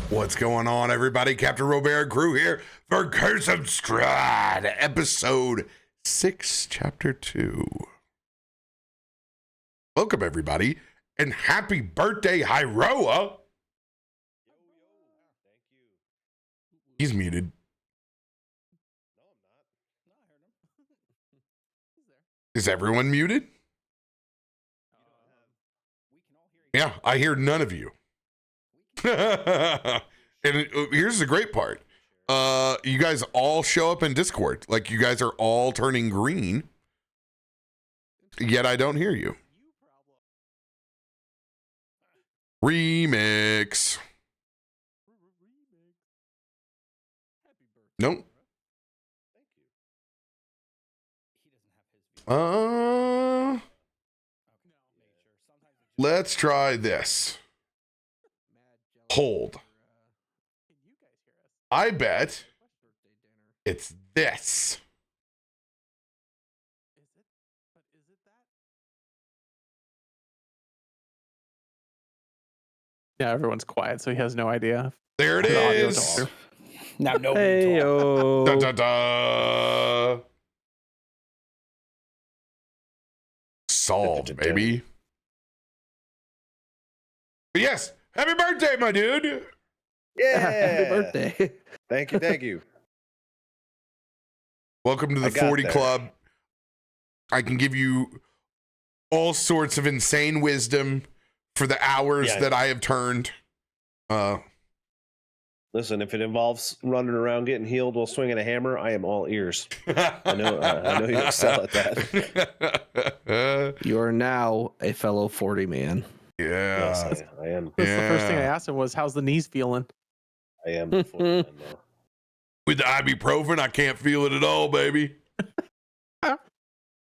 What's going on, everybody? CaptainRoBear crew here for Curse of Strahd, episode 6, chapter 2. Welcome, everybody, and happy birthday, Hyroa. He's muted. Is everyone muted? Yeah, I hear none of you. And here's the great part. You guys all show up in Discord. Like, you guys are all turning green. Yet I don't hear you. Remix. Nope. Let's try this. Hold. I bet it's this. Yeah, everyone's quiet, so he has no idea. There it is. Now nobody Hey-o. Da, da, da. Solved, baby. But yes, happy birthday, my dude. Yeah. Happy birthday. Thank you, thank you. Welcome to the 40 Club. I can give you all sorts of insane wisdom for the hours that I have turned. Listen, if it involves running around getting healed while swinging a hammer, I am all ears. I know you excel at that. You are now a fellow 40 man. Yeah. Yes, I am. That's the first thing I asked him was, how's the knees feeling? I am. The 40 man now. With the ibuprofen, I can't feel it at all, baby.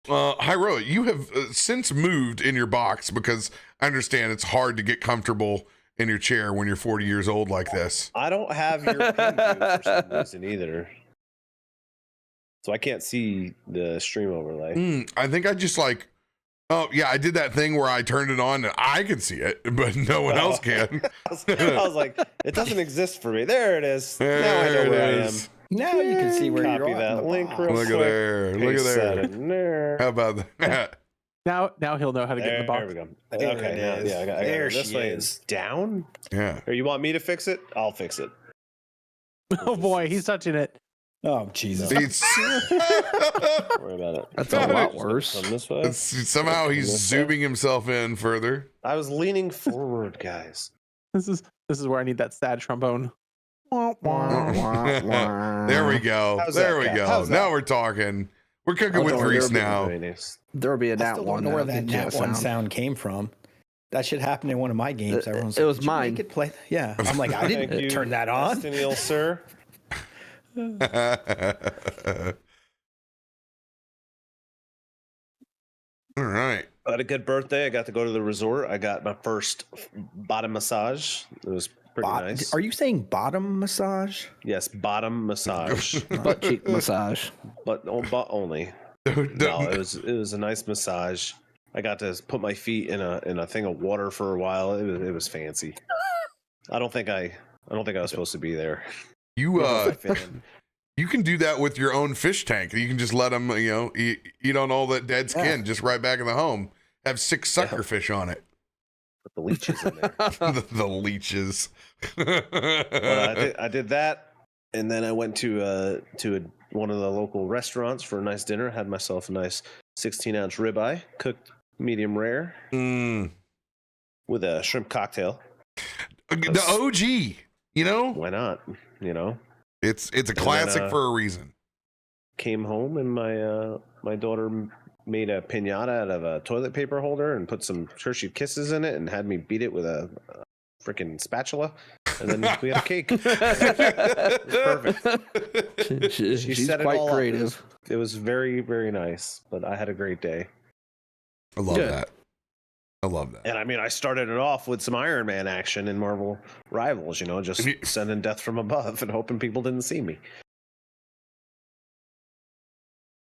Hyroa, you have since moved in your box because I understand it's hard to get comfortable in your chair when you're 40 years old like this. I don't have your view for some reason either. So I can't see the stream overlay. I think I just I did that thing where I turned it on and I can see it, but no one else can. I was like, it doesn't exist for me. There it is. Now I know where I am. Now you can see where Copy you're that link real Look quick. at there. Look at Paste that there. in there. How about that? Now he'll know how to get in the box. There we go. There Okay, it now, is. yeah, I got There it. This she way is. is down. Yeah. Or you want me to fix it? I'll fix it. Oh boy, he's touching it. Oh Jesus! It's, Don't worry about it. That's a lot worse. Come this way. somehow he's zooming himself in further. I was leaning forward, guys. This is where I need that sad trombone. There we go. How's There that, we Cap? go. How's Now that? we're talking. We're cooking with don't grease worry, now. Very nice. There'll be a I nat still one. don't know where that that'll get nat you a one sound came from. That should happen in one of my games. Everyone's it like, was "Did you mine." make it play? Yeah, I'm like, I Thank didn't you, turn that on. Destiny, sir. All right. I had a good birthday. I got to go to the resort. I got my first bottom massage. It was pretty nice. Are you saying bottom massage? Yes, bottom massage, butt cheek massage. but only. No, it was a nice massage. I got to put my feet in a thing of water for a while. It was fancy. I don't think I was supposed to be there. You you can do that with your own fish tank. You can just let them, eat on all that dead skin just right back in the home. Have 6 sucker fish on it. Put the leeches in there. the leeches. Well, I did that, and then I went to one of the local restaurants for a nice dinner. Had myself a nice 16-ounce ribeye, cooked medium rare, with a shrimp cocktail. The OG, Why not? It's a classic for a reason. Came home and my daughter made a piñata out of a toilet paper holder and put some Hershey Kisses in it and had me beat it with a freaking spatula, and then we had a cake. It was perfect. She She's set it quite all up. creative. It was very, very nice, but I had a great day. I love Good. that. I love that. And I mean, I started it off with some Iron Man action in Marvel Rivals, just sending death from above and hoping people didn't see me.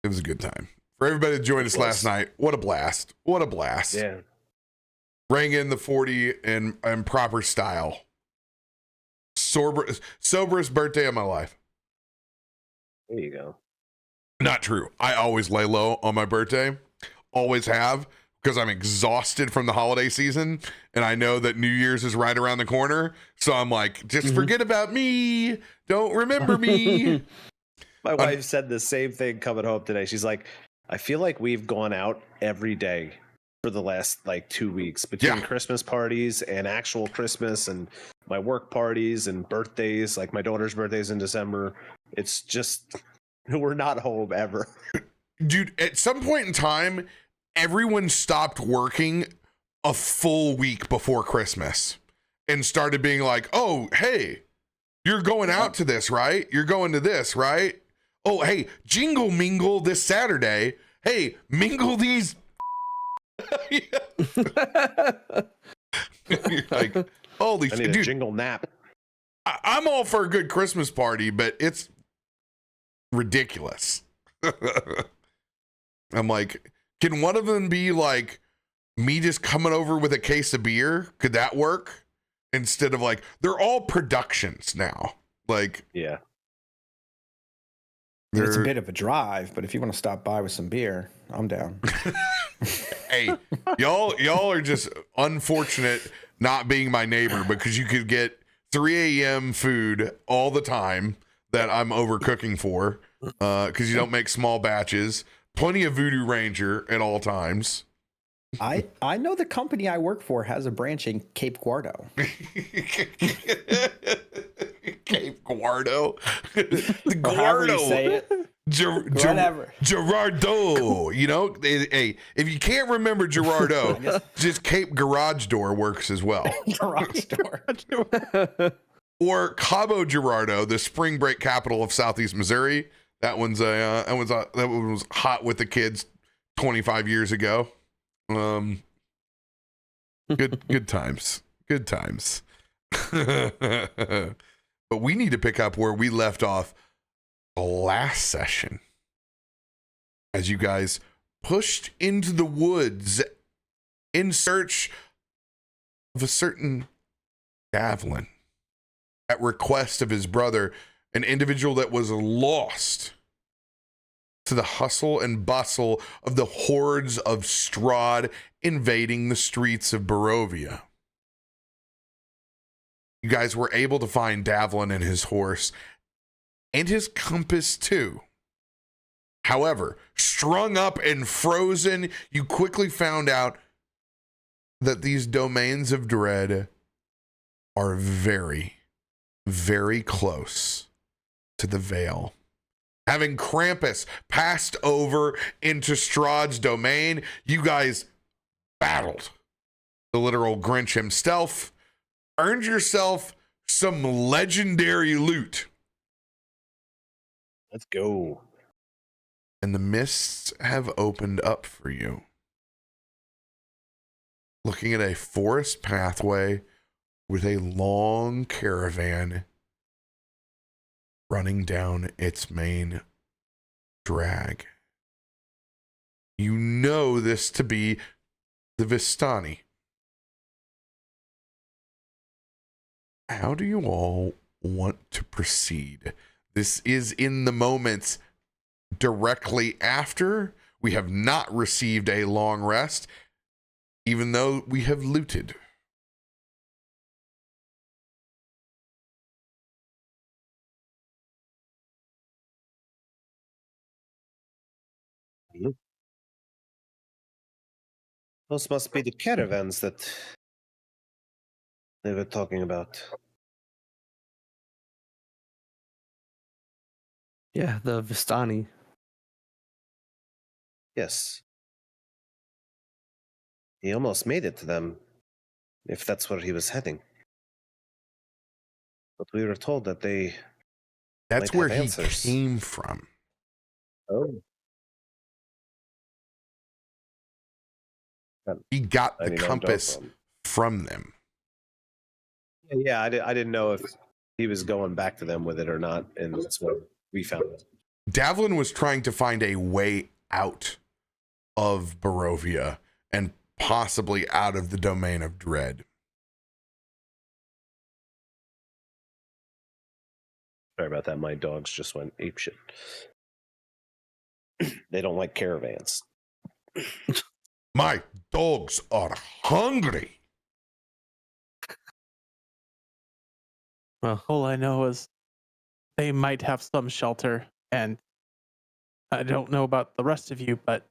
It was a good time. For everybody that joined us last night, what a blast. What a blast. Yeah. Rang in the 40 in proper style. soberest birthday of my life. There you go. Not true. I always lay low on my birthday. Always have, because I'm exhausted from the holiday season and I know that New Year's is right around the corner. So I'm like, just forget about me. Don't remember me. My wife said the same thing coming home today. She's like, I feel like we've gone out every day for the last like 2 weeks between Christmas parties and actual Christmas and my work parties and birthdays. Like my daughter's birthday's in December. It's just, we're not home ever. Dude, at some point in time, everyone stopped working a full week before Christmas and started being like, oh, hey, you're going out to this, right? You're going to this, right? Oh, hey, jingle mingle this Saturday. Hey, mingle these. You're like, holy I need dude, a jingle nap. I'm all for a good Christmas party, but it's ridiculous. I'm like, can one of them be like me just coming over with a case of beer? Could that work? Instead of like, they're all productions now. Like, yeah. It's a bit of a drive, but if you want to stop by with some beer, I'm down. Hey, y'all are just unfortunate not being my neighbor, because you could get 3 a.m. food all the time that I'm overcooking for, because you don't make small batches. Plenty of Voodoo Ranger at all times. I know the company I work for has a branch in Cape Guardo. Cape Guardo. The Or however you Guardo. say it. Whatever. Gerardo. You know, hey, if you can't remember Gerardo, just Cape Garage Door works as well. Garage door. Or Cabo Gerardo, the spring break capital of Southeast Missouri. That one was hot with the kids 25 years ago. Good times. Good times. But we need to pick up where we left off last session, as you guys pushed into the woods in search of a certain Davlin at request of his brother, an individual that was lost to the hustle and bustle of the hordes of Strahd invading the streets of Barovia. You guys were able to find Davlin and his horse, and his compass too. However, strung up and frozen, you quickly found out that these domains of dread are very, very close to the Veil. Having Krampus passed over into Strahd's domain, you guys battled the literal Grinch himself, earned yourself some legendary loot. Let's go. And the mists have opened up for you. Looking at a forest pathway with a long caravan running down its main drag. You know this to be the Vistani. How do you all want to proceed? This is in the moments directly after we have not received a long rest, even though we have looted. Those must be the caravans that they were talking about. Yeah, the Vistani. Yes. He almost made it to them, if that's where he was heading. But we were told that they... That's might where have he answers. came from. Oh. He got I the didn't know compass Darkbone. from them. Yeah, I didn't know if he was going back to them with it or not, and that's what we found. Davlin was trying to find a way out of Barovia and possibly out of the domain of dread. Sorry about that. My dogs just went apeshit. They don't like caravans. My dogs are hungry. Well, All I know is they might have some shelter, and I don't know about the rest of you, but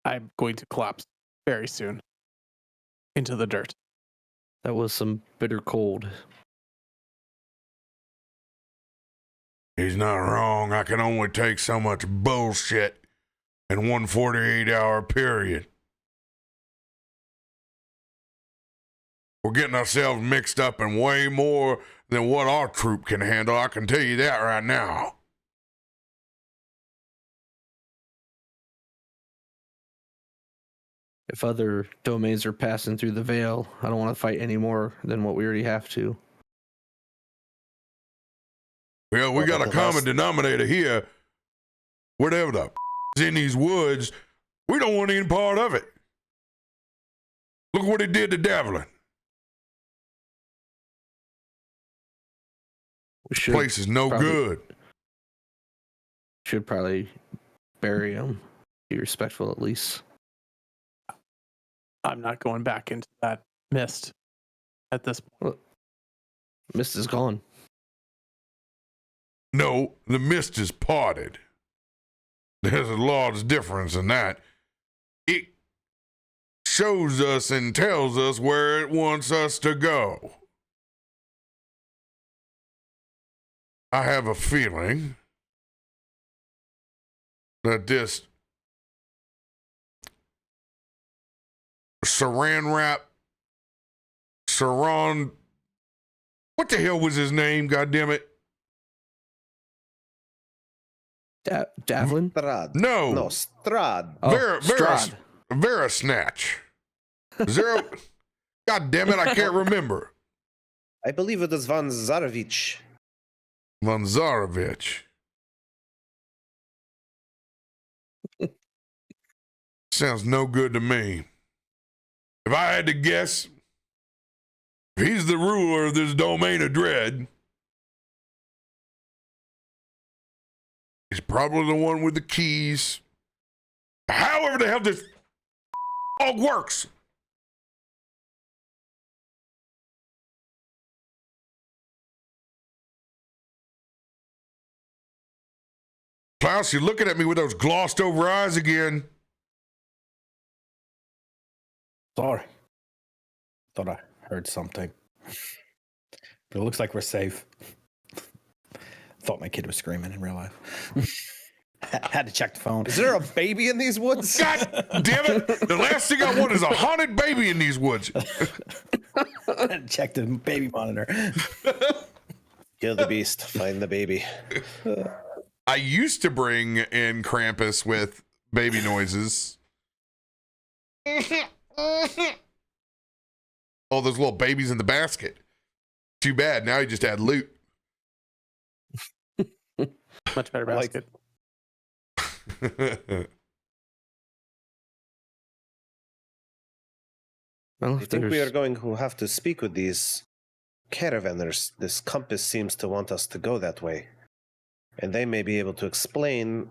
I'm going to collapse very soon into the dirt. that was some bitter cold. He's not wrong. I can only take so much bullshit in one 48-hour period. We're getting ourselves mixed up in way more than what our troop can handle. I can tell you that right now. If other domains are passing through the veil, I don't want to fight any more than what we already have to. Well, we got a common denominator here. Whatever the is in these woods, we don't want any part of it. Look what he did to Devlin. We should Place is no good. Should probably bury him. Be respectful at least. I'm not going back into that mist at this point. Well, mist is gone. No, the mist is parted. There's a large difference in that. It shows us and tells us where it wants us to go. I have a feeling that this Saran, what the hell was his name, goddammit? Davlin? Strahd. No. No, Strahd. Oh, Strahd. Strahd. Vera Snatch. Zero. God damn it, I can't remember. I believe it is Van Zarovich. Vanzarovich. Sounds no good to me. If I had to guess, if he's the ruler of this domain of dread, he's probably the one with the keys. However the hell this all works. Klaus, you're looking at me with those glossed over eyes again. Sorry. Thought I heard something. But it looks like we're safe. Thought my kid was screaming in real life. Had to check the phone. Is there a baby in these woods? God damn it. The last thing I want is a haunted baby in these woods. Had to check the baby monitor. Kill the beast. Find the baby. I used to bring in Krampus with baby noises. Oh, those little babies in the basket. Too bad. Now you just add loot. Much better I like basket. Well, I if think we are there's going to have to speak with these caravanners. This compass seems to want us to go that way. And they may be able to explain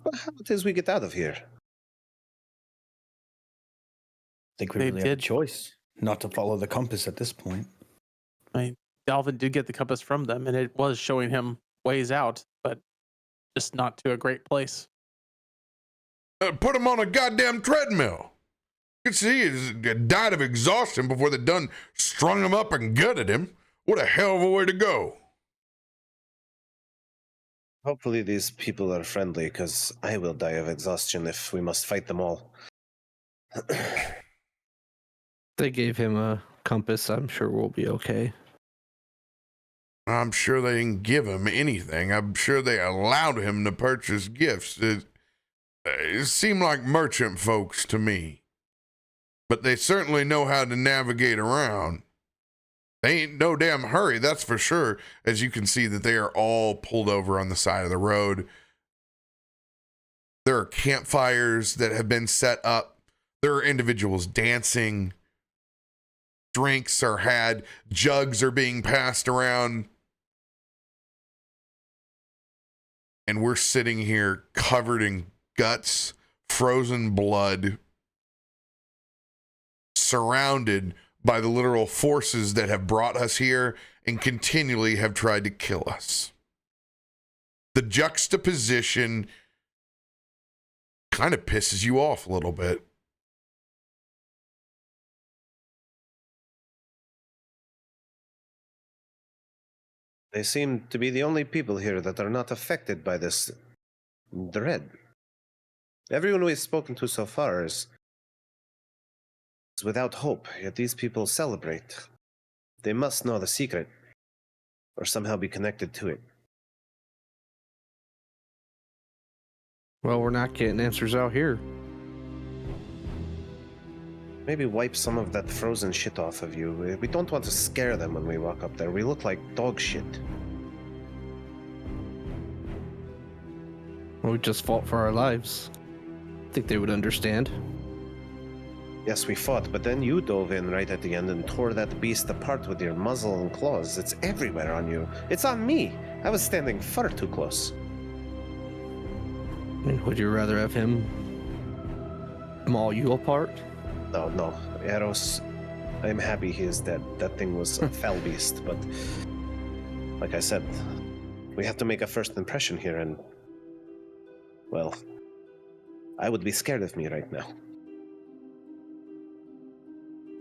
how it is we get out of here. Think we They really have a did. choice not to follow the compass at this point. I mean, Dalvin did get the compass from them, and it was showing him ways out, but just not to a great place. Put him on a goddamn treadmill. You can see he died of exhaustion before they done strung him up and gutted him. What a hell of a way to go. Hopefully these people are friendly, because I will die of exhaustion if we must fight them all. they gave him a compass, I'm sure we'll be okay. I'm sure they didn't give him anything. I'm sure they allowed him to purchase gifts. It seemed like merchant folks to me. But they certainly know how to navigate around. They ain't no damn hurry, that's for sure. As you can see that they are all pulled over on the side of the road. There are campfires that have been set up. There are individuals dancing. Drinks are had. Jugs are being passed around. and we're sitting here covered in guts, frozen blood, surrounded by the literal forces that have brought us here and continually have tried to kill us. The juxtaposition kind of pisses you off a little bit. They seem to be the only people here that are not affected by this dread. Everyone we've spoken to so far is without hope, yet these people celebrate. They must know the secret, or somehow be connected to it. Well, we're not getting answers out here. Maybe wipe some of that frozen shit off of you. We don't want to scare them when we walk up there. We look like dog shit. Well, we just fought for our lives. Think they would understand. Yes, we fought, but then you dove in right at the end and tore that beast apart with your muzzle and claws. It's everywhere on you. It's on me. I was standing far too close. I mean, would you rather have him maul you apart? No, Eros. I'm happy he is dead. That thing was a fell beast, but like I said, we have to make a first impression here, and well, I would be scared of me right now.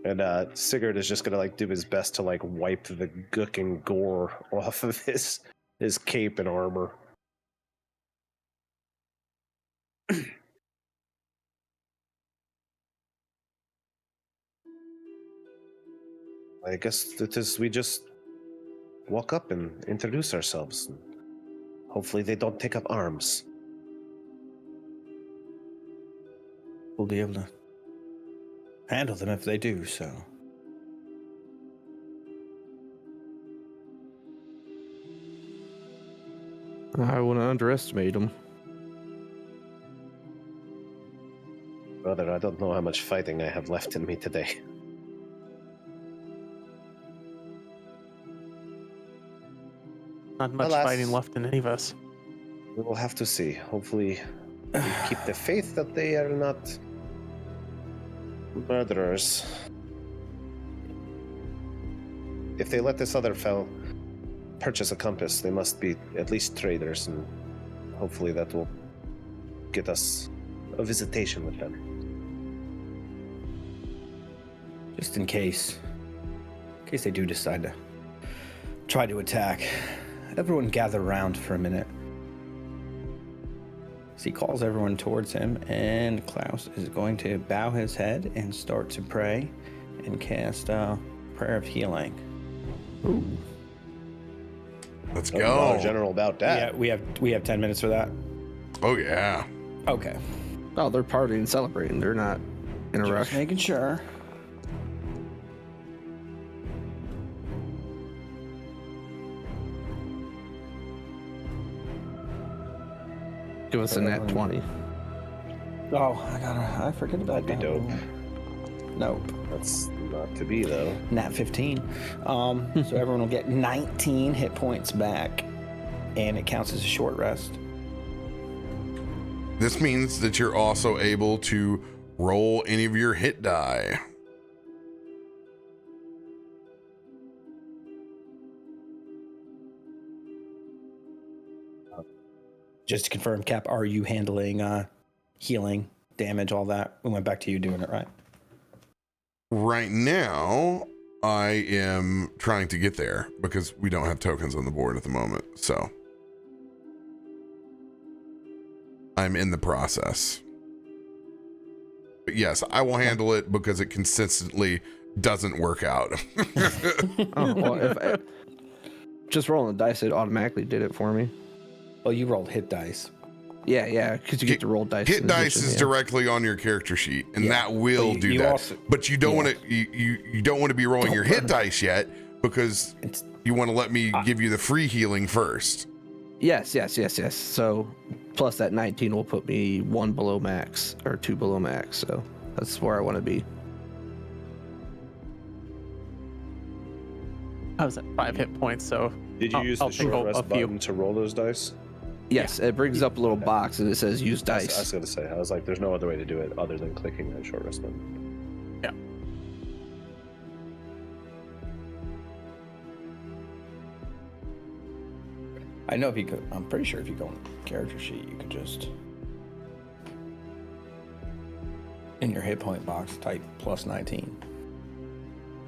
And Sigurd is just gonna do his best to wipe the gook and gore off of his cape and armor. I guess we just walk up and introduce ourselves. And hopefully they don't take up arms. We'll be able to handle them if they do so. I wouldn't underestimate him. Brother, I don't know how much fighting I have left in me today. Not much Alas. fighting left in any of us. We will have to see. Hopefully we keep the faith that they are not murderers. If they let this other fellow purchase a compass, they must be at least traders, and hopefully that will get us a visitation with them. Just in case they do decide to try to attack, everyone gather around for a minute. So he calls everyone towards him, and Klaus is going to bow his head and start to pray and cast a prayer of healing. Ooh. Let's Oh, go. Dollar General about that. Yeah, we have 10 minutes for that. Oh, yeah. Okay. Oh, they're partying and celebrating. They're not in a Just rush. making sure. Give us a nat 20. Oh, I forget about That'd be that. dope. Nope. That's not to be, though. Nat 15. So everyone will get 19 hit points back, and it counts as a short rest. This means that you're also able to roll any of your hit die. Just to confirm, Cap, are you handling healing, damage, all that? We went back to you doing it, right? Right now, I am trying to get there because we don't have tokens on the board at the moment. So I'm in the process. But yes, I will handle it because it consistently doesn't work out. Oh, well, if just rolling the dice, it automatically did it for me. Well, you rolled hit dice. Yeah, because you get to roll dice. Hit in dice addition, is yeah. directly on your character sheet, and Yeah. that will But do you that. also- But you don't yeah. want to you don't want to be rolling your hit dice yet because It's you want to let me give you the free healing first. Yes. So plus that 19 will put me 1 below max or 2 below max. So that's where I want to be. I was at 5 hit points, so Did you use I'll the take short a rest few. button to roll those dice? Yes, it brings up a little box and it says use I was dice. going to say, I was like, there's no other way to do it other than clicking that short rest button. I know if you could. I'm pretty sure if you go on the character sheet, you could just in your hit point box type plus 19.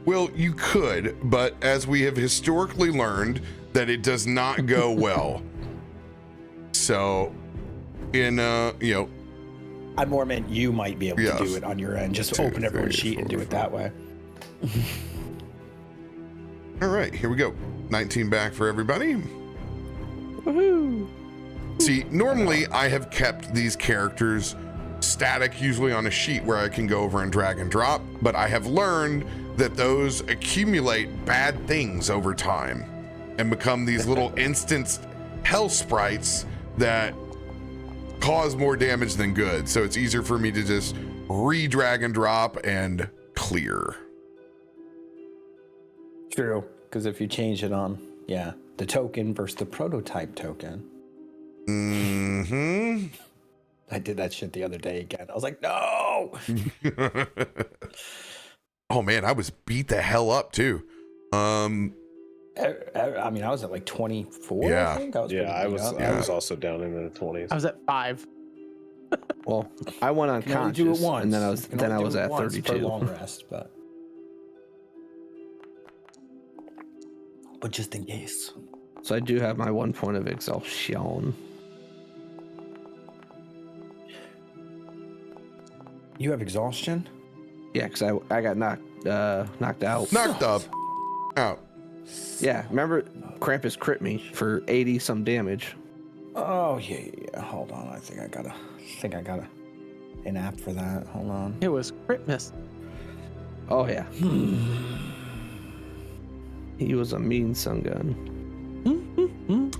Well, you could, but as we have historically learned, that it does not go well. So, I more meant you might be able Yes. to do it on your end. Just 2, open everyone's 3, sheet and do 4, it that way. all right, here we go. 19 back for everybody. Woohoo! See, normally I have kept these characters static, usually on a sheet where I can go over and drag and drop, but I have learned that those accumulate bad things over time and become these little instanced hell sprites that cause more damage than good. So it's easier for me to just re-drag and drop and clear. True, because if you change it on, the token versus the prototype token. Mm-hmm. I did that shit the other day again. I was like, no. Oh man, I was beat the hell up too. I mean, I was at like 24. Yeah. I think I was. Yeah, pretty I beat was. up. I was also down in the 20s. I was at 5. Well, I went You can only do it unconscious, once. and then You can only do it at once for 32. long rest, but just in case. So I do have my 1 point of exhaustion. You have exhaustion? Yeah, because I got knocked out. Knocked up. Out. Yeah, remember Krampus crit me for 80 some damage. Oh yeah. Hold on. I think I got an app for that. Hold on. It was Christmas. Oh yeah. He was a mean sun gun.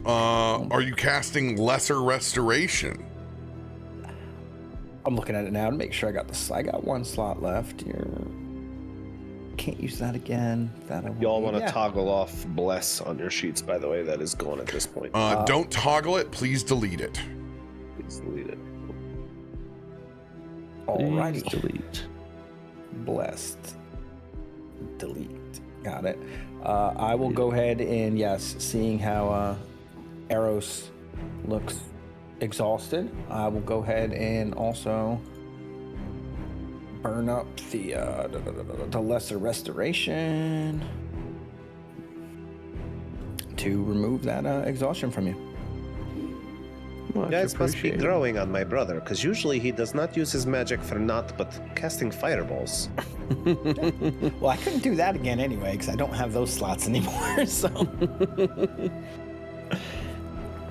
Are you casting Lesser Restoration? I'm looking at it now to make sure I got this. I got 1 slot left here. Can't use that again. Y'all want to toggle off bless on your sheets, by the way. That is gone at this point. Don't toggle it. Please delete it. Please delete it. Alrighty. Please delete. Blessed. Delete. Got it. I will go ahead and seeing how Eros looks exhausted, I will go ahead and also burn up the lesser restoration to remove that exhaustion from you. Much You guys must be appreciated. growing on my brother, because usually he does not use his magic for naught but casting fireballs. Well, I couldn't do that again anyway because I don't have those slots anymore. So,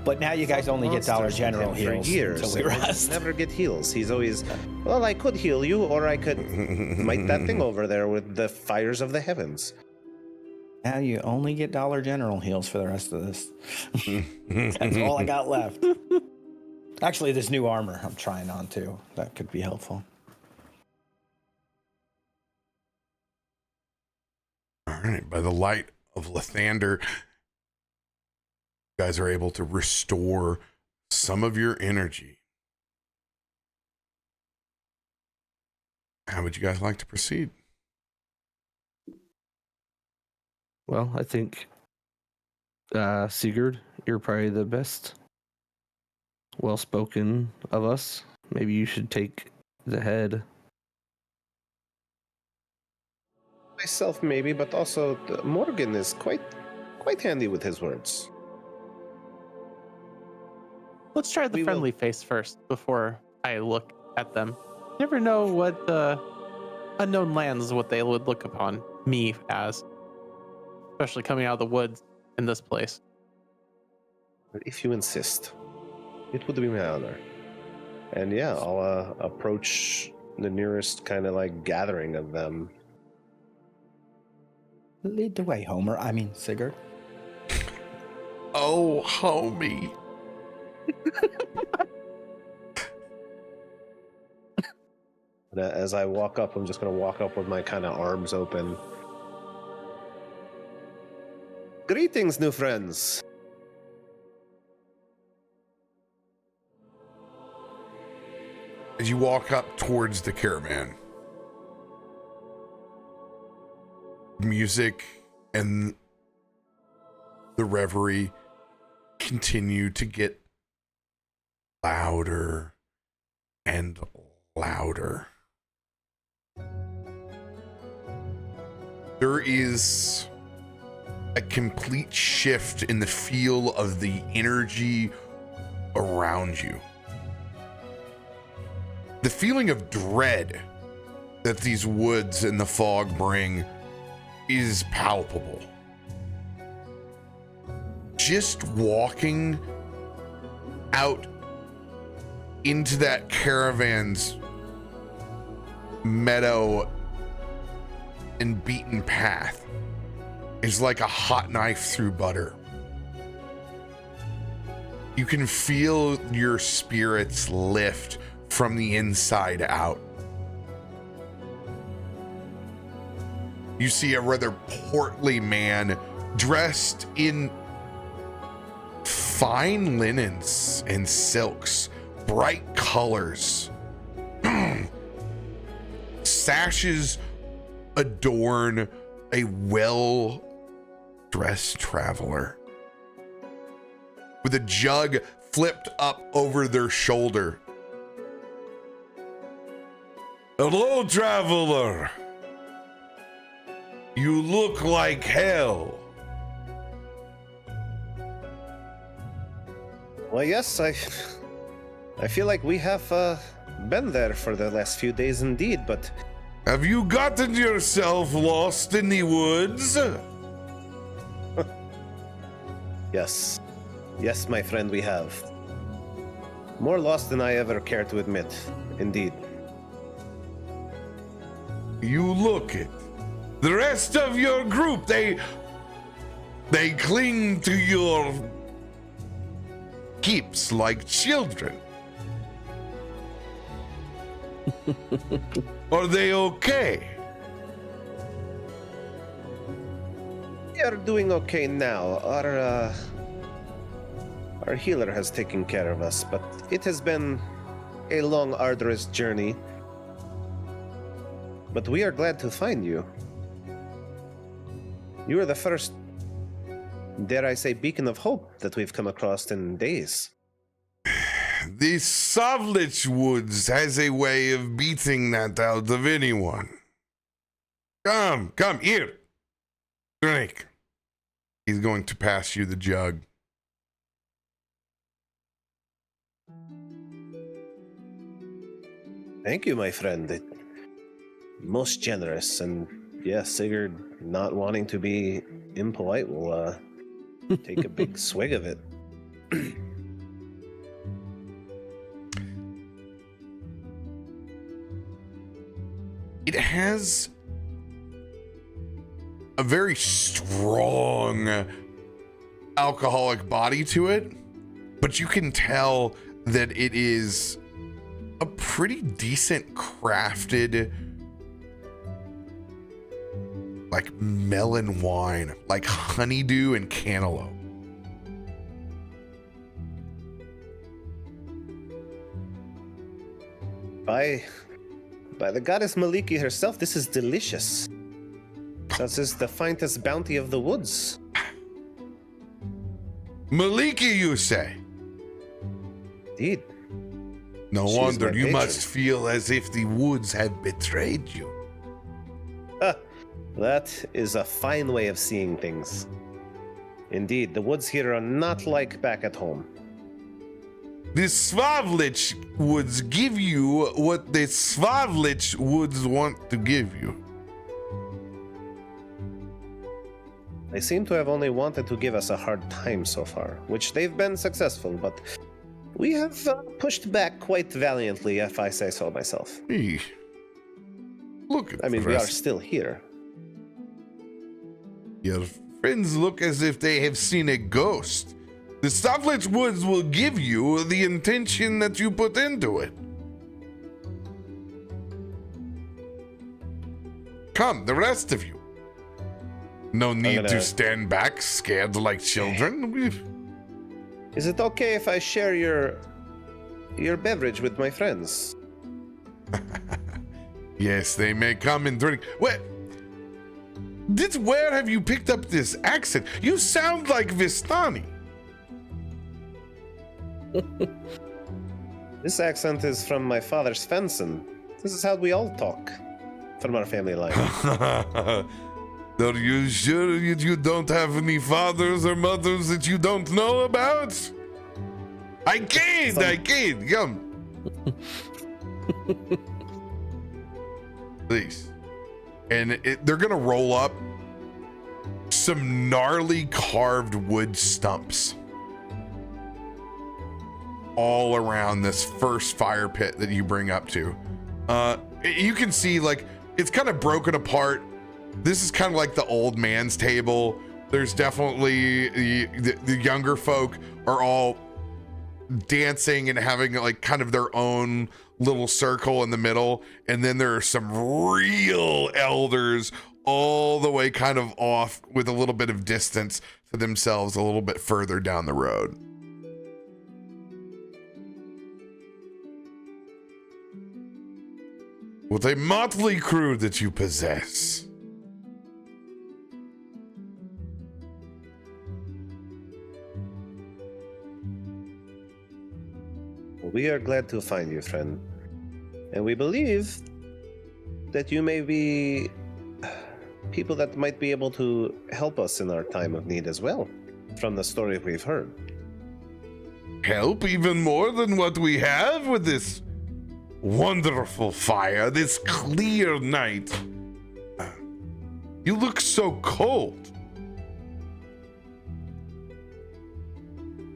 but now you guys only get Dollar Monsters with General him for heals years. until we and rest. Never get heals. He's always, well, I could heal you, or I could might that thing over there with the fires of the heavens. Now you only get Dollar General heals for the rest of this. That's all I got left. Actually, this new armor I'm trying on too. That could be helpful. All right. By the light of Lathander, you guys are able to restore some of your energy. How would you guys like to proceed? Well, I think Sigurd, you're probably the best well-spoken of us. Maybe you should take the head. Myself, maybe, but also Morgan is quite handy with his words. Let's try the We will- friendly face first before I look at them. Never know what unknown lands what they would look upon me as, especially coming out of the woods in this place. If you insist, it would be my honor. And yeah, I'll approach the nearest kind of like gathering of them. Lead the way, Homer. I mean, Sigurd. Oh, homie. And as I walk up, I'm just going to walk up with my kind of arms open. Greetings, new friends. as you walk up towards the caravan. Music and the reverie continue to get louder and louder. There is a complete shift in the feel of the energy around you. The feeling of dread that these woods and the fog bring is palpable. Just walking out into that caravan's meadow and beaten path is like a hot knife through butter. You can feel your spirits lift from the inside out. You see a rather portly man dressed in fine linens and silks, bright colors. Sashes adorn a well-dressed traveler with a jug flipped up over their shoulder. Hello, traveler. You look like hell. Well, yes, I feel like we have been there for the last few days indeed, but Have you gotten yourself lost in the woods? yes. Yes, my friend, we have. More lost than I ever care to admit, indeed. You look it. The rest of your group, they cling to your keeps like children. Are they okay? We are doing okay now. Our healer has taken care of us, but it has been a long, arduous journey. But we are glad to find you. You are the first, dare I say, beacon of hope that we've come across in days. The Savlich Woods has a way of beating that out of anyone. Come, here. Drink. He's going to pass you the jug. Thank you, my friend. Most generous, and yes, Sigurd, not wanting to be impolite, will take a big swig of it. It has a very strong alcoholic body to it, but you can tell that it is a pretty decent crafted, like melon wine, like honeydew and cantaloupe. By the goddess Maliki herself, this is delicious. This is the finest bounty of the woods. Maliki, you say? Indeed. No She's wonder my you patron. must feel as if the woods have betrayed you. That is a fine way of seeing things. Indeed, the woods here are not like back at home. The Svavlich woods give you what the Svavlich woods want to give you. They seem to have only wanted to give us a hard time so far, which they've been successful, but we have pushed back quite valiantly, if I say so myself. Hey, look at I mean, the we are rest. still here. Your friends look as if they have seen a ghost. The Svavlich woods will give you the intention that you put into it. Come, the rest of you. No need to gonna- stand back scared like children. Is it okay if I share your beverage with my friends? Yes, they may come and drink. Where have you picked up this accent? You sound like Vistani. This accent is from my father's fencing. This is how we all talk from our family line. Are you sure you don't have any fathers or mothers that you don't know about? I kid. Come. Please. And they're going to roll up some gnarly carved wood stumps all around this first fire pit that you bring up to. You can see, like, it's kind of broken apart. This is kind of like the old man's table. There's definitely the younger folk are all dancing and having like kind of their own little circle in the middle. And then there are some real elders all the way kind of off with a little bit of distance to themselves a little bit further down the road. What a motley crew that you possess. We are glad to find you, friend. And we believe that you may be people that might be able to help us in our time of need as well, from the story we've heard. Help even more than what we have with this wonderful fire, this clear night. You look so cold.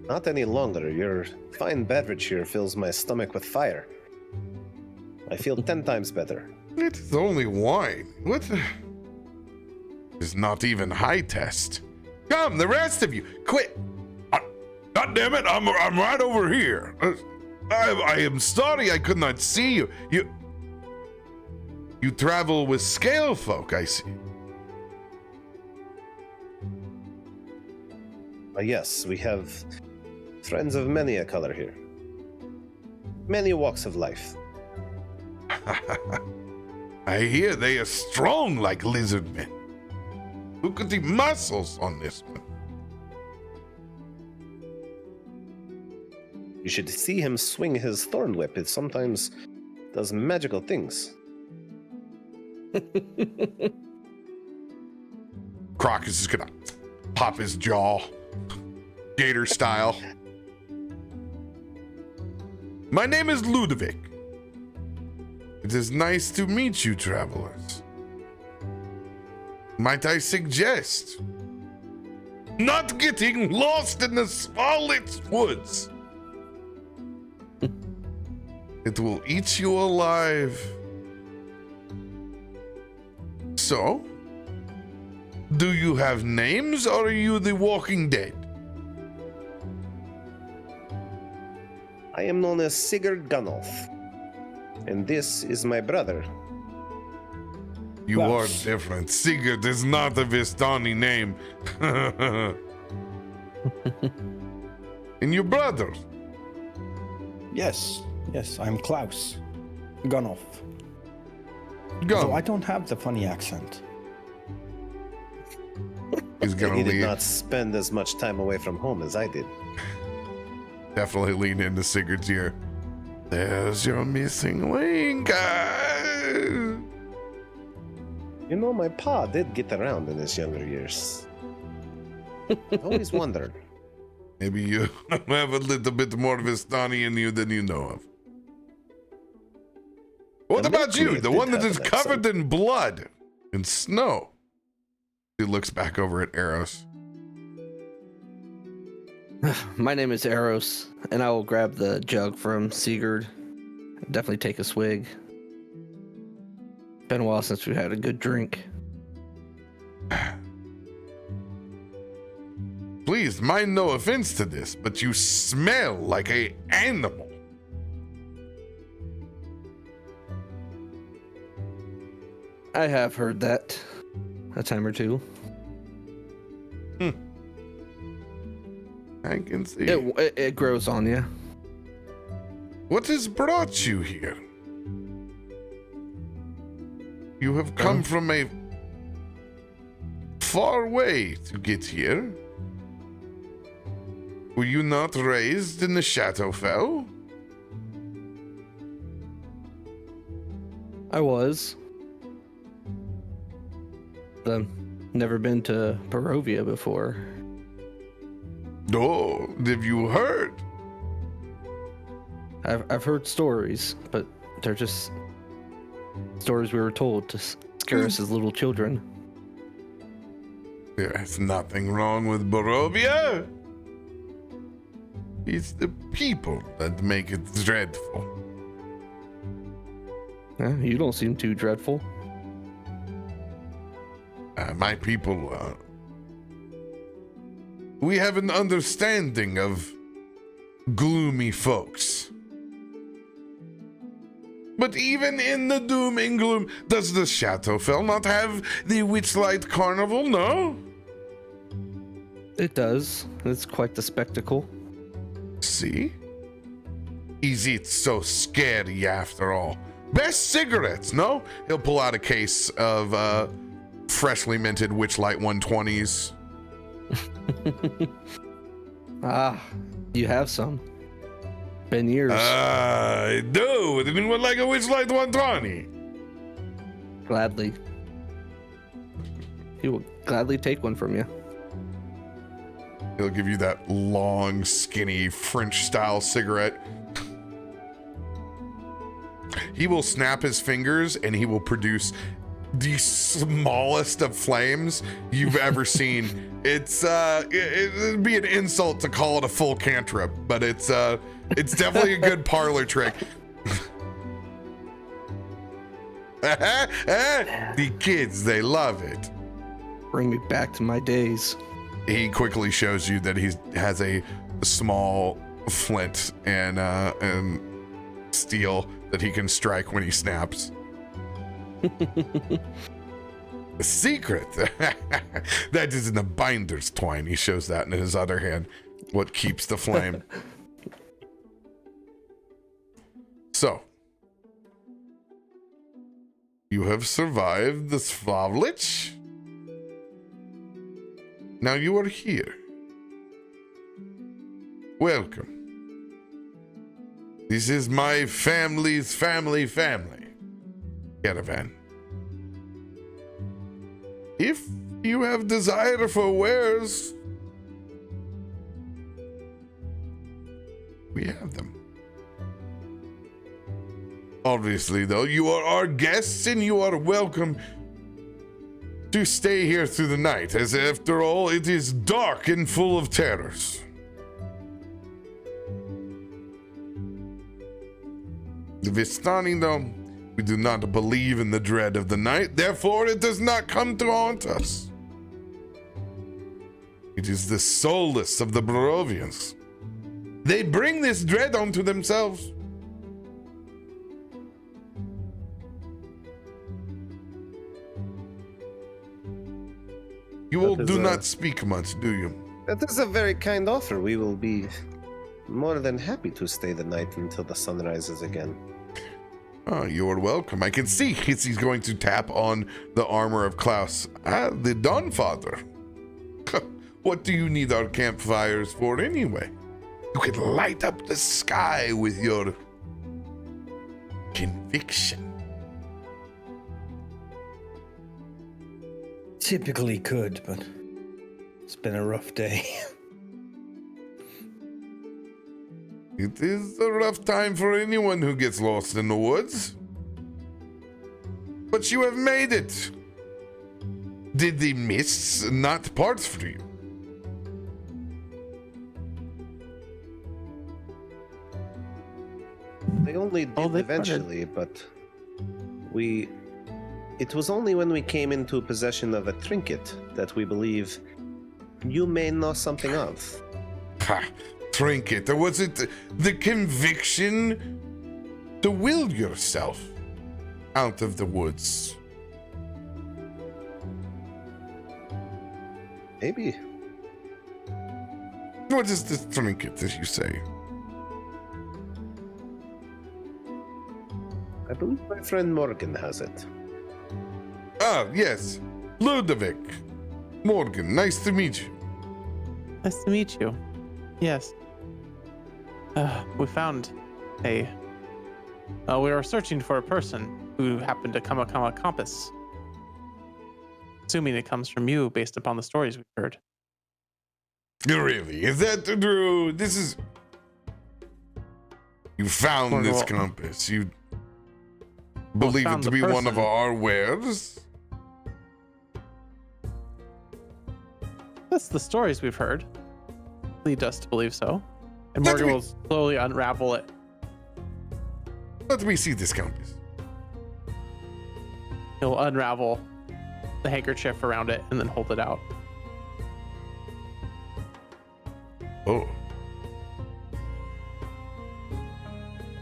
Not any longer. Your fine beverage here fills my stomach with fire. I feel 10 times better. It is only wine. What? It's not even high test. Come, the rest of you, quit. God damn it, I'm right over here. I am sorry I could not see you. You travel with scale folk, I see. Yes, we have friends of many a color here. Many walks of life. I hear they are strong like lizard men. Look at the muscles on this one. You should see him swing his thorn whip. It sometimes does magical things. Croc is just gonna pop his jaw, gator style. My name is Ludovic. It is nice to meet you, travelers. Might I suggest not getting lost in the smallest woods? It will eat you alive. So, do you have names or are you the Walking Dead? I am known as Sigurd Gunnulf, and this is my brother. You Well, are different. Sigurd is not a Vistani name. And your brother? Yes, I'm Klaus Gunnulf. Go. So I don't have the funny accent. He's gonna He did lean, not spend as much time away from home as I did. definitely lean into Sigurd's ear. There's your missing link. You know, my pa did get around in his younger years. I always wondered. Maybe you have a little bit more Vistani in you than you know of. What And about you? luckily it The did one that have is an covered in blood and snow. He looks back over at Eros. My name is Eros, and I will grab the jug from Sigurd. Definitely take a swig. Been a while since we had a good drink. Please, mind no offense to this, but you smell like a animal. I have heard that a time or two. I can see. It grows on you. What has brought you here? You have come from a far way to get here. Were you not raised in the Shadowfell? I was. I've never been to Barovia before. Oh, have you heard? I've heard stories, but they're just stories we were told to scare us as little children. There's nothing wrong with Barovia. It's the people that make it dreadful. You don't seem too dreadful. My people, we have an understanding of gloomy folks. But even in the doom and gloom, does the Shadowfell not have the Witchlight Carnival? No? It does. It's quite the spectacle. See? Is it so scary after all? Best cigarettes, no? He'll pull out a case of freshly minted Witchlight 120s. You have some. Been years. I do. Would anyone like a Witchlight 120? Gladly. He will gladly take one from you. He'll give you that long, skinny, French-style cigarette. He will snap his fingers and he will produce the smallest of flames you've ever seen. It'd be an insult to call it a full cantrip, but it's definitely a good parlor trick. The kids, they love it. Bring me back to my days. He quickly shows you that he has a small flint and steel that he can strike when he snaps. The secret that is in the binder's twine. He shows that in his other hand. What keeps the flame? So, you have survived the Svavlich. Now you are here. Welcome. This is my family's family caravan. If you have desire for wares, we have them. Obviously, though, you are our guests and you are welcome to stay here through the night, as after all, it is dark and full of terrors. The Vistani, though, we do not believe in the dread of the night, therefore it does not come to haunt us. It is the solace of the Barovians. They bring this dread onto themselves. You all do not speak much, do you? That is a very kind offer. We will be more than happy to stay the night until the sun rises again. Oh, you're welcome. I can see he's going to tap on the armor of Klaus. The Dawnfather. What do you need our campfires for anyway? You can light up the sky with your conviction. Typically could, but it's been a rough day. It is a rough time for anyone who gets lost in the woods. But you have made it. Did the mists not part for you? They only did eventually, but it was only when we came into possession of a trinket that we believe you may know something of. Ha! Trinket, or was it the conviction to will yourself out of the woods? Maybe. What is this trinket, as you say? I believe my friend Morgan has it. Ah, yes. Ludovic. Morgan, nice to meet you. Nice to meet you. Yes. We found a. We were searching for a person who happened to come upon a compass. Assuming it comes from you based upon the stories we've heard. Really? Is that true? This is. You found this compass. You believe it to be one of our wares? That's the stories we've heard. Lead us to believe so. And Morgan will slowly unravel it. Let me see this compass. He'll unravel the handkerchief around it and then hold it out. Oh.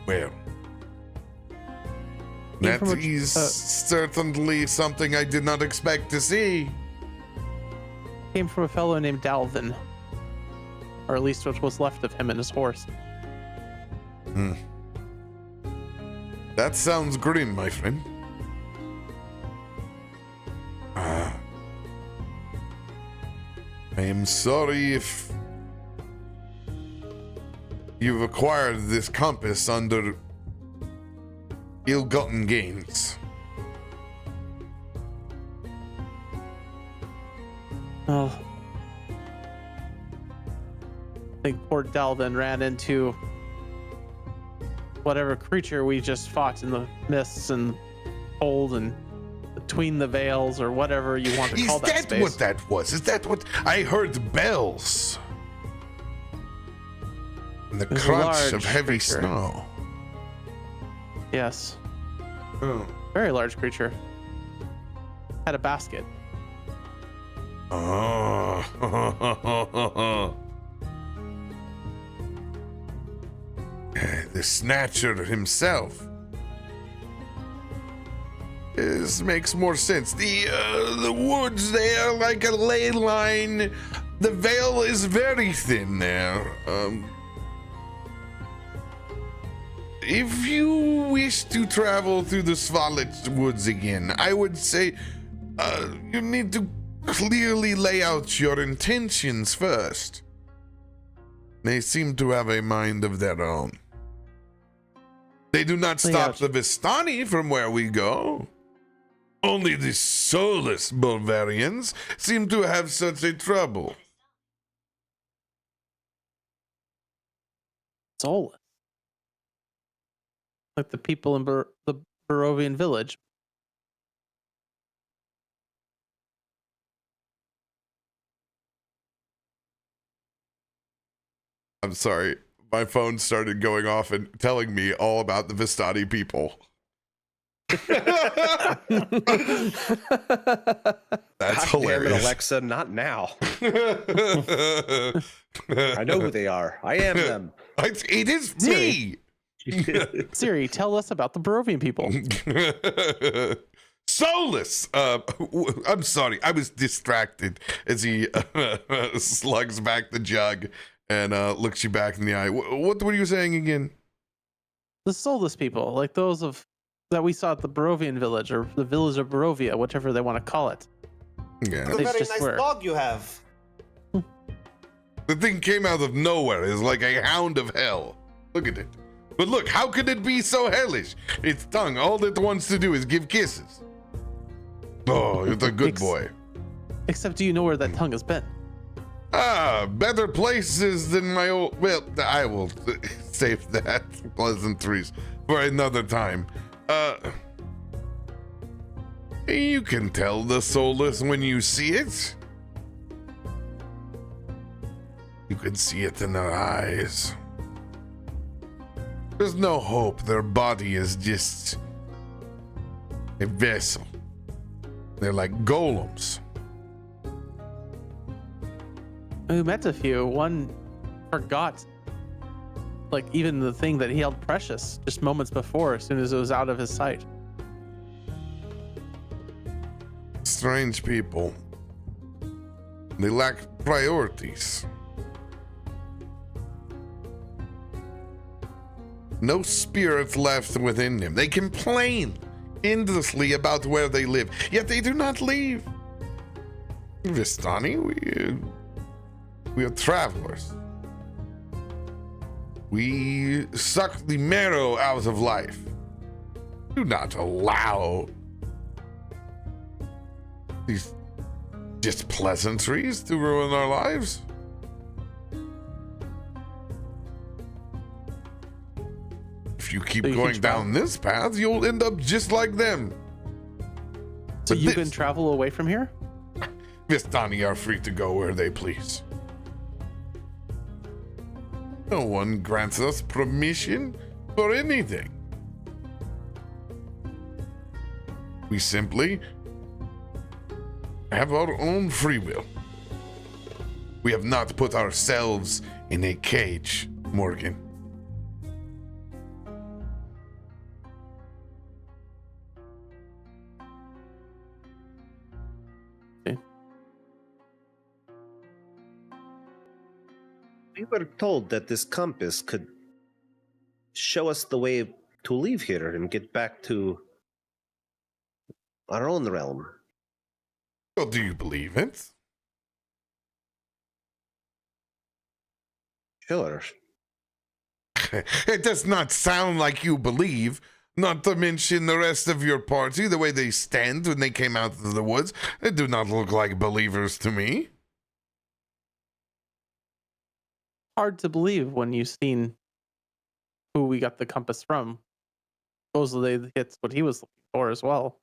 Well. That is certainly something I did not expect to see. Came from a fellow named Dalvin. Or at least what was left of him and his horse. That sounds grim, my friend. I am sorry if you've acquired this compass under ill-gotten gains. Well, I think poor Dalvin ran into whatever creature we just fought in the mists and cold and between the veils or whatever you want to call that space. Is that what that was? Is that what I heard? Bells and the crunch of heavy snow. Yes. Oh. Very large creature. Had a basket. Oh. The Snatcher himself. This makes more sense. The woods there, like a ley line. The veil is very thin there. If you wish to travel through the Svalich woods again, I would say you need to clearly lay out your intentions first. They seem to have a mind of their own. They do not stop the Vistani from where we go. Only the soulless Bulgarians seem to have such a trouble. Soulless? Like the people in the Barovian village. I'm sorry. My phone started going off and telling me all about the Vistani people. That's hilarious. Damn it, Alexa, not now. I know who they are. I am them. It is me. Siri, tell us about the Barovian people. Soulless. I'm sorry. I was distracted as he slugs back the jug and looks you back in the eye. What were you saying again? The soulless people, like those that we saw at the Barovian village or the village of Barovia, whatever they want to call it. Yeah. What a very nice dog you have. The thing came out of nowhere. It's like a hound of hell. Look at it. But look, how could it be so hellish? Its tongue, all it wants to do is give kisses. Oh, it's a good boy. Except do you know where that tongue has been? Better places than my old... Well, I will save that pleasantries for another time. You can tell the soulless when you see it. You can see it in their eyes. There's no hope. Their body is just a vessel. They're like golems. We met a few. One forgot, like, even the thing that he held precious just moments before, as soon as it was out of his sight. Strange people. They lack priorities. No spirit left within them. They complain endlessly about where they live, yet they do not leave. Vistani, we are travelers. We suck the marrow out of life. Do not allow these just pleasantries to ruin our lives. If you keep So you can going down this path, you'll end up just like them. So But you this- can travel away from here? Vistani are free to go where they please. No one grants us permission for anything. We simply have our own free will. We have not put ourselves in a cage, Morgan. We were told that this compass could show us the way to leave here and get back to our own realm. Well, do you believe it? Sure. It does not sound like you believe, not to mention the rest of your party, the way they stand when they came out of the woods. They do not look like believers to me. Hard to believe when you've seen who we got the compass from. Supposedly it's what he was looking for as well.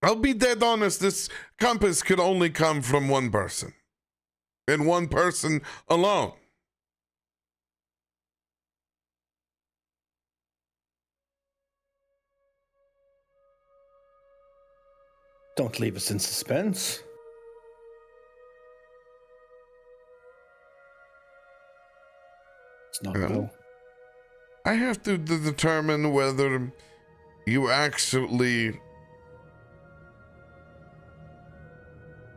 I'll be dead honest, this compass could only come from one person. And one person alone. Don't leave us in suspense. It's not Yeah. go. I have to determine whether you actually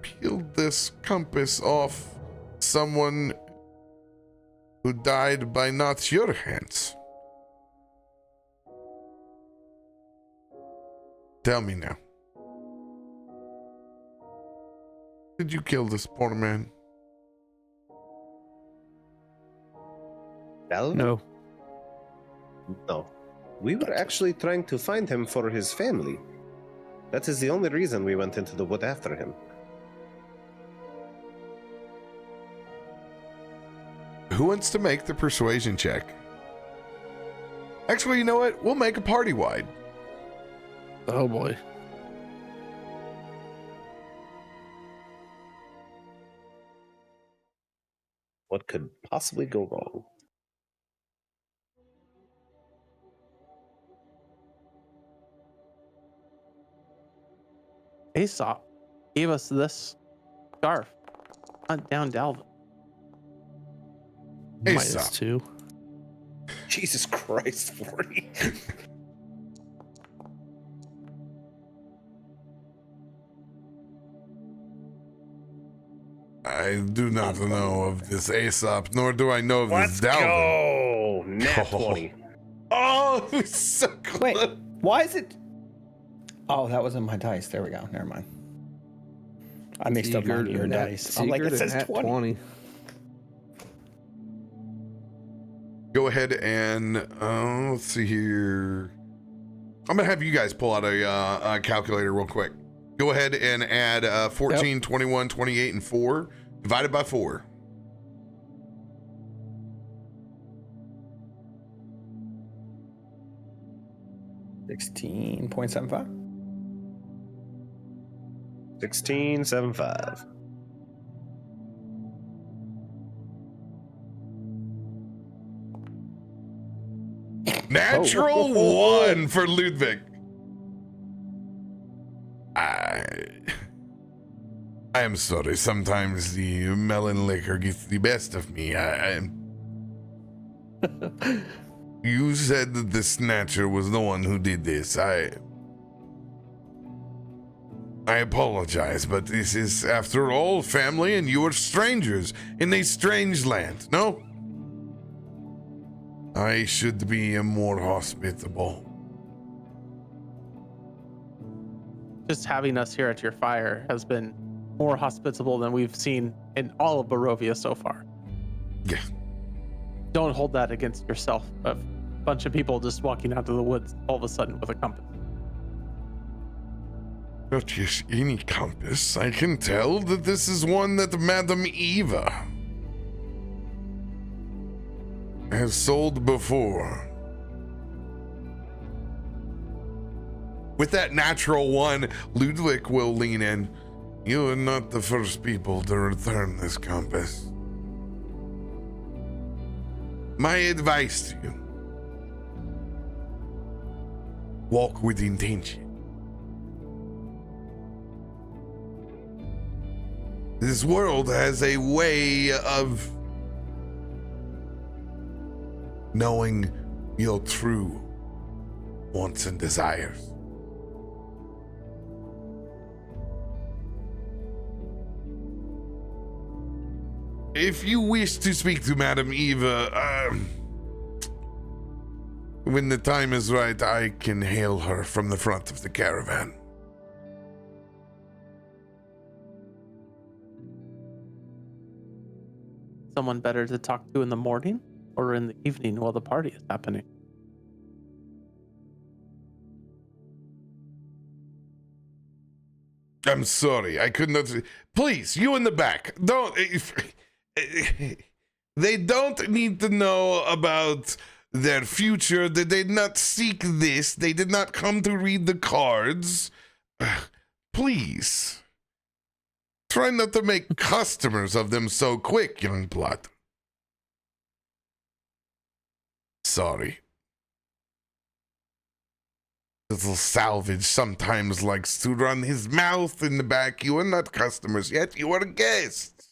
peeled this compass off someone who died by not your hands. Tell me now. Did you kill this poor man? Well, No. no. We were actually trying to find him for his family. That is the only reason we went into the wood after him. Who wants to make the persuasion check? Actually, you know what? We'll make a party wide. Oh boy. What could possibly go wrong? Aesop gave us this scarf. Hunt down Dalvin. Aesop. -2. Jesus Christ, 40. I do not know of this Aesop, nor do I know of Let's this Dalvin. go! Nat Oh. 20. Oh, it's so close. Wait, why is it? Oh, that was in my dice. There we go. Never mind. I mixed up mine and your dice. I'm like, it says 20. Go ahead and let's see here. I'm gonna have you guys pull out a calculator real quick. Go ahead and add 14, 21, 28, and 4 divided by 4. $16.75. 1675. Natural 1 for Ludwig. I am sorry. Sometimes the melon liquor gets the best of me. You said that the snatcher was the one who did this. I apologize, but this is, after all, family, and you are strangers in a strange land. No? I should be more hospitable. Just having us here at your fire has been more hospitable than we've seen in all of Barovia so far. Yeah. Don't hold that against yourself. A bunch of people just walking out of the woods all of a sudden with a compass. Not just any compass. I can tell that this is one that Madame Eva has sold before. With that natural one, Ludwig will lean in. You are not the first people to return this compass. My advice to you: walk with intention. This world has a way of knowing your true wants and desires. If you wish to speak to Madame Eva, when the time is right, I can hail her from the front of the caravan. Someone better to talk to in the morning or in the evening while the party is happening? I'm sorry, I could not. Please, you in the back, don't. They don't need to know about their future. They did not seek this. They did not come to read the cards. Please. Try not to make customers of them so quick, young blood. Sorry. Little Salvage sometimes likes to run his mouth in the back. You are not customers yet. You are guests.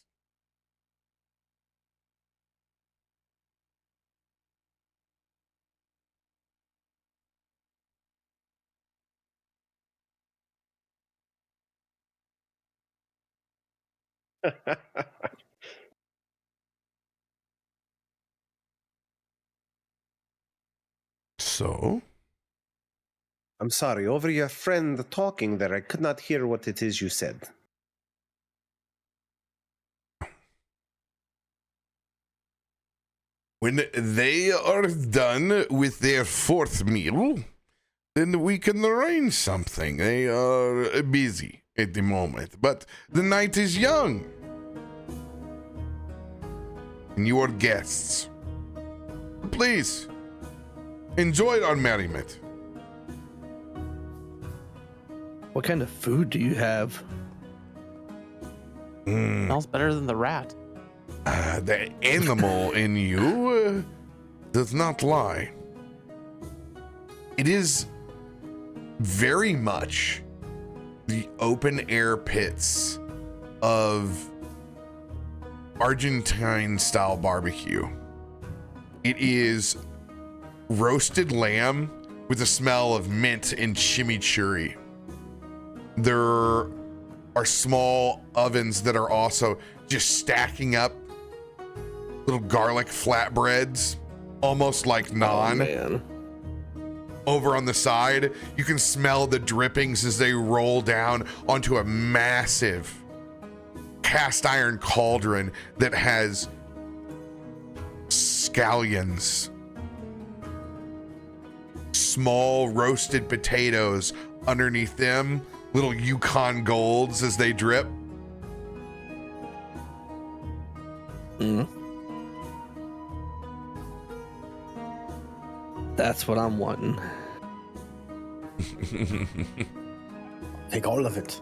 So? I'm sorry, over your friend talking there, I could not hear what it is you said. When they are done with their fourth meal, then we can arrange something. They are busy at the moment, but the night is young. And you are guests. Please, enjoy our merriment. What kind of food do you have? Smells better than the rat. The animal in you does not lie. It is very much the open air pits of Argentine style barbecue. It is roasted lamb with a smell of mint and chimichurri. There are small ovens that are also just stacking up little garlic flatbreads, almost like naan. Oh, man. Over on the side, you can smell the drippings as they roll down onto a massive cast iron cauldron that has scallions, small roasted potatoes underneath them, little Yukon Golds as they drip. That's what I'm wanting. Take all of it.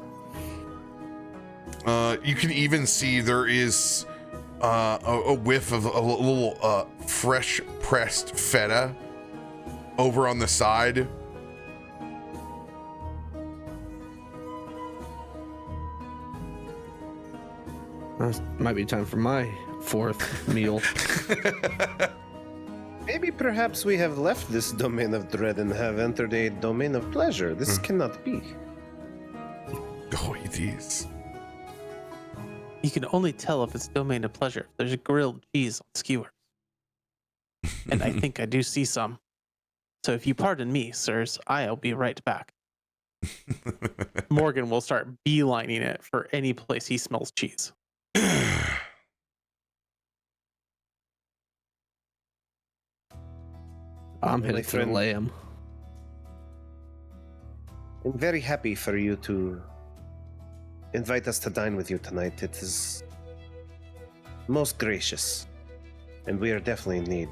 You can even see there is a whiff of a little fresh pressed feta over on the side. Might be time for my fourth meal. Maybe perhaps we have left this domain of dread and have entered a domain of pleasure. This cannot be. Oh, it is. You can only tell if it's domain of pleasure if there's grilled cheese on skewers. And I think I do see some. So if you pardon me, sirs, I'll be right back. Morgan will start beelining it for any place he smells cheese. I'm My headed for the friend- lamb. I'm very happy for you to invite us to dine with you tonight. It is most gracious, and we are definitely in need.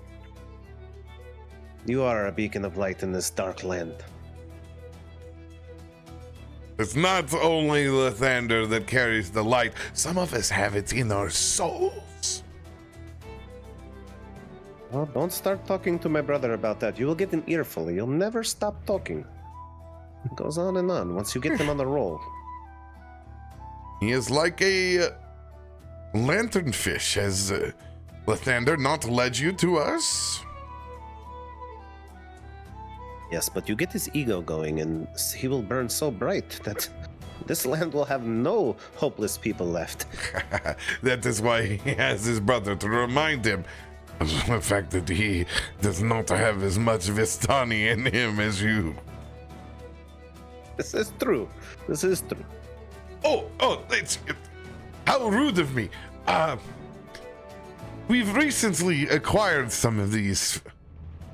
You are a beacon of light in this dark land. It's not only Lathander that carries the light. Some of us have it in our souls. Well, don't start talking to my brother about that. You will get an earful. You'll never stop talking. It goes on and on once you get them on the roll. He is like a lanternfish. Has Lathander not led you to us? Yes, but you get his ego going, and he will burn so bright that this land will have no hopeless people left. That is why he has his brother to remind him of the fact that he does not have as much Vistani in him as you. This is true. This is true. Oh, how rude of me. We've recently acquired some of these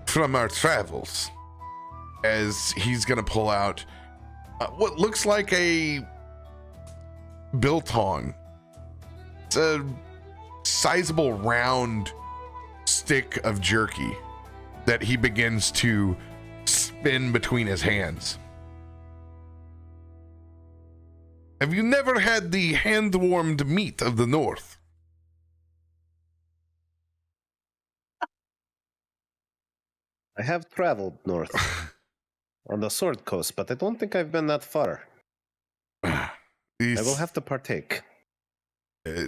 from our travels. As he's gonna pull out what looks like a biltong. It's a sizable round stick of jerky that he begins to spin between his hands. Have you never had the hand-warmed meat of the North? I have traveled north on the Sword Coast, but I don't think I've been that far. I will have to partake.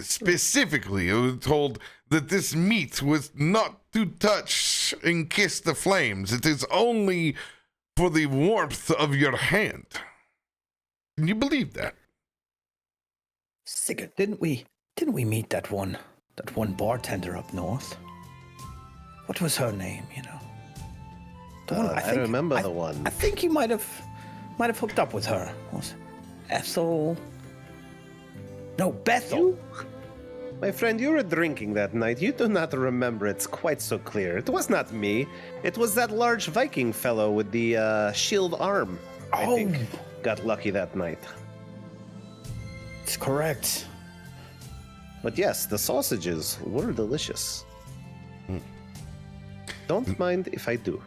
Specifically, I was told that this meat was not to touch and kiss the flames. It is only for the warmth of your hand. Can you believe that? Sigurd, didn't we meet that one bartender up north? What was her name, you know? The one- I remember the one. I think you might have hooked up with her. Was it Ethel? No, Bethel. My friend, you were drinking that night. You do not remember it quite so clear. It was not me. It was that large Viking fellow with the shield arm. I think got lucky that night. It's correct. But yes, the sausages were delicious. Don't mind if I do.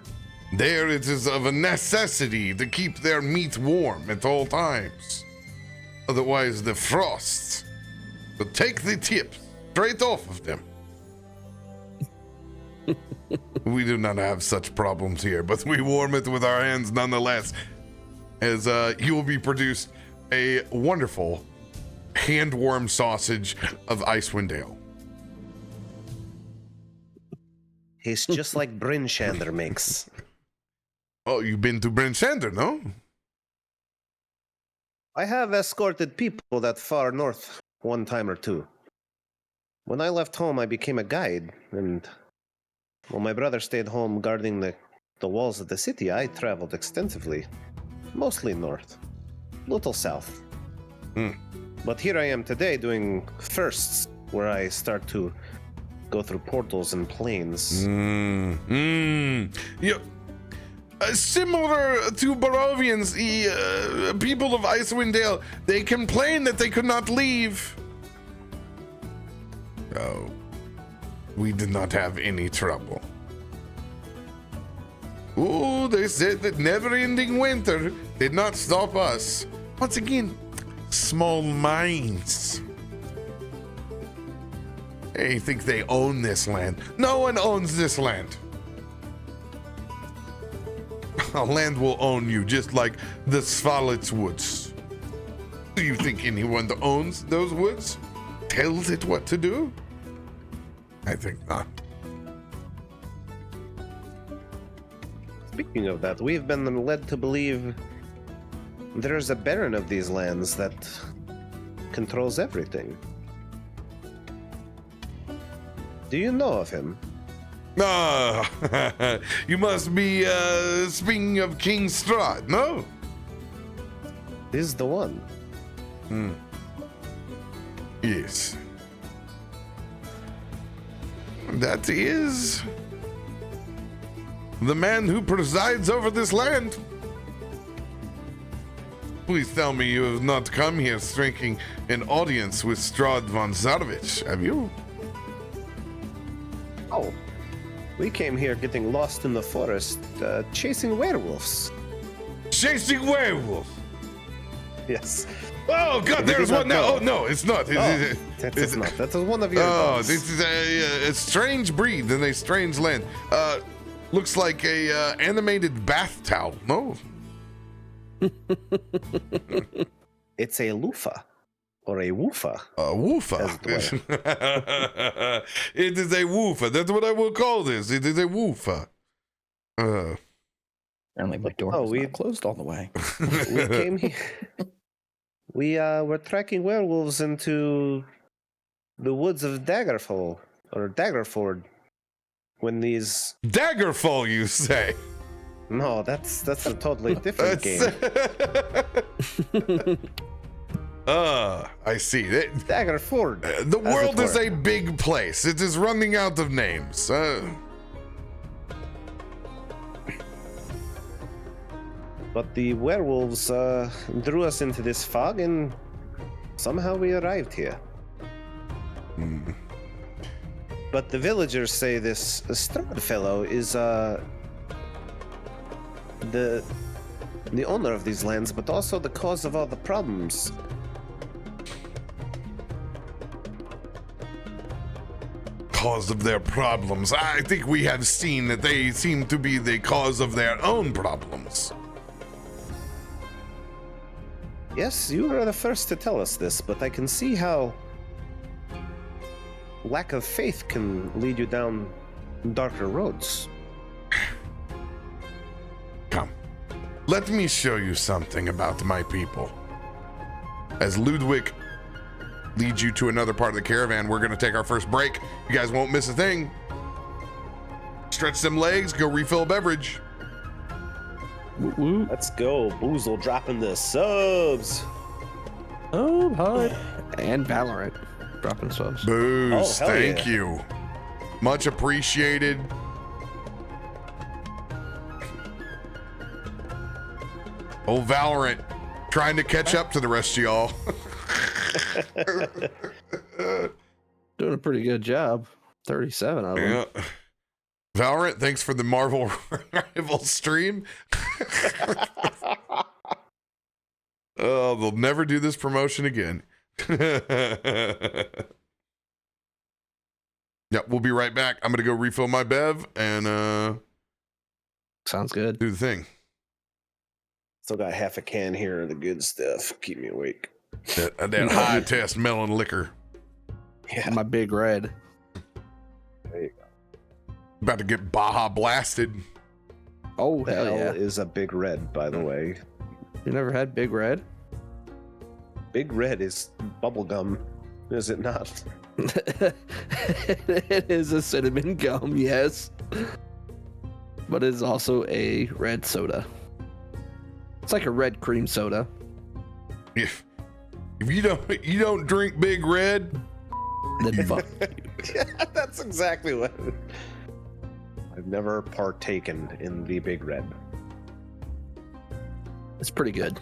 There it is of a necessity to keep their meat warm at all times. Otherwise, the frost will take the tip straight off of them. We do not have such problems here, but we warm it with our hands nonetheless. As he will be produced a wonderful hand-warmed sausage of Icewind Ale. Tastes just like Bryn Shander makes. Oh, you've been to Bryn Shander, no? I have escorted people that far north one time or two. When I left home, I became a guide, and while my brother stayed home guarding the walls of the city, I traveled extensively. Mostly north, little south. But here I am today doing firsts, where I start to go through portals and planes. Yeah. Similar to Barovians, the people of Icewind Dale, they complained that they could not leave. Oh, we did not have any trouble. Oh, they said that never-ending winter did not stop us. Once again, small minds. They think they own this land. No one owns this land. A land will own you, just like the Svalets woods. Do you think anyone that owns those woods tells it what to do? I think not. Speaking of that, we've been led to believe there's a baron of these lands that controls everything. Do you know of him? Ah, you must be speaking of King Strahd, no? This is the one. Yes. That is the man who presides over this land. Please tell me you have not come here striking an audience with Strahd von Zarovich, have you? Oh, we came here getting lost in the forest, chasing werewolves. Chasing werewolves. Yes. Oh God, We there's did not one now. know. Oh no, it's not. That's not. That was one of your Oh, dogs. this is a strange breed in a strange land. Looks like a animated bath towel. No. It's a loofah. Or a woofa. A woofa. It is a woofa. That's what I will call this. It is a woofa. Apparently the door was we- not closed all the way. We came here. We were tracking werewolves into the woods of Daggerfall or Daggerford. When these Daggerfall, you say? no, that's a totally different game. I see. Daggerford. The as world it is were. a big place. It is running out of names. But the werewolves drew us into this fog, and somehow we arrived here. But the villagers say this Strahd fellow is the owner of these lands, but also the cause of all the problems. Cause of their problems. I think we have seen that they seem to be the cause of their own problems. Yes, you are the first to tell us this, but I can see how lack of faith can lead you down darker roads. Come, let me show you something about my people. As Ludwig leads you to another part of the caravan, we're going to take our first break. You guys won't miss a thing. Stretch them legs, go refill a beverage. Let's go. Boozle dropping the subs. Oh, hi. And Valorant dropping subs. Boost, Oh, hell thank yeah. you. Much appreciated. Oh, Valorant, trying to catch up to the rest of y'all. Doing a pretty good job. 37 of them. Yeah. Valorant, thanks for the Marvel Rival stream. Oh, they'll never do this promotion again. Yep, we'll be right back. I'm gonna go refill my bev and Sounds good. do the thing. Still got half a can here of the good stuff. Keep me awake. That high test melon liquor. Yeah. My big red. There you go. About to get Baja blasted. Oh, The hell L yeah. is a big red, by the way. You never had big red? Big red is bubblegum, is it not? It is a cinnamon gum, yes. But it's also a red soda. It's like a red cream soda. If you don't drink Big Red, Then fuck. Yeah, that's exactly what. I've never partaken in the big red. It's pretty good.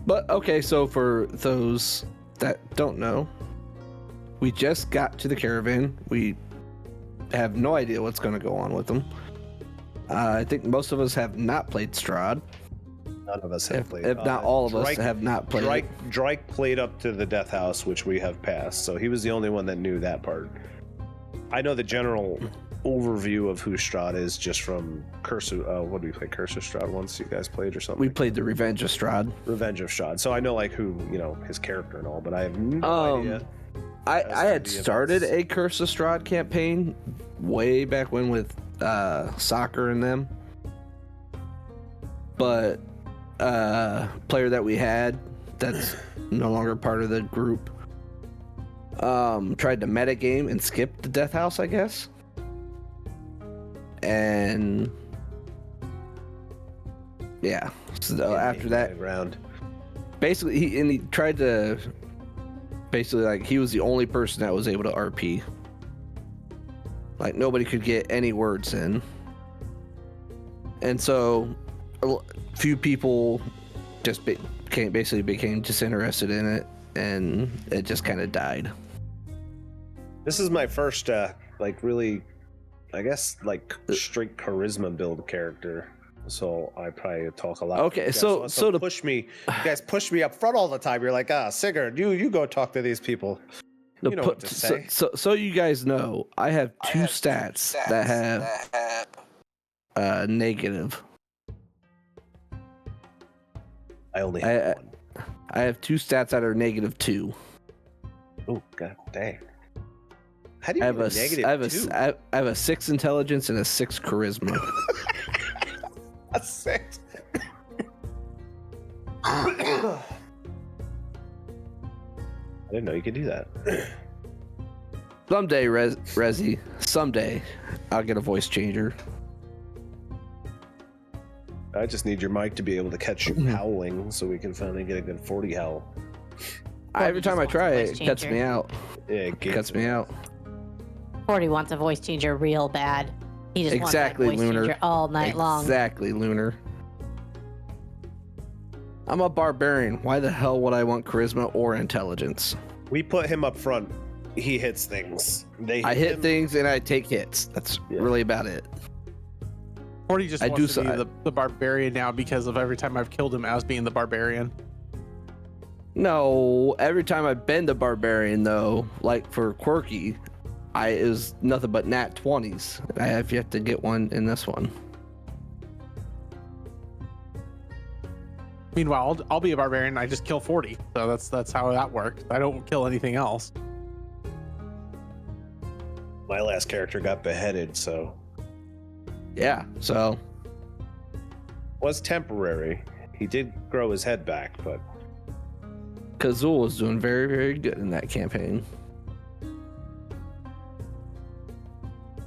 But okay, so for those that don't know, we just got to the caravan. We have no idea what's going to go on with them. I think most of us have not played Strahd. None of us have If, played. if not all of us Drake- have not played. Drake played up to the Death House, which we have passed, so he was the only one that knew that part. I know the general overview of who Strahd is just from Curse of, what did we play? Curse of Strahd once you guys played or something? We played the Revenge of Strahd. Revenge of Strahd. So I know like who, his character and all, but I have no idea. I As had for the started events. a Curse of Strahd campaign way back when with Soccer and them. But player that we had that's no longer part of the group tried to metagame and skip the death house, I guess. And yeah, so after that, basically he tried to basically he was the only person that was able to RP. Like nobody could get any words in, and so a few people just basically became disinterested in it, and it just kind of died. This is my first, really, I guess, straight charisma build character. So I probably talk a lot. Okay, so to push me, you guys push me up front all the time. You're like, Sigurd, you go talk to these people. You know what to say. So you guys know, I have two stats that have negative. I only have one. I have two stats that are -2. Oh, god dang. How do you have a negative two? I have a 6 intelligence and a 6 charisma. A 6. I didn't know you could do that. Someday, Rezi, someday, I'll get a voice changer. I just need your mic to be able to catch you howling so we can finally get a good 40 howl. Every time I try it cuts me out. Yeah, it cuts me out. 40 wants a voice changer real bad. He just exactly, wants that voice Lunar. changer all night long. Exactly, Lunar. I'm a barbarian. Why the hell would I want charisma or intelligence? We put him up front. He hits things. I hit things and I take hits. That's really about it. 40 just wants to be the barbarian now because of every time I've killed him as being the barbarian. No, every time I've been the barbarian though, like for Quirky, it was nothing but nat 20s. I have yet to get one in this one. Meanwhile, I'll be a barbarian. I just kill 40, so that's how that works. I don't kill anything else. My last character got beheaded, so yeah, so was temporary. He did grow his head back, but Kazul was doing very, very good in that campaign.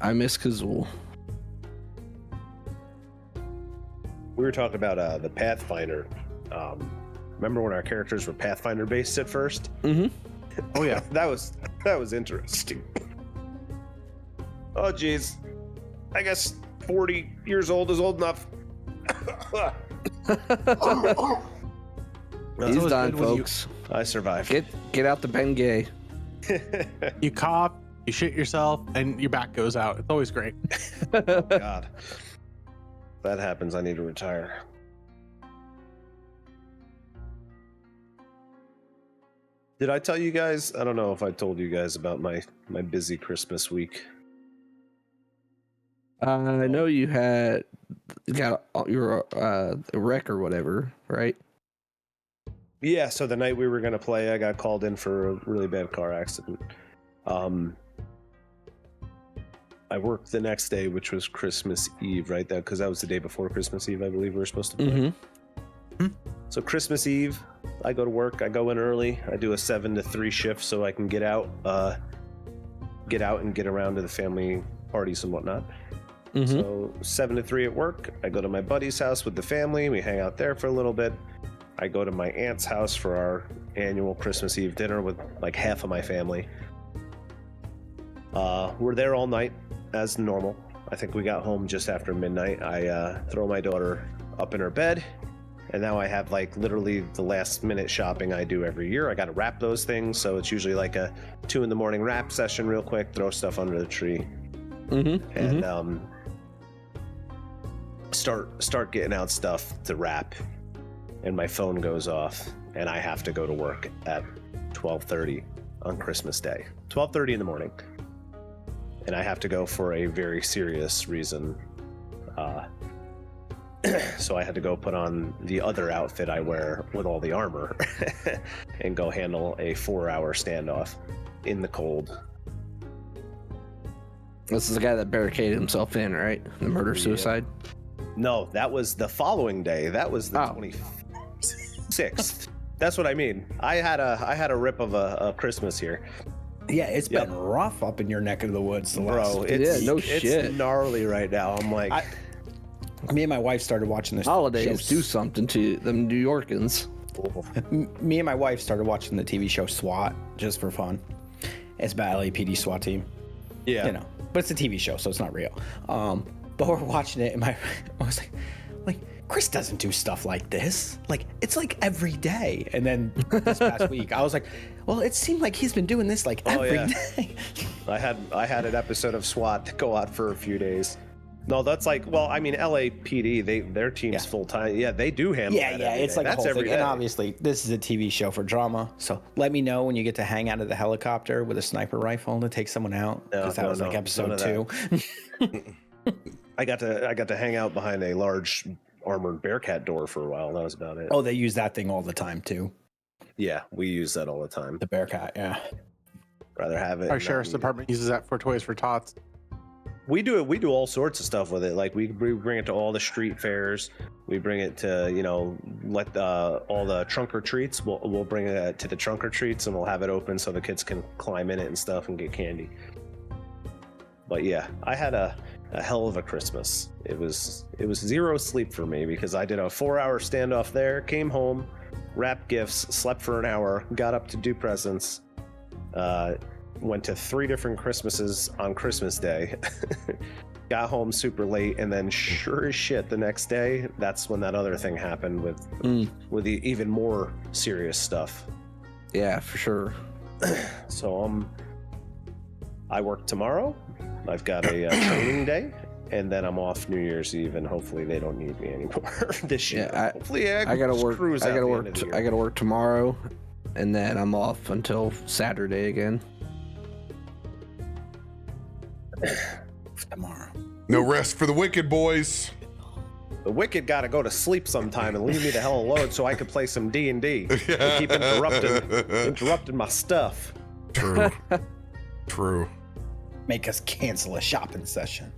I miss Kazul. We were talking about the Pathfinder. Remember when our characters were Pathfinder based at first? Mm-hmm. Oh yeah, that was interesting. Oh geez, I guess 40 years old is old enough. He's done, folks. I survived. Get out the Bengay. You cough, you shit yourself, and your back goes out. It's always great. Oh God, that happens. I need to retire. Did I tell you guys? I don't know if I told you guys about my busy Christmas week. I know you got your wreck or whatever, right? Yeah, so the night we were going to play, I got called in for a really bad car accident. I worked the next day, which was Christmas Eve, right? Because that was the day before Christmas Eve, I believe we were supposed to play. Mm-hmm. So Christmas Eve, I go to work. I go in early. I do a 7 to 3 shift so I can get out and get around to the family parties and whatnot. Mm-hmm. So 7 to 3 at work. I go to my buddy's house with the family. We hang out there for a little bit. I go to my aunt's house for our annual Christmas Eve dinner with like half of my family. We're there all night as normal. I think we got home just after midnight. I throw my daughter up in her bed, and now I have like literally the last minute shopping I do every year. I got to wrap those things, so it's usually like a 2 a.m. wrap session real quick, throw stuff under the tree. Mm-hmm. And start getting out stuff to wrap, and my phone goes off and I have to go to work at 12:30 on Christmas Day. 12:30 in the morning, and I have to go for a very serious reason. So I had to go put on the other outfit I wear with all the armor and go handle a 4-hour standoff in the cold. This is the guy that barricaded himself in, right? The murder-suicide? No, that was the following day. That was the 6th. That's what I mean. I had a rip of a Christmas here. Yeah, it's been rough up in your neck of the woods. Bro, it's gnarly right now. I'm like, me and my wife started watching this Holidays show. do something to them New Yorkans. Me and my wife started watching the TV show SWAT just for fun. It's about LAPD SWAT team. yeah. You know, but it's a TV show, so it's not real. But we're watching it, and I was like, Chris doesn't do stuff like this. Like, it's like every day. And then this past week, I was like, well, it seemed like he's been doing this like every day. I had an episode of SWAT go out for a few days. No, that's like, well, I mean, LAPD, their team's full time. Yeah, they do handle that. Yeah, it's like that's a whole every thing. day. And obviously, this is a TV show for drama. So let me know when you get to hang out of the helicopter with a sniper rifle to take someone out. Because that was like episode 2. I got to hang out behind a large armored Bearcat door for a while. That was about it. Oh, they use that thing all the time too. Yeah, we use that all the time. The Bearcat, yeah. Rather have it. Our sheriff's department uses that for Toys for Tots. We do it. We do all sorts of stuff with it. Like we bring it to all the street fairs. We bring it to, you know, let all the trunk or treats. We'll bring it to the trunk or treats, and we'll have it open so the kids can climb in it and stuff and get candy. But yeah, I had a hell of a Christmas. It was zero sleep for me because I did a 4-hour standoff there, came home, wrapped gifts, slept for an hour, got up to do presents, went to 3 different Christmases on Christmas Day, got home super late, and then sure as shit the next day, that's when that other thing happened with the even more serious stuff. Yeah, for sure. So I work tomorrow. I've got a training day, and then I'm off New Year's Eve, and hopefully they don't need me anymore this year. Yeah, hopefully I gotta work. cruise I out gotta the work. end of the year. I gotta work tomorrow, and then I'm off until Saturday again. Tomorrow. No rest for the wicked, boys. The wicked got to go to sleep sometime and leave me the hell alone so I could play some D&D. They keep interrupting my stuff. True. True. Make us cancel a shopping session.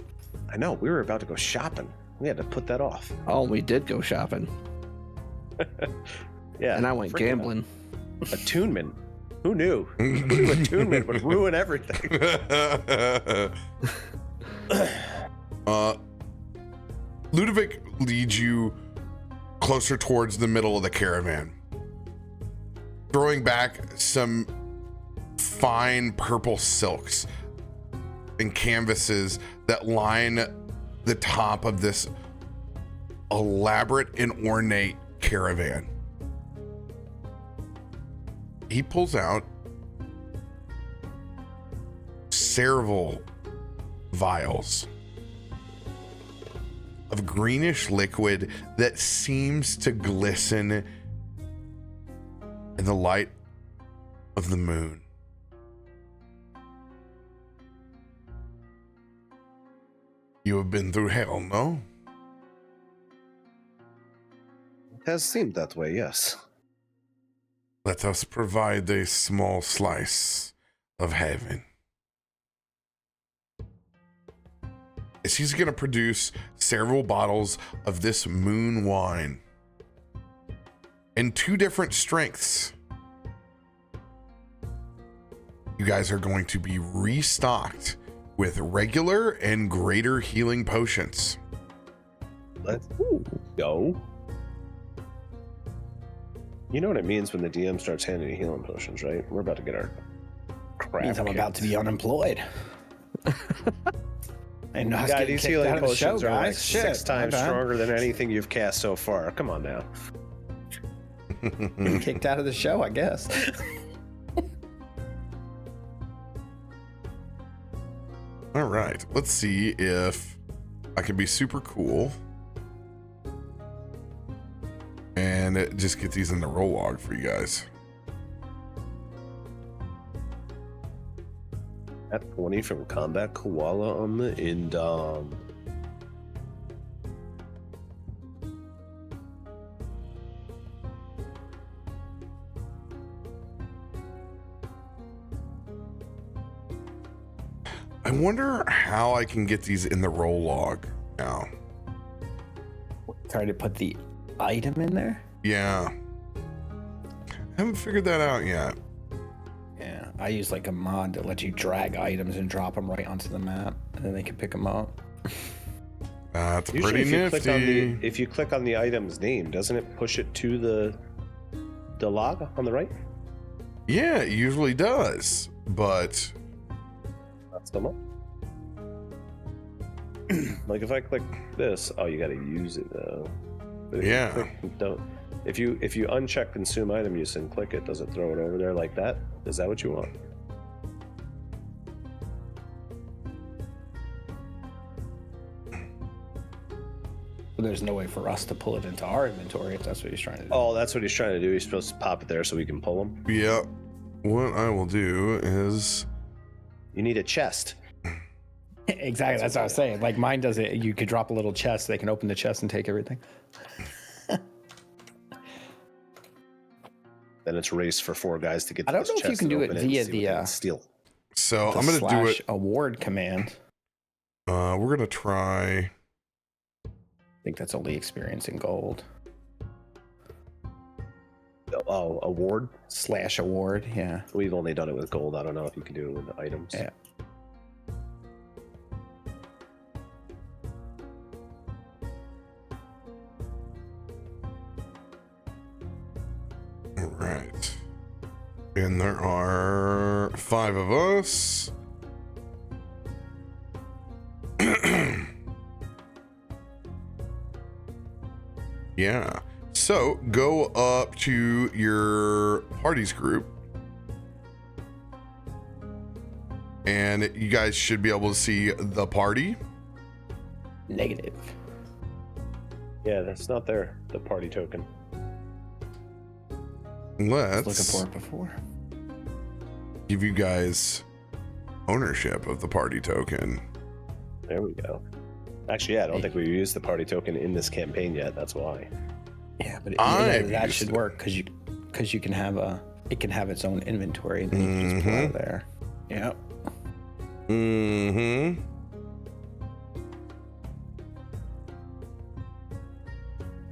I know, we were about to go shopping. We had to put that off. Oh, we did go shopping, Yeah. and I went freaking gambling. Attunement. Who knew? Who knew attunement would ruin everything? Ludovic leads you closer towards the middle of the caravan, throwing back some fine purple silks and canvases that line the top of this elaborate and ornate caravan. He pulls out several vials of greenish liquid that seems to glisten in the light of the moon. You have been through hell, no? It has seemed that way, yes. Let us provide a small slice of heaven. As he's going to produce several bottles of this moon wine in 2 different strengths. You guys are going to be restocked with regular and greater healing potions. Let's go. You know what it means when the DM starts handing you healing potions, right? We're about to get our crap. Means I'm about to be unemployed. And not God, getting these kicked healing out of the show, potions are like guys. Shit, 6 times my bad. stronger than anything you've cast so far. Come on now. Kicked out of the show, I guess. All right, let's see if I can be super cool and just get these in the roll log for you guys. At 20 from Combat Koala on the Indom. I wonder how I can get these in the roll log now. Try to put the item in there. Yeah. Haven't figured that out yet. Yeah, I use like a mod that lets you drag items and drop them right onto the map, and then they can pick them up. That's Usually pretty nifty. if you click on the item's name, doesn't it push it to the log on the right? Yeah, it usually does, but That's the one. Like if I click this, oh, you got to use it though. But if Yeah. you click, if you uncheck consume item use and click it, does it throw it over there like that? Is that what you want? But there's no way for us to pull it into our inventory if that's what he's trying to do. Oh, that's what he's trying to do. He's supposed to pop it there so we can pull them. yeah. What I will do is You need a chest. Exactly, that's what I was saying. Like mine does it. You could drop a little chest. They can open the chest and take everything. Then it's race for 4 guys to get. I To don't this know if you chest can and do it open via and see what the, they can steal. so The I'm gonna do it. /award command. We're gonna try. I think that's only experience in gold. Oh, award. /award, yeah. We've only done it with gold. I don't know if you can do it with the items. Yeah. All right. And there are 5 of us. Yeah. So go up to your parties group. And you guys should be able to see the party. Negative. Yeah, that's not there. The party token. I was Let's looking for it before. give you guys ownership of the party token. There we go. Actually, yeah, I don't think we've used the party token in this campaign yet. That's why. Yeah, but I've that used should it. work because you can have it can have its own inventory and then you can just pull out of there. Yep. Mm-hmm.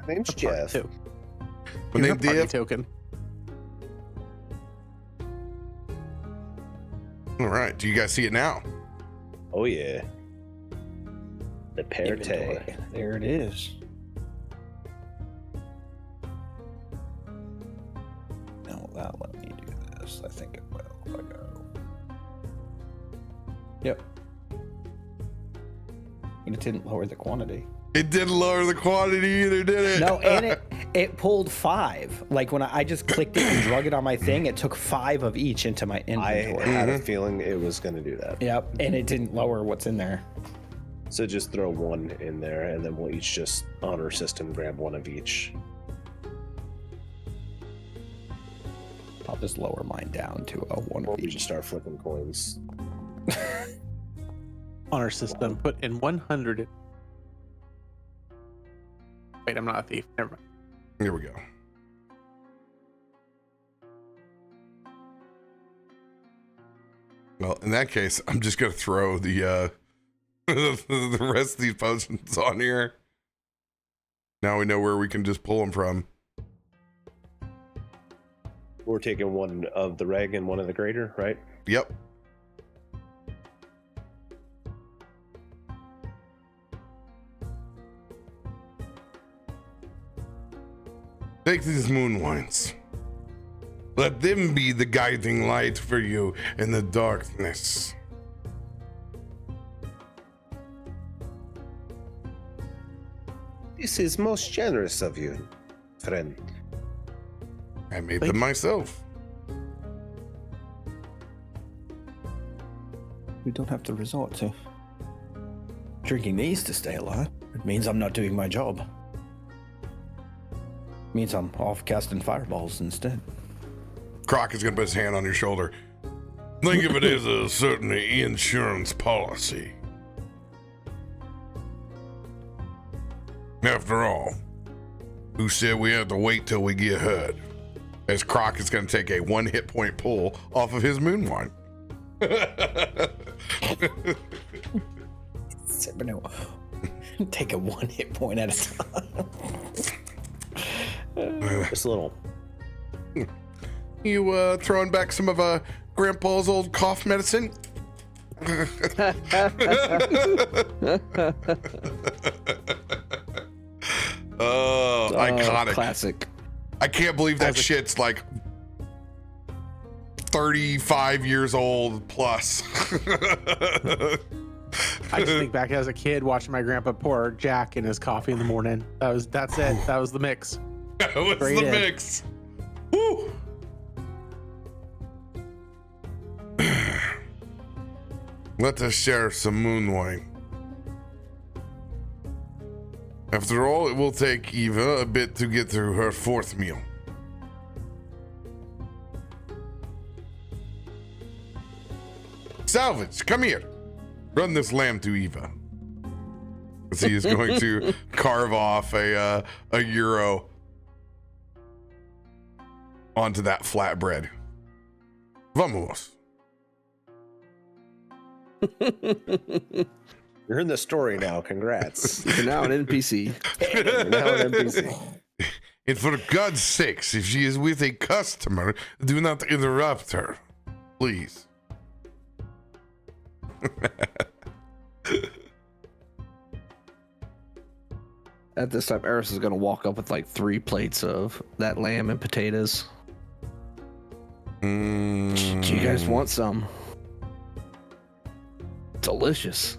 My name's Jeff. Too. When they Here's a party did, token. all right. Do you guys see it now? Oh yeah. The Perte. Inventory. There it is. No, that let me do this. I think it will if I go. Yep. But it didn't lower the quantity. It didn't lower the quantity either, did it? No, and it pulled 5. Like when I just clicked it and drug it on my thing, it took 5 of each into my I inventory. had a feeling it was going to do that. Yep, and it didn't lower what's in there. So just throw 1 in there, and then we'll each just on our system grab 1 of each. I'll just lower mine down to a 1 Or of we just each. start flipping coins. Honor system. Put in 100. Wait, I'm not a thief. Never mind. Here we go. Well, in that case, I'm just gonna throw the the rest of these potions on here. Now we know where we can just pull them from. We're taking 1 of the reg and 1 of the greater, right? Yep. Take these moon wines. Let them be the guiding light for you in the darkness. This is most generous of you, friend. I made Thank them you. myself. We don't have to resort to drinking these to stay alive. It means I'm not doing my job. It means I'm off casting fireballs instead. Croc is going to put his hand on your shoulder. Think of it as a certain insurance policy. After all, who said we have to wait till we get hurt? As Croc is going to take a 1 hit point pull off of his moon wine. No, take a 1 hit point at a time. Just a little. You throwing back some of Grandpa's old cough medicine? Oh, iconic. Classic. I can't believe that shit's like 35 years old plus. I just think back as a kid watching my grandpa pour Jack in his coffee in the morning. That's it. That was the mix. That was Straight the in. mix. Woo! Let us share some moon wine. After all, it will take Eva a bit to get through her fourth meal. Salvage, come here. Run this lamb to Eva. As he is going to carve off a euro onto that flatbread. Vamos. You're in the story now. Congrats. You're now an NPC. You're now an NPC. And for God's sakes, if she is with a customer, do not interrupt her. Please. At this time, Eris is going to walk up with like 3 plates of that lamb and potatoes. Do you guys want some? Delicious.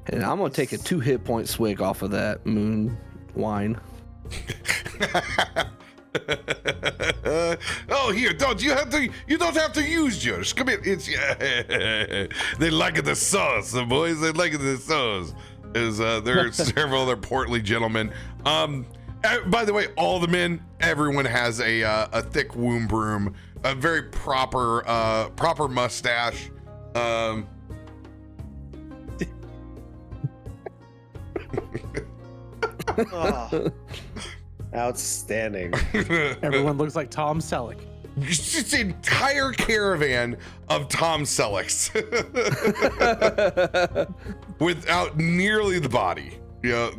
And I'm going to take a 2 hit point swig off of that moon wine. Oh, here, you don't have to use yours. Come here. It's they like the sauce, the boys. They like the sauce. There are several other portly gentlemen. By the way, all the men, everyone has a thick womb broom, a very proper mustache. Oh, outstanding. Everyone looks like Tom Selleck. Just an entire caravan of Tom Sellecks without nearly the body. Yeah,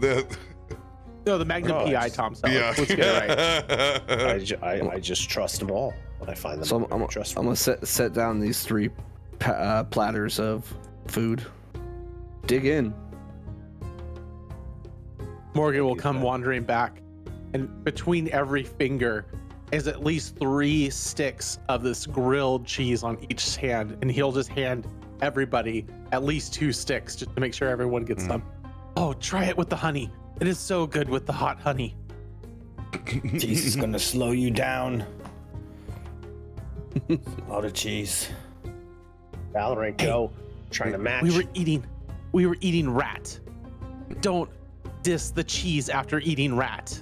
No, the Magnum Oh, PI just- Tom Selleck. yeah. Let's get it right. I just trust them all when I find them. So I'm trust going to set down these 3 platters of food. Dig in. Morgan will come wandering back, and between every finger is at least 3 sticks of this grilled cheese on each hand, and he'll just hand everybody at least 2 sticks just to make sure everyone gets some. Oh, try it with the honey. It is so good with the hot honey. Cheese is gonna slow you down. A lot of cheese. Valorant go trying to match. We were eating rat. Don't diss the cheese after eating rat.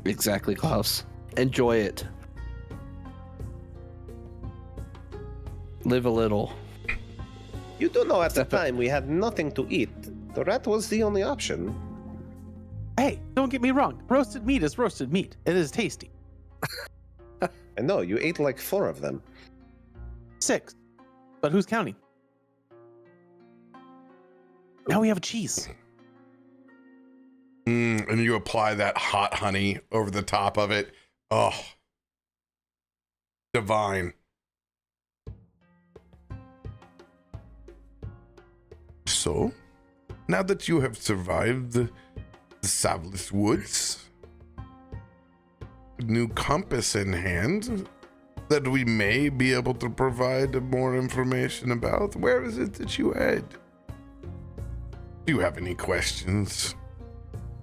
Exactly, Klaus. Enjoy it. Live a little. You do know at the time we had nothing to eat. The rat was the only option. Hey, don't get me wrong. Roasted meat is roasted meat. It is tasty. I know, you ate like 4 of them. 6. But who's counting? Now we have a cheese. And you apply that hot honey over the top of it. Oh, divine. So, now that you have survived the Savless Woods, new compass in hand that we may be able to provide more information about, where is it that you head? Do you have any questions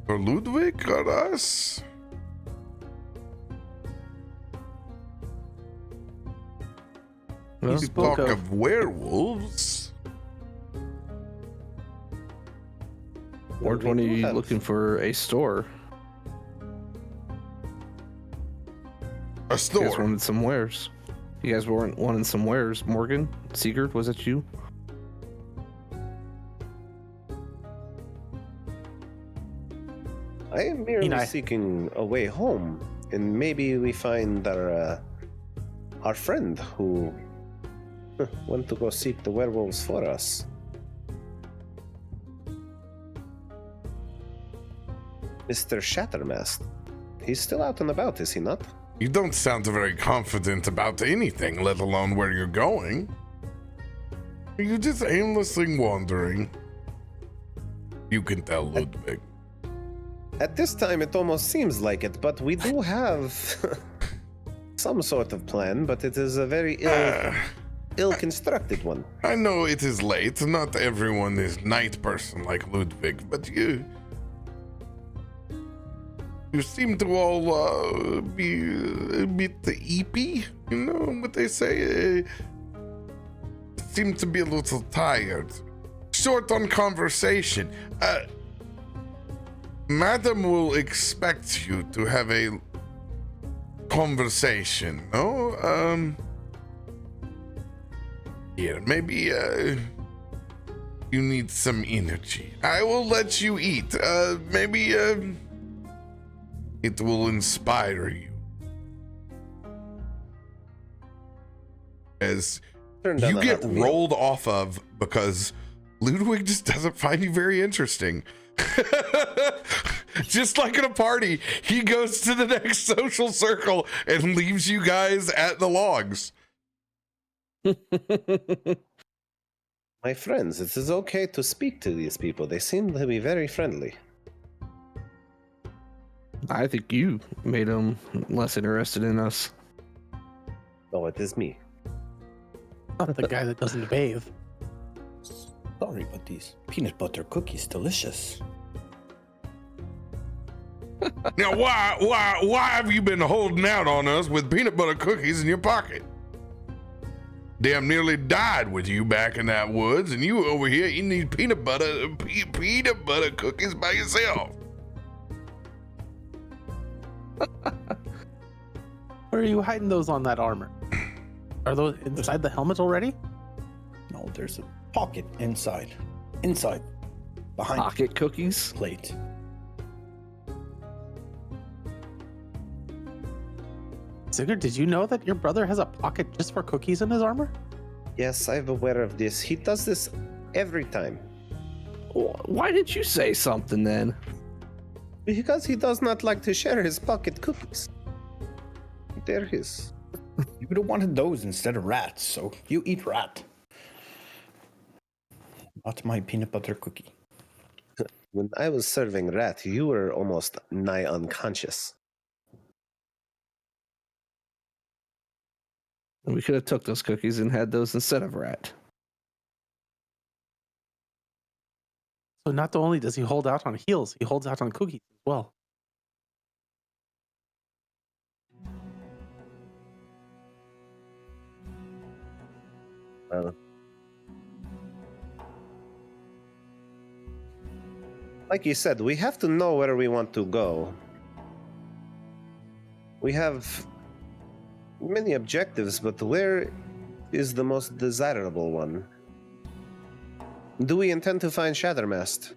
for Ludwig or us? Well, You talk of werewolves. Weren't one of you looking for a store? A You guys store. wanted some wares. You guys weren't wanting some wares. Morgan? Sigurd, was it you? I am merely Eni. seeking a way home, and maybe we find our friend who went to go seek the werewolves for us. Mr. Shattermast. He's still out and about, is he not? You don't sound very confident about anything, let alone where you're going. Are you just aimlessly wandering? You can tell, Ludwig. At this time, it almost seems like it, but we do have some sort of plan, but it is a very ill-constructed one. I know it is late. Not everyone is night person like Ludwig, but you seem to all be a bit eepy. You know what they say? Seem to be a little tired. Short on conversation. Madam will expect you to have a conversation, no? Here, maybe you need some energy. I will let you eat. Maybe it will inspire you. As you get rolled off of because Ludwig just doesn't find you very interesting. Just like at a party, he goes to the next social circle and leaves you guys at the logs. My friends, it is okay to speak to these people. They seem to be very friendly. I think you made them less interested in us. Oh, it is me. Not the guy that doesn't bathe. Sorry, but these peanut butter cookies delicious. Now, why have you been holding out on us with peanut butter cookies in your pocket? Damn nearly died with you back in that woods, and you over here eating these peanut butter cookies by yourself. Where are you hiding those on that armor? Are those inside the helmet already? No, there's a pocket inside. Behind Pocket cookies? the plate. Sigurd, did you know that your brother has a pocket just for cookies in his armor? Yes, I'm aware of this. He does this every time. Why didn't you say something then? Because he does not like to share his pocket cookies. They're his. You would have wanted those instead of rats, so you eat rat. Not my peanut butter cookie. When I was serving rat, you were almost nigh unconscious. We could have took those cookies and had those instead of rat. So not only does he hold out on heels, he holds out on cookies as well. Like you said, we have to know where we want to go. We have many objectives, but where is the most desirable one? Do we intend to find Shattermast?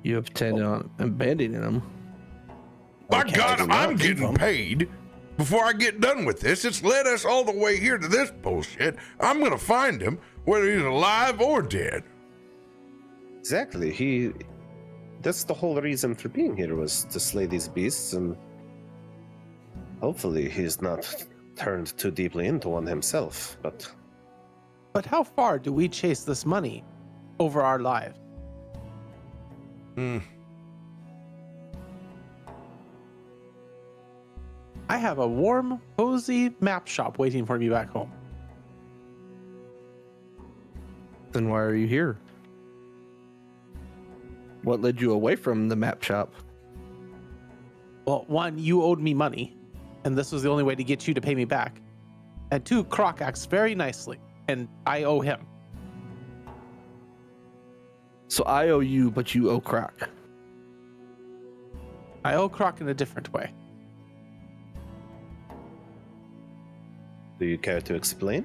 You intend on abandoning them. By Okay, God, I do not I'm leave getting them. paid before I get done with this. It's led us all the way here to this bullshit. I'm gonna find him, whether he's alive or dead. Exactly. That's the whole reason for being here, was to slay these beasts, and hopefully he's not turned too deeply into one himself, but But how far do we chase this money over our lives? I have a warm, cozy map shop waiting for me back home. Then why are you here? What led you away from the map shop? Well, one, you owed me money, and this was the only way to get you to pay me back. And two, Croc acts very nicely, and I owe him. So I owe you, but you owe Croc. I owe Croc in a different way. do you care to explain?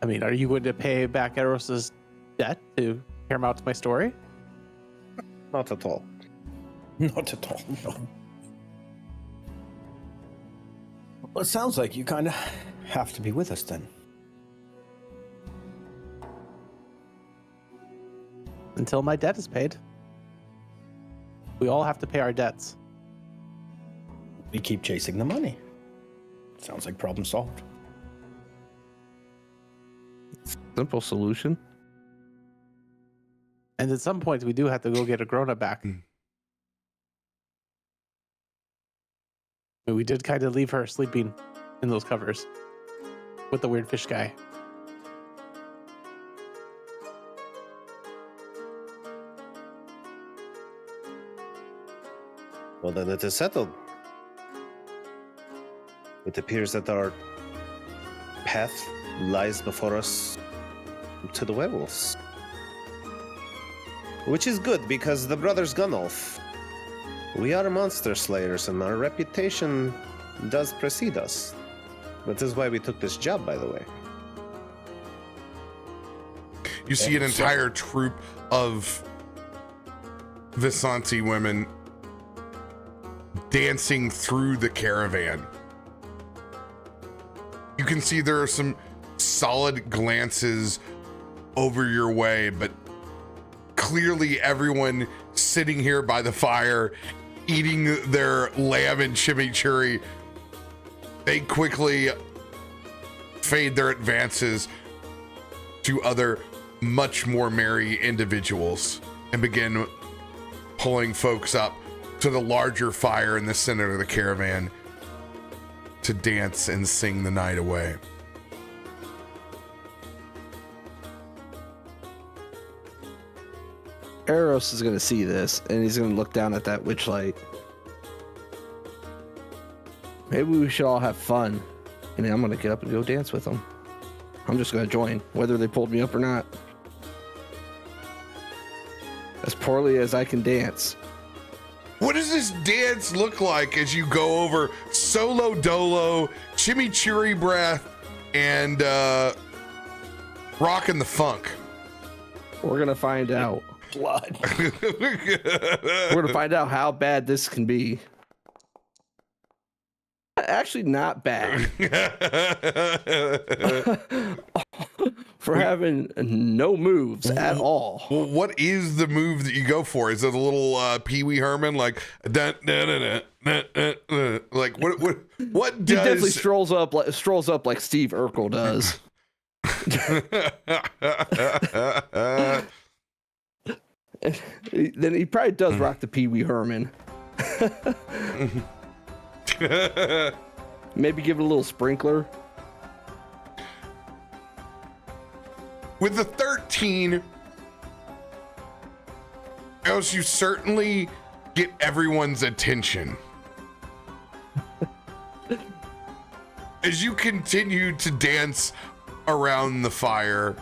I mean, are you going to pay back Eros's debt to hear him out my story? Not at all. Not at all, no. Well, it sounds like you kind of have to be with us then. until my debt is paid. We all have to pay our debts. We keep chasing the money. Sounds like problem solved. Simple solution. And at some point, we do have to go get a grown-up back. We did kind of leave her sleeping in those covers with the weird fish guy. Well, then it is settled. It appears that our path lies before us to the werewolves. Which is good, because the brothers Gunnulf, we are monster slayers, and our reputation does precede us. That is why we took this job, by the way. You see an entire troop of Vistani women dancing through the caravan. You can see there are some solid glances over your way, but clearly everyone sitting here by the fire, eating their lamb and chimichurri, they quickly fade their advances to other much more merry individuals and begin pulling folks up to the larger fire in the center of the caravan to dance and sing the night away. Eros is going to see this, and he's going to look down at that witch light. Maybe we should all have fun. And then I'm going to get up and go dance with them. I'm just going to join, whether they pulled me up or not. As poorly as I can dance. What does this dance look like as you go over Solo Dolo, Chimichurri Breath, and Rockin' the Funk? We're going to find out. Blood. We're going to find out how bad this can be. Actually, not bad. For having no moves at all. Well, what is the move that you go for? Is it a little Pee Wee Herman, like dun, dun, dun, dun, dun, dun, like what He does? definitely strolls up like Steve Urkel does. Then he probably does rock the Pee Wee Herman. Maybe give it a little sprinkler. With the 13, else you certainly get everyone's attention. As you continue to dance around the fire,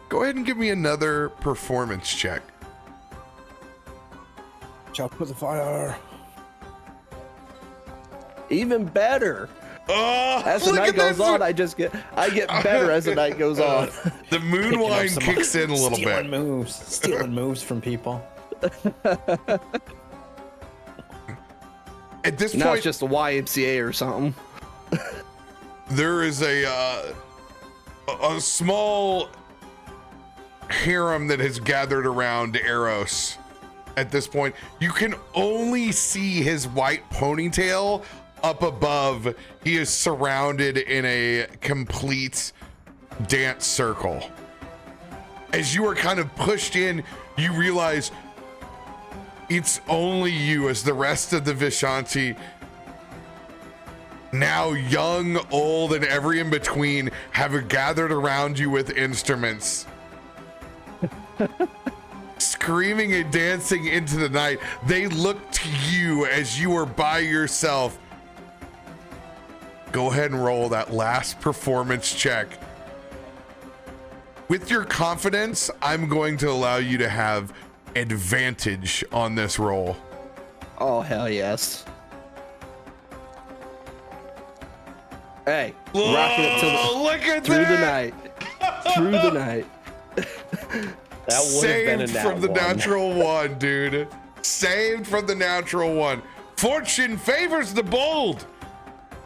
go ahead and give me another performance check. Chop with the fire. Even better. Oh, As the night goes on, I get better as the night goes on. The moon wine kicks in a little bit. Stealing moves from people. At this Now point, it's just a YMCA or something. there is a small harem that has gathered around Eros. At this point, you can only see his white ponytail up above. He is surrounded in a complete dance circle. As you are kind of pushed in, you realize it's only you, as the rest of the Vishanti, now young, old, and every in between, have gathered around you with instruments. Screaming and dancing into the night. They look to you as you are by yourself. Go ahead and roll that last performance check. With your confidence, I'm going to allow you to have advantage on this roll. Oh, hell yes. Hey, rocking it Look at through that! the night. Through the night. That would have been a Saved from the one. natural one, dude. Saved from the natural one. Fortune favors the bold.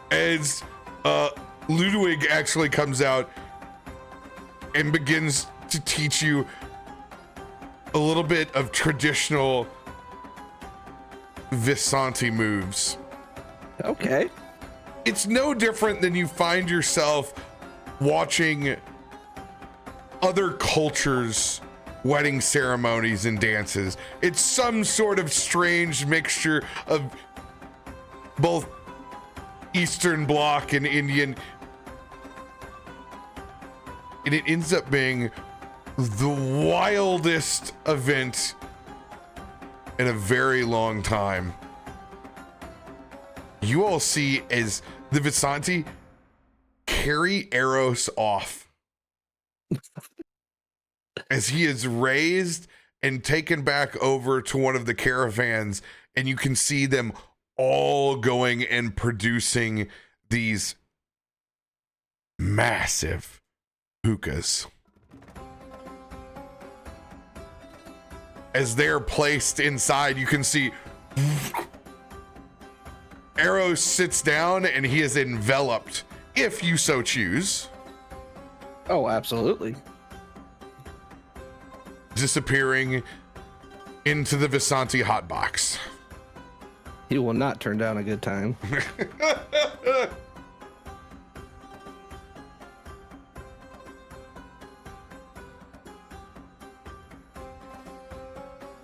As Ludwig actually comes out and begins to teach you a little bit of traditional Vistani moves. Okay. It's no different than you find yourself watching other cultures' wedding ceremonies and dances. It's some sort of strange mixture of both Eastern Bloc and Indian. And it ends up being the wildest event in a very long time. You all see as the Vistani carry Eros off as he is raised and taken back over to one of the caravans, and you can see them all going and producing these massive hookahs. As they're placed inside, you can see Eros sits down and he is enveloped, if you so choose, Oh, absolutely. disappearing into the Vistani hotbox. He will not turn down a good time.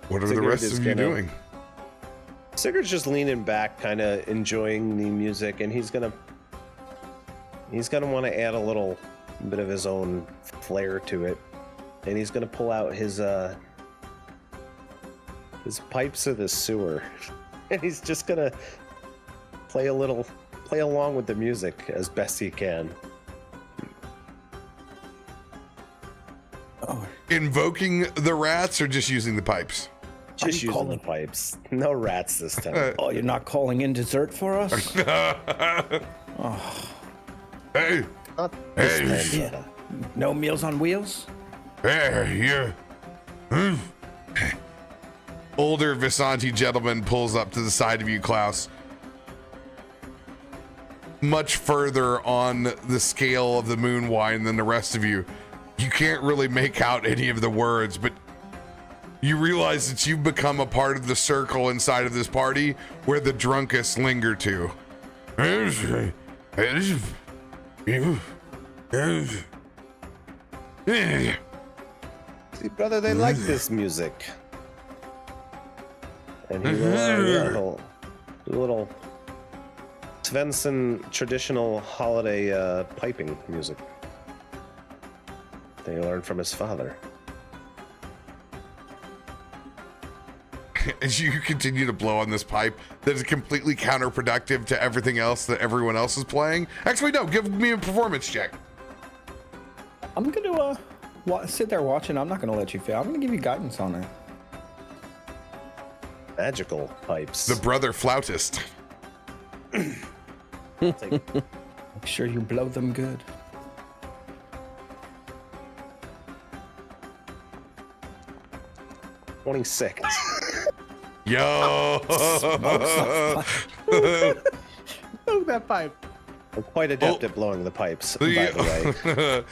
What are the Sigurd rest is of you gonna- doing? Sigurd's just leaning back, kind of enjoying the music, and he's gonna want to add a little bit of his own flair to it, and he's gonna pull out his pipes of the sewer, and he's just gonna play along with the music as best he can. Oh, Invoking the rats or just using the pipes? Just you using the calling- pipes. No rats this time. oh, you're not calling in dessert for us? Hey, Not this Hey. time, Yeah. brother. No Meals on Wheels? hey, you. Older Vistani gentleman pulls up to the side of you, Klaus. Much further on the scale of the moon wine than the rest of you. You can't really make out any of the words, but you realize that you've become a part of the circle inside of this party where the drunkest linger to. See, brother, they like this music. And he'll do a little Svensson traditional holiday piping music. They learned from his father. As you continue to blow on this pipe that is completely counterproductive to everything else that everyone else is playing. Actually, no, give me a performance check. I'm gonna sit there watching. I'm not gonna let you fail. I'm gonna give you guidance on it. Magical pipes. The brother flautist. Make sure you blow them good. $26. Yo. Move that pipe. I'm quite adept at blowing the pipes, by the way.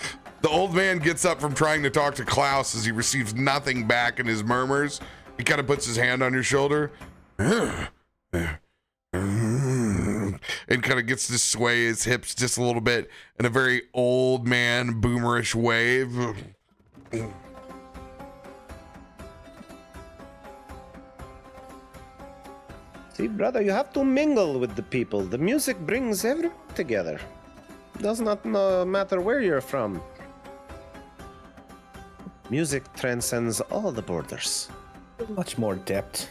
The old man gets up from trying to talk to Klaus as he receives nothing back in his murmurs. He kind of puts his hand on your shoulder and kind of gets to sway his hips just a little bit in a very old man boomerish wave. See, brother, you have to mingle with the people. The music brings everyone together. Does not matter where you're from. Music transcends all the borders. Much more adept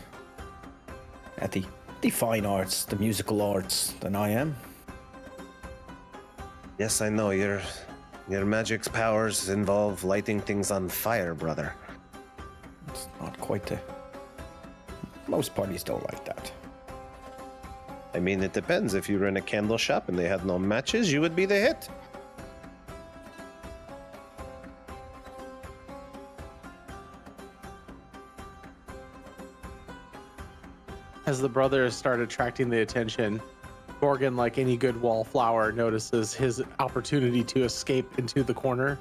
at the fine arts, the musical arts, than I am. Yes, I know your magic's powers involve lighting things on fire, brother. It's not quite the. Most parties don't like that. I mean, it depends. If you were in a candle shop and they had no matches, you would be the hit. As the brothers start attracting the attention, Morgan, like any good wallflower, notices his opportunity to escape into the corner.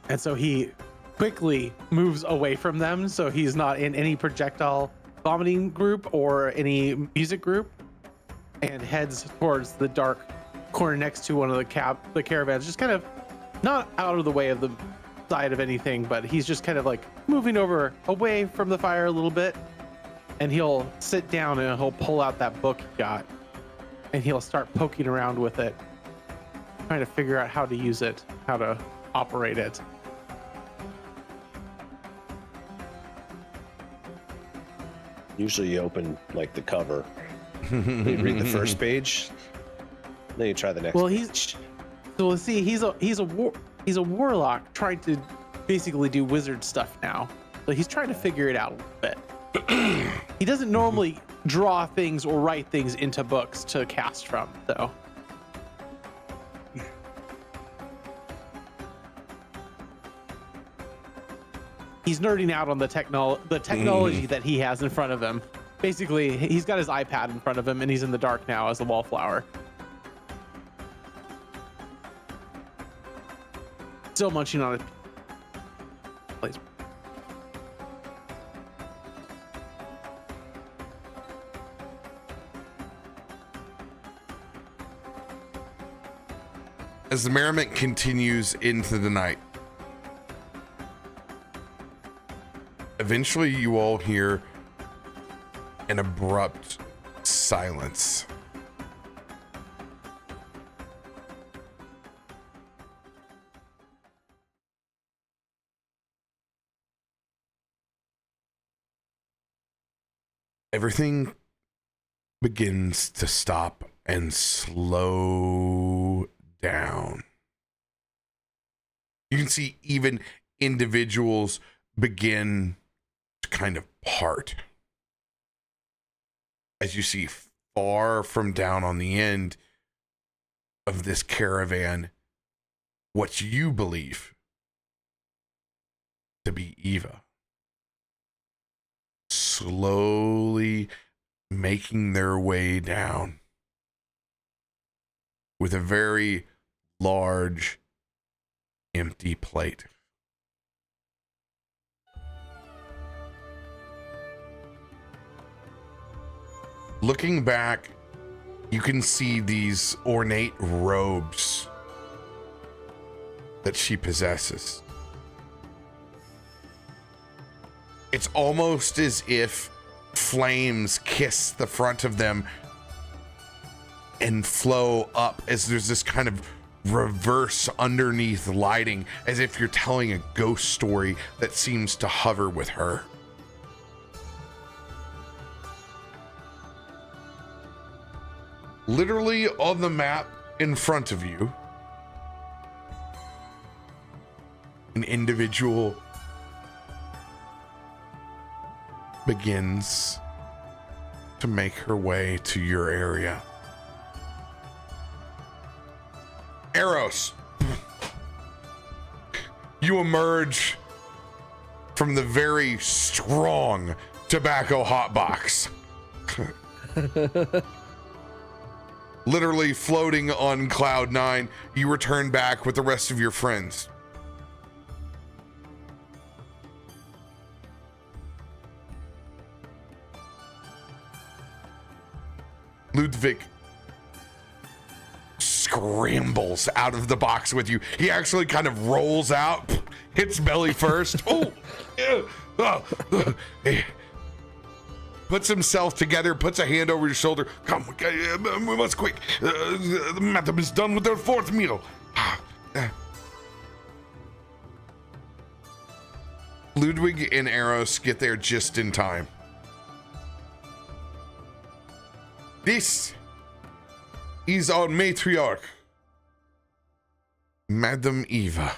And so he quickly moves away from them, so he's not in any projectile vomiting group or any music group, and heads towards the dark corner next to one of the caravans, just kind of not out of the way of the side of anything, but he's just kind of like moving over away from the fire a little bit, and he'll sit down and he'll pull out that book he got, and he'll start poking around with it, trying to figure out how to use it, how to operate it. Usually you open like the cover, you read the first page, then you try the next. Well, page. So let's see, he's a warlock trying to basically do wizard stuff now. So he's trying to figure it out a little bit. He doesn't normally draw things or write things into books to cast from, though. He's nerding out on the technology that he has in front of him. Basically, he's got his iPad in front of him, and he's in the dark now as a wallflower. Still munching on it. Please. As the merriment continues into the night, eventually you all hear an abrupt silence. Everything begins to stop and slow down. You can see even individuals begin to kind of part. As you see far from down on the end of this caravan, what you believe to be Eva, slowly making their way down with a very large empty plate. Looking back, you can see these ornate robes that she possesses. It's almost as if flames kiss the front of them and flow up, as there's this kind of reverse underneath lighting, as if you're telling a ghost story that seems to hover with her. Literally on the map in front of you, an individual begins to make her way to your area. Eros, you emerge from the very strong tobacco hotbox. Literally floating on cloud 9, you return back with the rest of your friends. Ludwig scrambles out of the box with you. He actually kind of rolls out, hits belly first. Puts himself together, puts a hand over your shoulder. Come, we must quick. The madam is done with their fourth meal. Ludwig and Eros get there just in time. This is our matriarch, Madam Eva.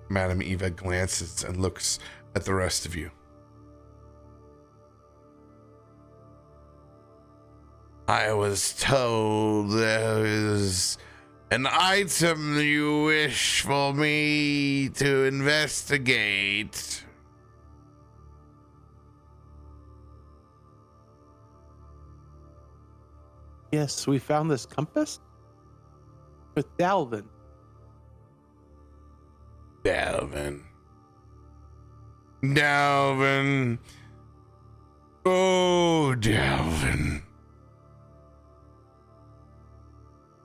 Madam Eva glances and looks at the rest of you. I was told there is an item you wish for me to investigate. Yes, we found this compass with Dalvin. Dalvin. Dalvin. Oh, Dalvin.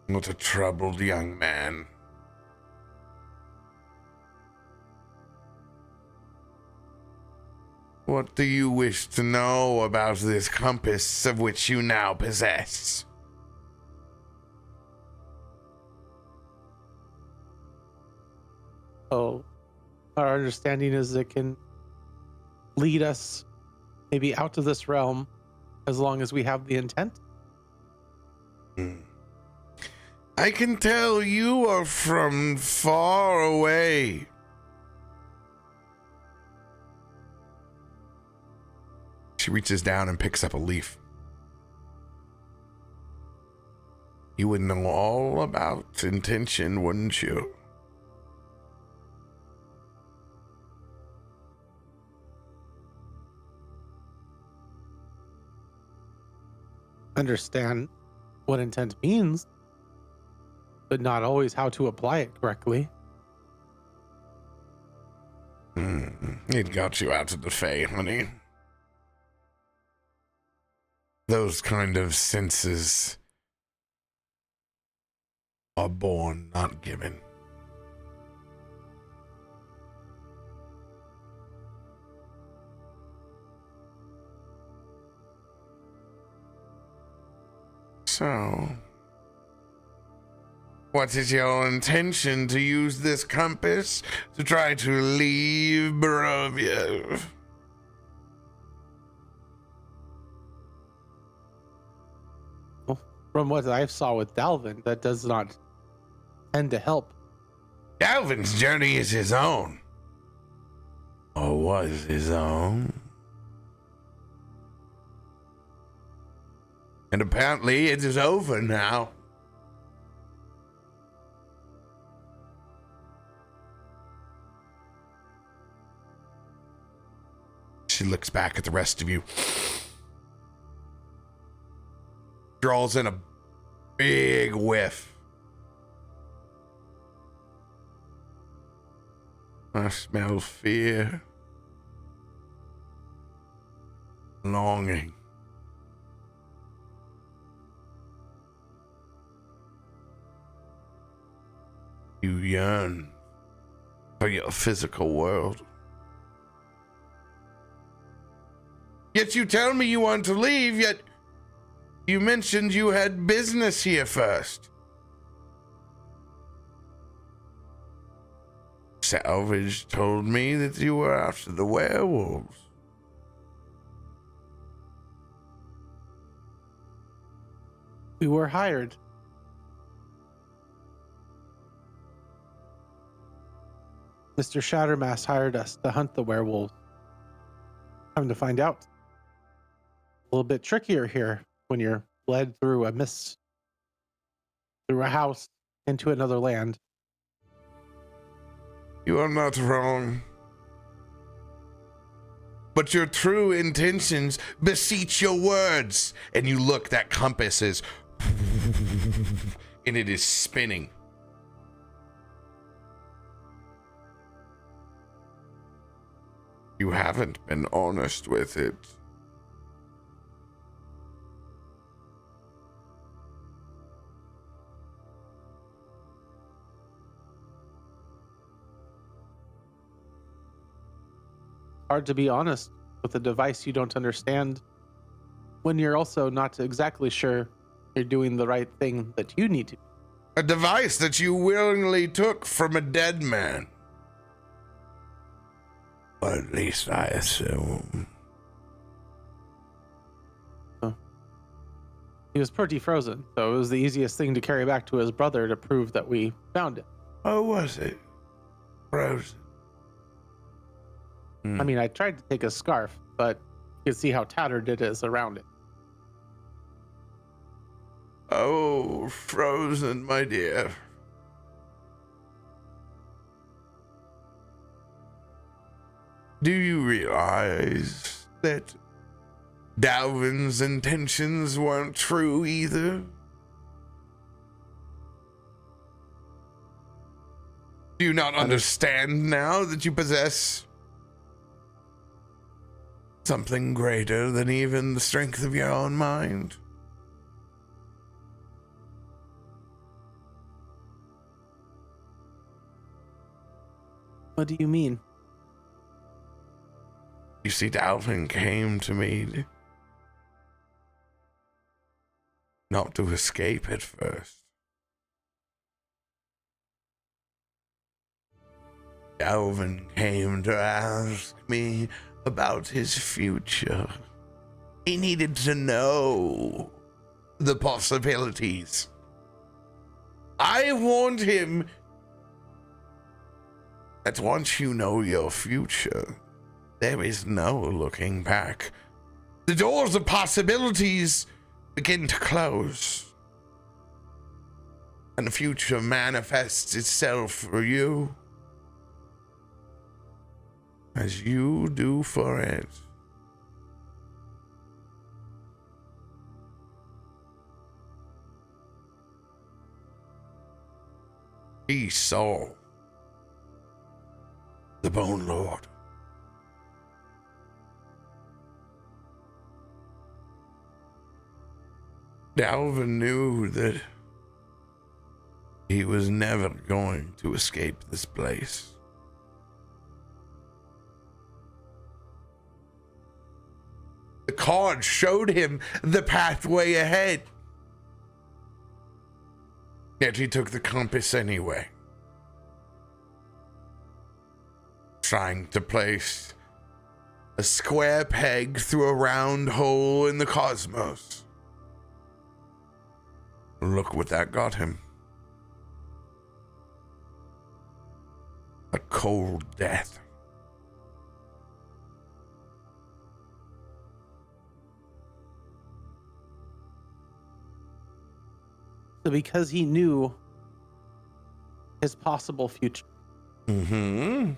What a troubled young man. What do you wish to know about this compass of which you now possess? Oh, our understanding is it can lead us maybe out of this realm as long as we have the intent. I can tell you are from far away. She reaches down and picks up a leaf. You would know all about intention, wouldn't you? Understand what intent means, but not always how to apply it correctly. It got you out of the Fae, honey. Those kind of senses are born, not given. So, what is your intention to use this compass to try to leave Barovia? Well, from what I saw with Dalvin, that does not tend to help. Dalvin's journey is his own. Or was his own. And apparently it is over now. She looks back at the rest of you. Draws in a big whiff. I smell fear. Longing. You yearn for your physical world. Yet you tell me you want to leave, yet you mentioned you had business here first. Salvage told me that you were after the werewolves. We were hired. Mr. Shattermass hired us to hunt the werewolves. Time to find out. A little bit trickier here when you're led through a mist, through a house, into another land. You are not wrong. But your true intentions beseech your words. And you look, that compass is, and it is spinning. You haven't been honest with it. Hard to be honest with a device you don't understand when you're also not exactly sure you're doing the right thing that you need to. A device that you willingly took from a dead man. Or at least I assume. He was pretty frozen, so it was the easiest thing to carry back to his brother to prove that we found it. Oh, was it? Frozen. I mean, I tried to take a scarf, but you can see how tattered it is around it. Oh, frozen, my dear. Do you realize that Dalvin's intentions weren't true either? Do you not understand now that you possess something greater than even the strength of your own mind? What do you mean? You see, Dalvin came to me not to escape at first. Dalvin came to ask me about his future. He needed to know the possibilities. I warned him that once you know your future, there is no looking back. The doors of possibilities begin to close, and the future manifests itself for you as you do for it. He saw the Bone Lord. Dalvin knew that he was never going to escape this place. The card showed him the pathway ahead. Yet he took the compass anyway, trying to place a square peg through a round hole in the cosmos. Look what that got him. A cold death. So because he knew his possible future, he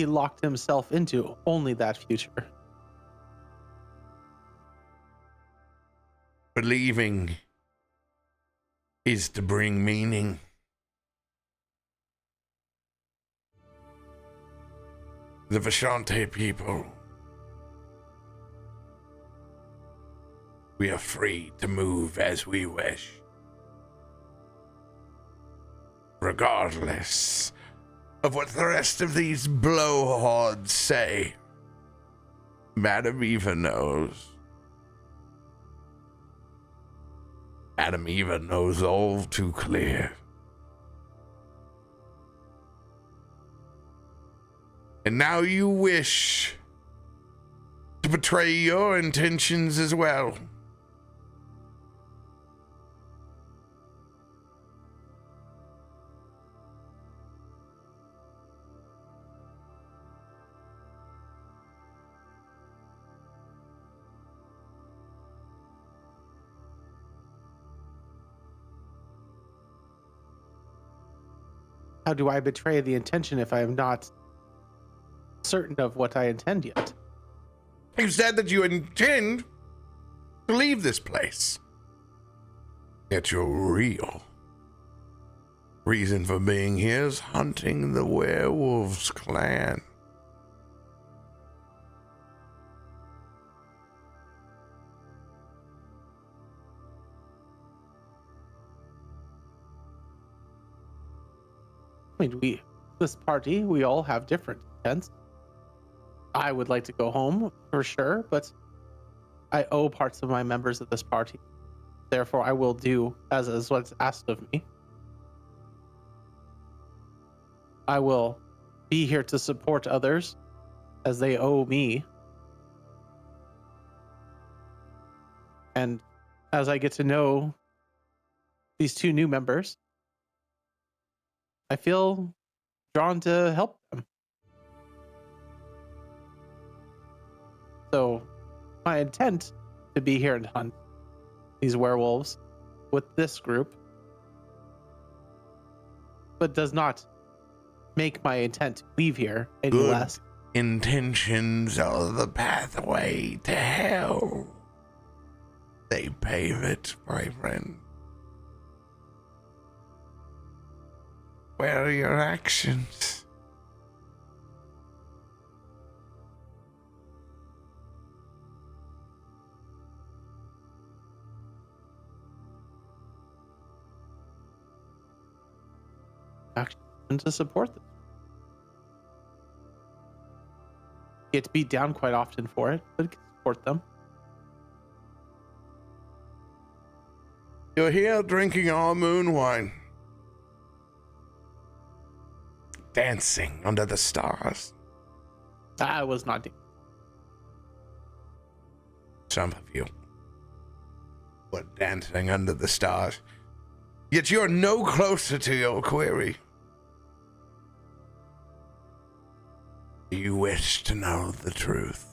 locked himself into only that future. Believing is to bring meaning. The Vistani people, we are free to move as we wish, regardless of what the rest of these blowhards say. Madam Eva knows. Madam Eva knows all too clear. And now you wish to betray your intentions as well. How do I betray the intention if I am not certain of what I intend yet? You said that you intend to leave this place. Yet your real reason for being here is hunting the werewolves clan. I mean, this party, we all have different intents. I would like to go home for sure, but I owe parts of my members of this party. Therefore, I will do as is what's asked of me. I will be here to support others as they owe me. And as I get to know these two new members, I feel drawn to help them. So my intent to be here and hunt these werewolves with this group, but does not make my intent to leave here any Good less. Intentions are the pathway to hell. They pave it, my friend. Where are your actions? Action to support them. Get beat down quite often for it, but support them. You're here drinking our moon wine. Dancing under the stars. I was not. Some of you were dancing under the stars. Yet you're no closer to your query. Do you wish to know the truth?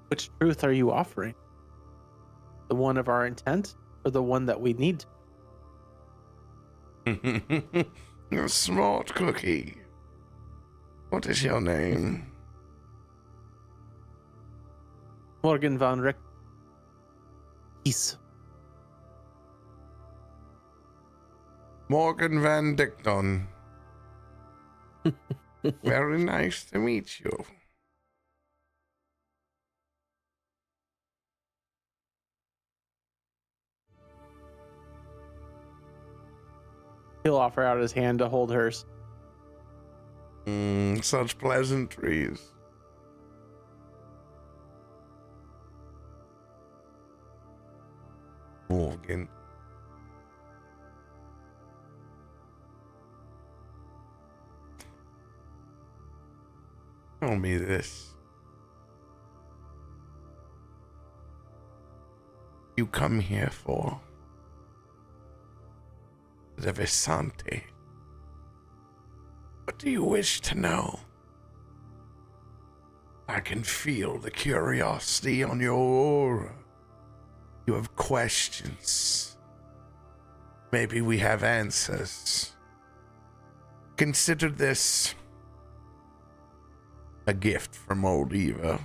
Which truth are you offering? The one of our intent or the one that we need? You're a smart cookie. What is your name? Morgan van Rick. Peace. Morgan Van Dickton. Very nice to meet you. He'll offer out his hand to hold hers. Such pleasantries. Morgan. Tell me this. You come here for the Vistani. What do you wish to know? I can feel the curiosity on your aura. You have questions. Maybe we have answers. Consider this a gift from old Eva.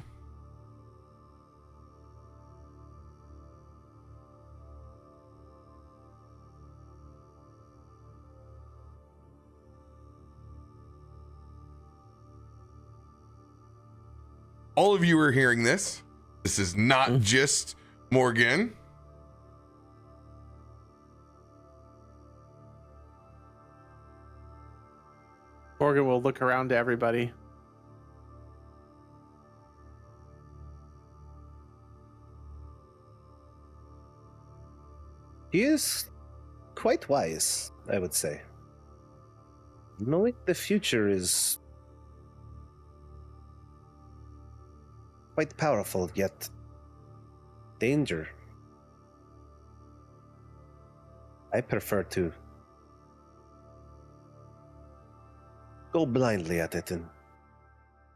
All of you are hearing this. This is not just Morgan. Morgan will look around to everybody. He is quite wise, I would say. Knowing the future is quite powerful, yet danger. I prefer to go blindly at it and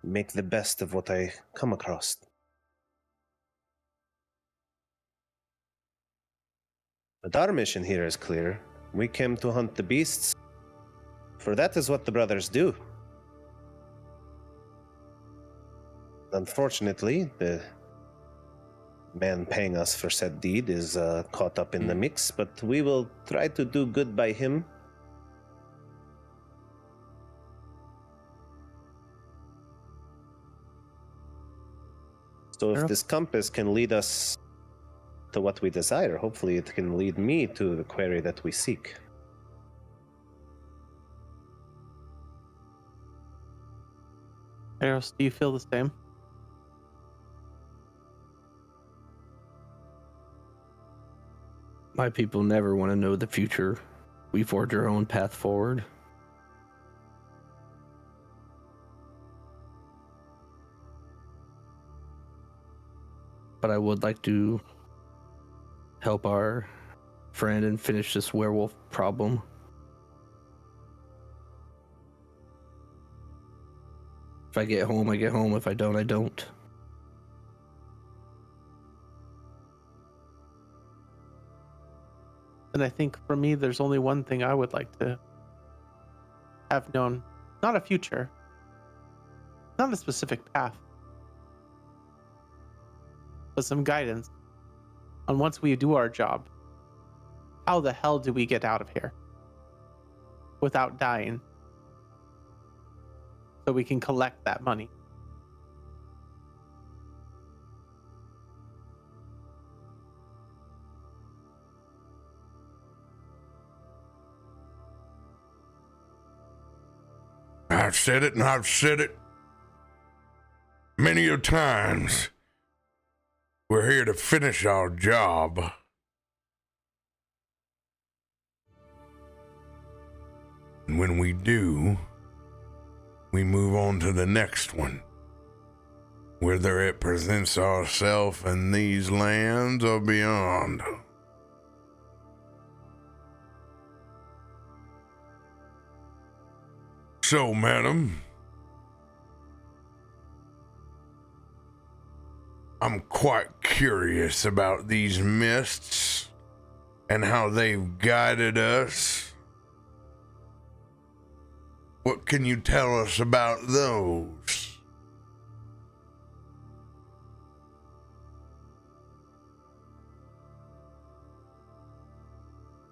make the best of what I come across. But our mission here is clear. We came to hunt the beasts, for that is what the brothers do. Unfortunately, the man paying us for said deed is caught up in the mix, but we will try to do good by him. So if this compass can lead us to what we desire, hopefully it can lead me to the query that we seek. Eros, do you feel the same? My people never want to know the future. We forge our own path forward. But I would like to help our friend and finish this werewolf problem. If I get home, I get home. If I don't, I don't. And I think for me, there's only one thing I would like to have known. Not a future. Not a specific path. with some guidance on once we do our job, how the hell do we get out of here without dying so we can collect that money? I've said it and I've said it many a times. We're here to finish our job. And when we do, we move on to the next one. Whether it presents ourselves in these lands or beyond. So, madam, I'm quite curious about these mists and how they've guided us. What can you tell us about those?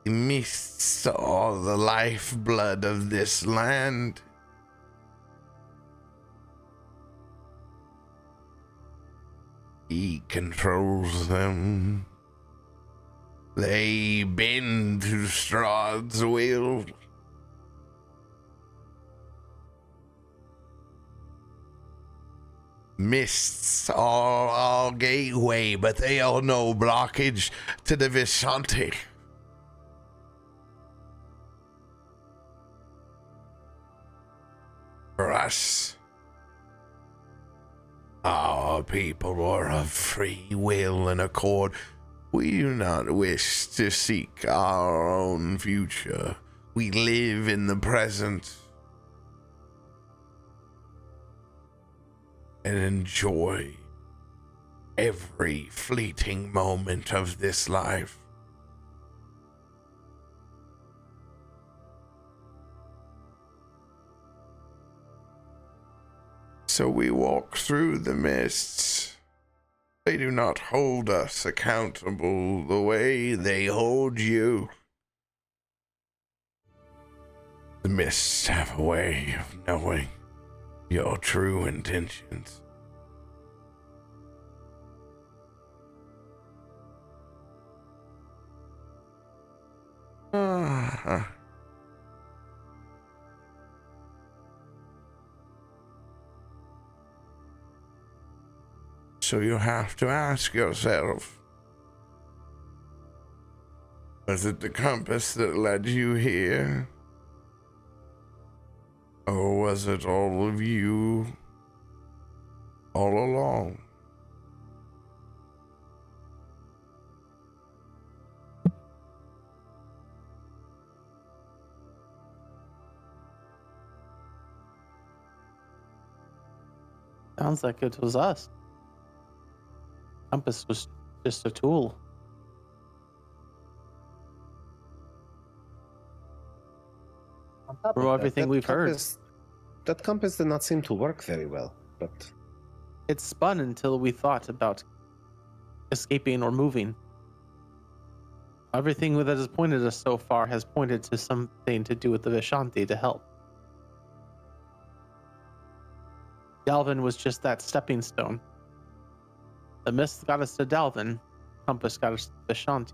The mists are the lifeblood of this land. He controls them. They bend to Strahd's will. Mists are our gateway, but they are no blockage to the Vistani. For us, our people are of free will and accord. We do not wish to seek our own future. We live in the present and enjoy every fleeting moment of this life. So we walk through the mists. They do not hold us accountable the way they hold you. The mists have a way of knowing your true intentions. So you have to ask yourself, was it the compass that led you here? Or was it all of you all along? Sounds like it was us. Compass was just a tool. From everything we've heard, that compass did not seem to work very well, but it spun until we thought about escaping or moving. Everything that has pointed us so far has pointed to something to do with the Vishanti to help. Dalvin was just that stepping stone. The mist got us to Dalvin, compass got us to Vishanti.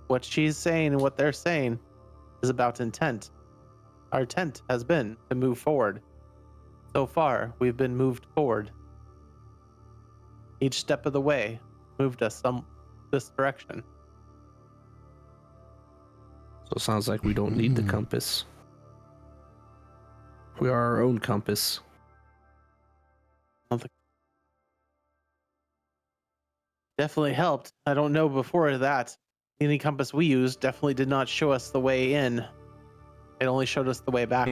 What she's saying and what they're saying is about intent. Our intent has been to move forward. So far, we've been moved forward. Each step of the way moved us this direction. So it sounds like we don't need the compass. We are our own compass. Definitely helped. I don't know before that. Any compass we used definitely did not show us the way in. It only showed us the way back.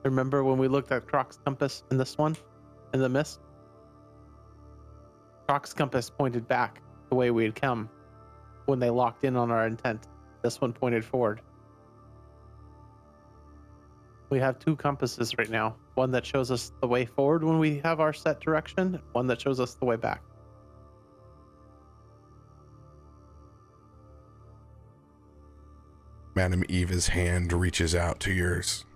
Remember when we looked at Croc's compass in this one? In the mist? Croc's compass pointed back the way we had come when they locked in on our intent. This one pointed forward. We have 2 compasses right now. One that shows us the way forward when we have our set direction, one that shows us the way back. Madam Eva's hand reaches out to yours.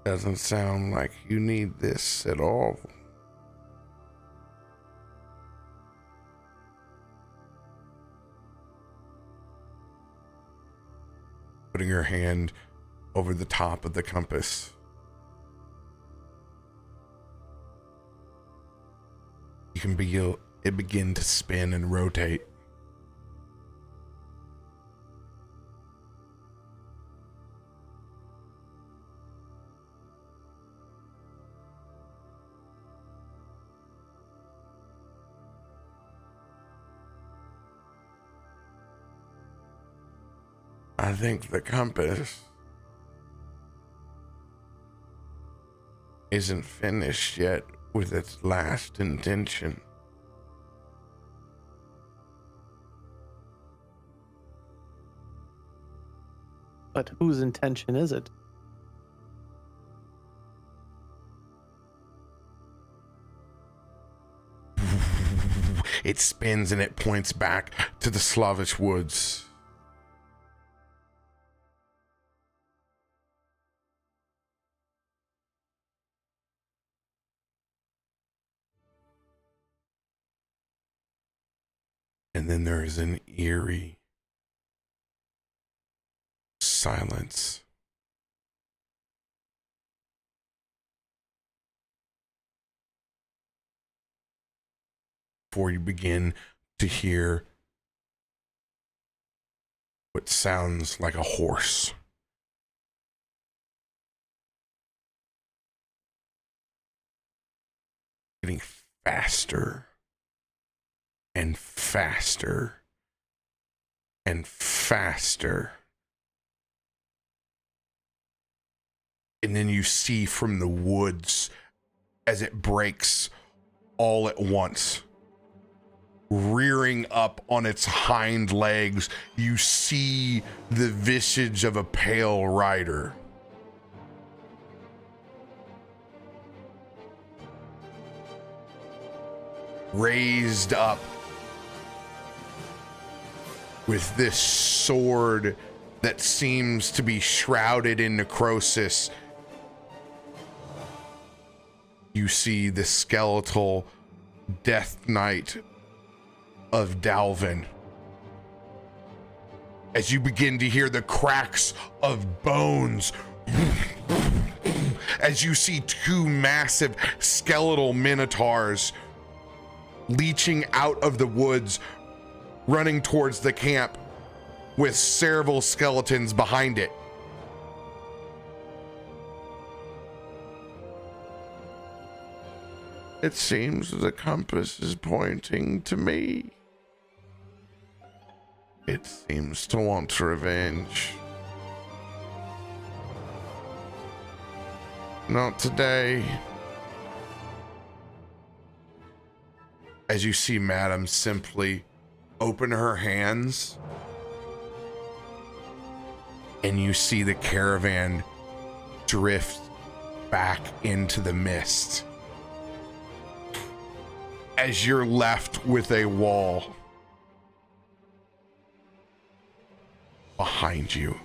Doesn't sound like you need this at all. Putting her hand over the top of the compass. You can feel it begin to spin and rotate. I think the compass isn't finished yet with its last intention. But whose intention is it? It spins and it points back to the Slavish woods. And then there is an eerie silence. Before you begin to hear what sounds like a horse. Getting faster and faster and faster. And then you see from the woods as it breaks all at once, rearing up on its hind legs, you see the visage of a pale rider. Raised up with this sword that seems to be shrouded in necrosis. You see the skeletal Death Knight of Dalvin. As you begin to hear the cracks of bones, as you see 2 massive skeletal minotaurs leeching out of the woods, running towards the camp with several skeletons behind it. It seems the compass is pointing to me. It seems to want revenge. Not today. As you see Madam simply open her hands, and you see the caravan drift back into the mist. As you're left with a wall behind you.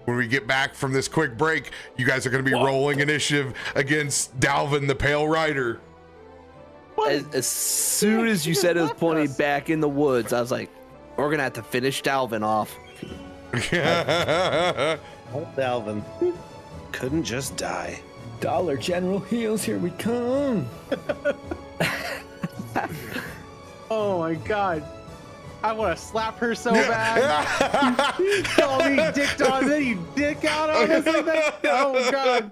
When we get back from this quick break, you guys are going to be rolling initiative against Dalvin the Pale Rider. As soon as you said it was pointing back in the woods, I was like, we're going to have to finish Dalvin off. Oh, Dalvin. Couldn't just die. Dollar General Heels, here we come. Oh my god. I want to slap her so bad. You call me dick on, then you dick out on us like that. Oh god.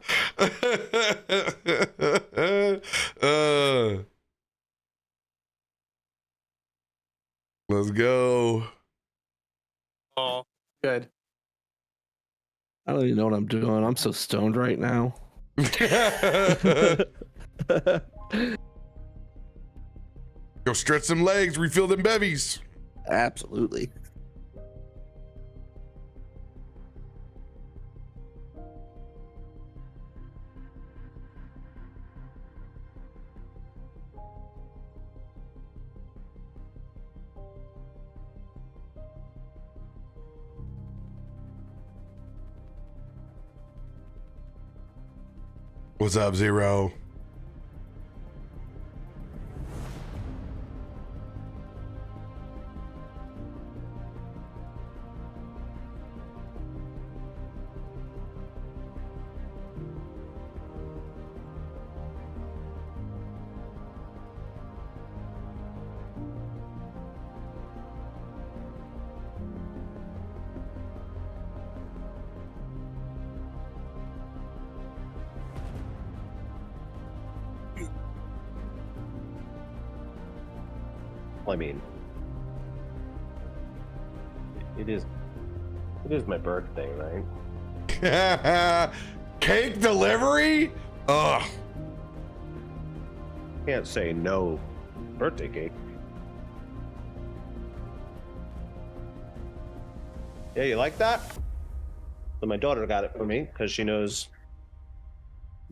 Let's go. Oh, good. I don't even know what I'm doing. I'm so stoned right now. Go stretch some legs, refill them bevies. Absolutely. What's up, Zero? I mean, it is my birthday, right? Cake delivery? Ugh. Can't say no birthday cake. Yeah, you like that? So my daughter got it for me because she knows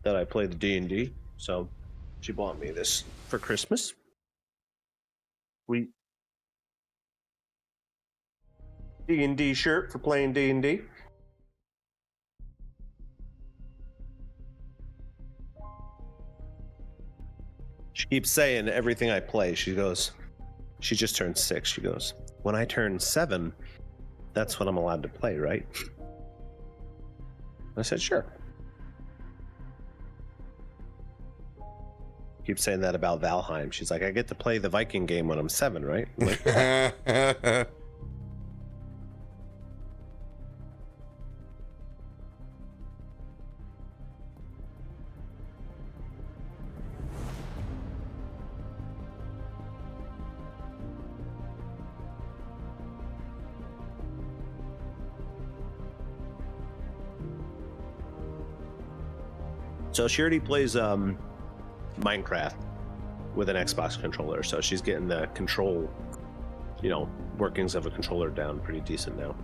that I play the D&D, so she bought me this for Christmas. Sweet D&D shirt for playing D&D. She keeps saying everything I play. She goes, she just turned 6. She goes, when I turn 7, that's what I'm allowed to play, right? I said, sure. Keeps saying that about Valheim. She's like, I get to play the Viking game when I'm 7, right? I'm like, yeah. So she already plays Minecraft with an Xbox controller, so she's getting the control, workings of a controller down pretty decent now.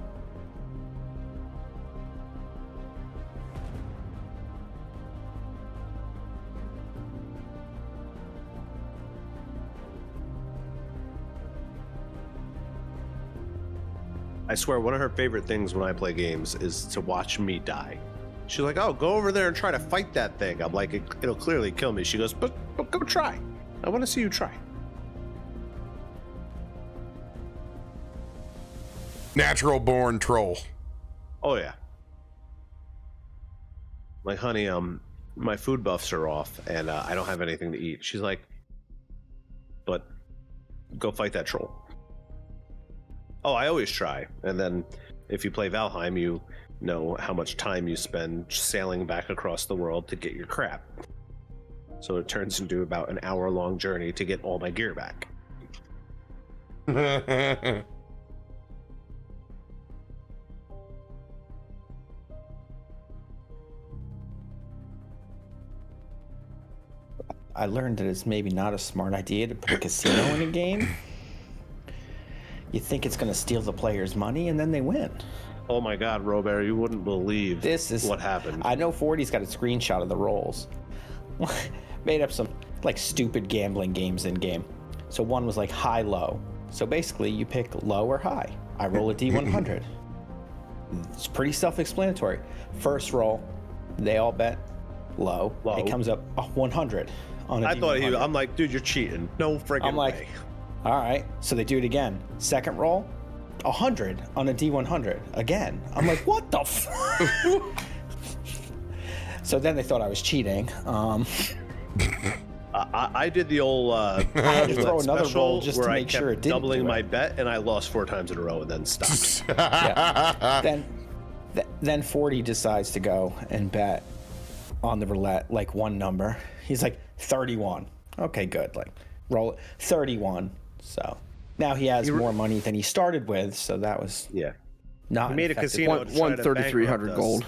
I swear, one of her favorite things when I play games is to watch me die. She's like, oh, go over there and try to fight that thing. I'm like, it'll clearly kill me. She goes, but go try. I want to see you try. Natural born troll. Oh, yeah. Like, honey, my food buffs are off and I don't have anything to eat. She's like, but go fight that troll. Oh, I always try. And then if you play Valheim, you know how much time you spend sailing back across the world to get your crap. So it turns into about an hour-long journey to get all my gear back. I learned that it's maybe not a smart idea to put a casino in a game. You think it's going to steal the player's money, and then they win. Oh my God, RoBear, you wouldn't believe what happened. I know 40's got a screenshot of the rolls. Made up some stupid gambling games in game. So one was like high low. So basically you pick low or high. I roll a D100. It's pretty self-explanatory. First roll, they all bet low. It comes up 100 on a D100. I'm like, dude, you're cheating. No friggin' way. All right. So they do it again. Second roll, 100 on a D100 again. I'm like, what the So then they thought I was cheating. I did the old I had to throw another roll just to make sure it didn't doubling do my it. bet, and I lost 4 times in a row and then stopped. Yeah. Then 40 decides to go and bet on the roulette one number. He's like 31. Okay, good. Roll it 31. So now he has more money than he started with. So that was not. He made a casino. One 3,300 gold.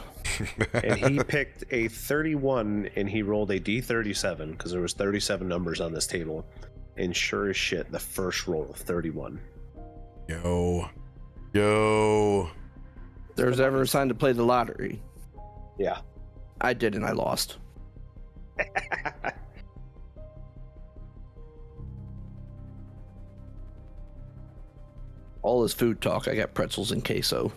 And he picked a 31 and he rolled a D37 because there was 37 numbers on this table, And sure as shit, the first roll, 31. Yo. If there's ever a sign to play the lottery, Yeah. I did and I lost. All this food talk, I got pretzels and queso.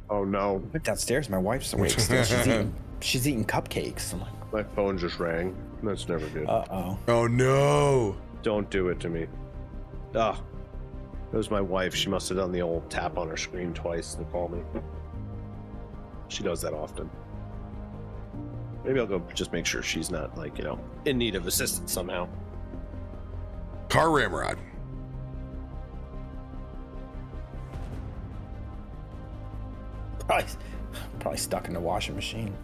Oh no. I went downstairs. My wife's awake still. She's eating cupcakes. I'm like, My phone just rang. That's never good. uh-oh. Oh no. Don't do it to me. Ah. It was my wife. She must have done the old tap on her screen twice to call me. She does that often. Maybe I'll go just make sure she's not, like, in need of assistance somehow. Car ramrod. Probably stuck in the washing machine.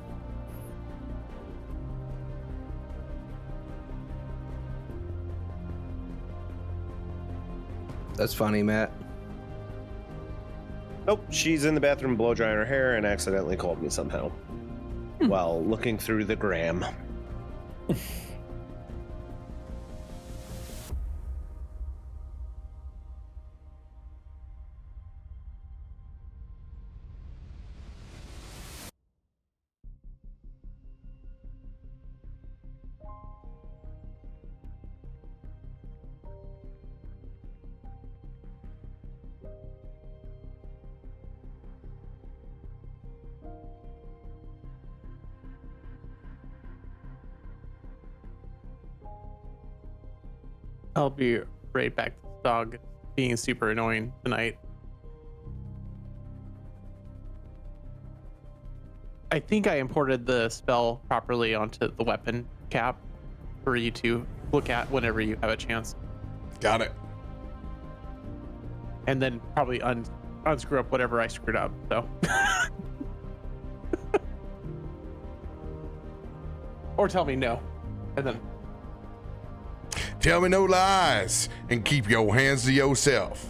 That's funny, Matt. Nope, she's in the bathroom blow drying her hair and accidentally called me somehow while looking through the gram. I'll be right back to the dog being super annoying tonight. I think I imported the spell properly onto the weapon cap for you to look at whenever you have a chance. Got it. And then probably unscrew up whatever I screwed up. So, or tell me no, and then Tell me no lies and keep your hands to yourself.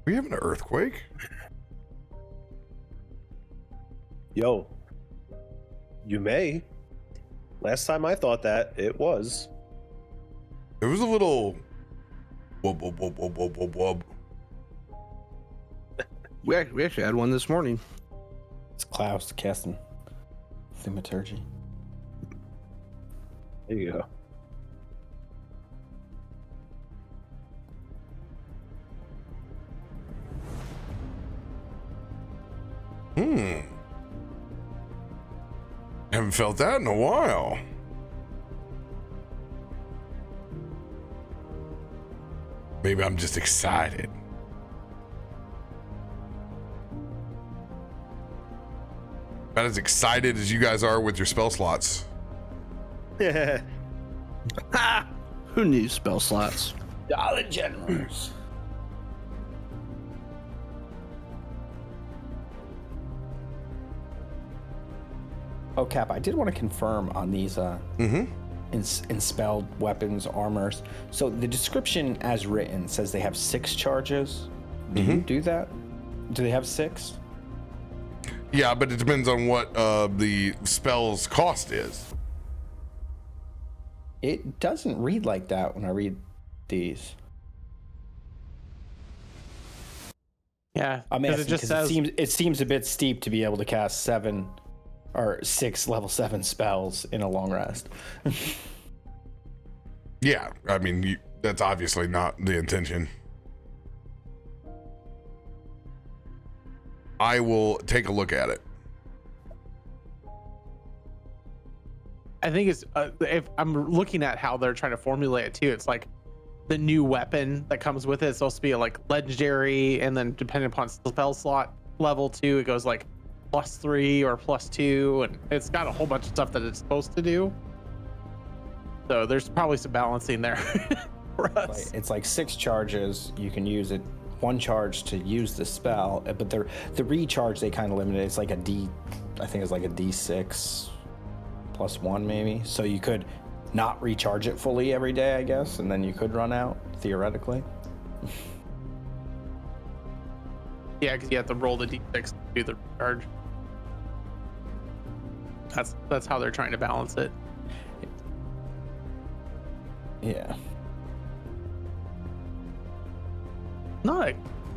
We having an earthquake? Yo, you may. Last time I thought that, it was. It was a little wub wub wub wub wub wub wub. We actually had one this morning. It's Klaus casting thaumaturgy. There you go. Haven't felt that in a while. Maybe I'm just excited. About as excited as you guys are with your spell slots. Ha! Who needs spell slots? Dollar Generals. Oh, Cap, I did want to confirm on these enspelled weapons, armors. So the description as written says they have 6 charges. Do you do that? Do they have 6? Yeah, but it depends on what the spell's cost is. It doesn't read like that when I read these. yeah, I'm 'cause asking it just because says it seems a bit steep to be able to cast 7 or 6 level 7 spells in a long rest. Yeah, I mean, that's obviously not the intention. I will take a look at it. I think it's if I'm looking at how they're trying to formulate it too, it's like the new weapon that comes with it is supposed to be like legendary, and then depending upon spell slot level 2, it goes like +3 or +2, and it's got a whole bunch of stuff that it's supposed to do. So there's probably some balancing there for us. It's like 6 charges. You can use it 1 charge to use the spell, but the recharge they kind of limit it. It's like I think it's like a D6 +1 maybe. So you could not recharge it fully every day, I guess, and then you could run out theoretically. Yeah, because you have to roll the D6 to do the recharge. That's how they're trying to balance it. Yeah. Not a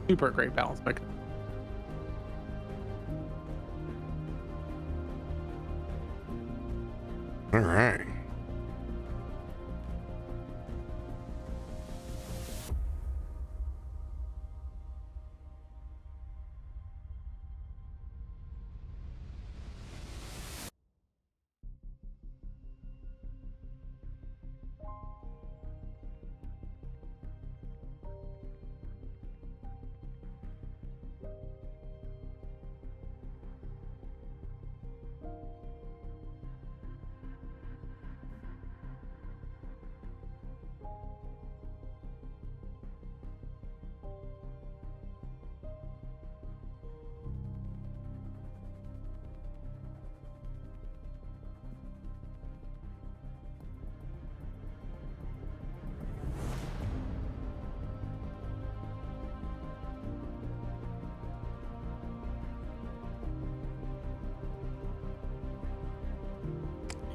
super great balance mechanism. All right.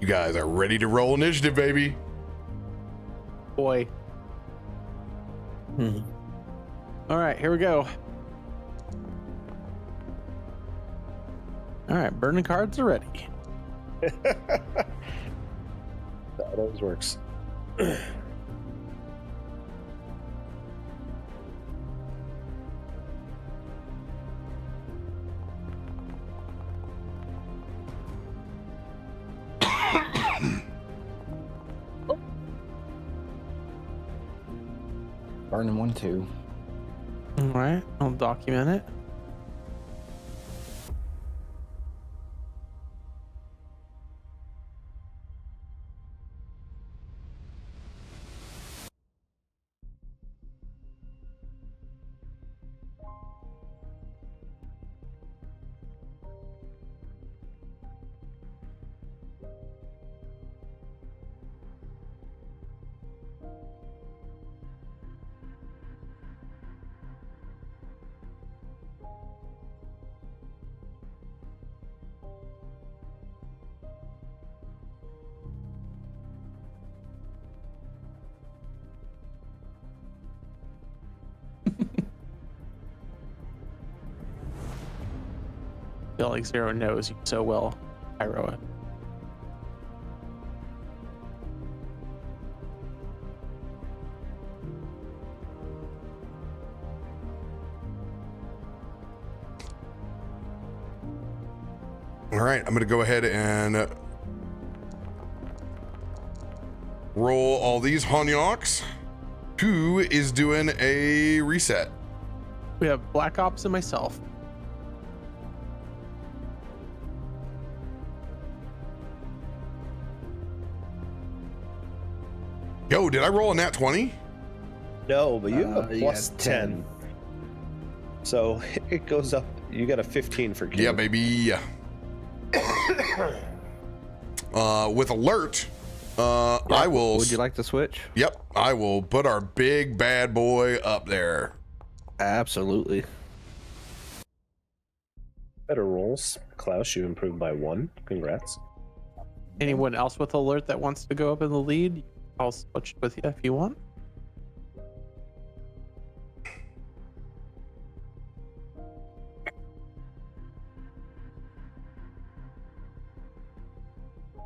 You guys are ready to roll initiative, baby. Boy. All right, here we go. All right, burning cards are ready. That always works. Burning 1, 2. All right, I'll document it. Feel like Zero knows you so well, Iroa. All right, I'm going to go ahead and roll all these Honyoks. Who is doing a reset? We have Black Ops and myself. Yo, did I roll a nat 20? No, but you have a you plus got 10. 10. So it goes up. You got a 15 for Q. Yeah, baby. With alert, I will. Would you like to switch? Yep, I will put our big bad boy up there. Absolutely. Better rolls. Klaus, you improved by 1. Congrats. Anyone else with alert that wants to go up in the lead? I'll switch with you if you want.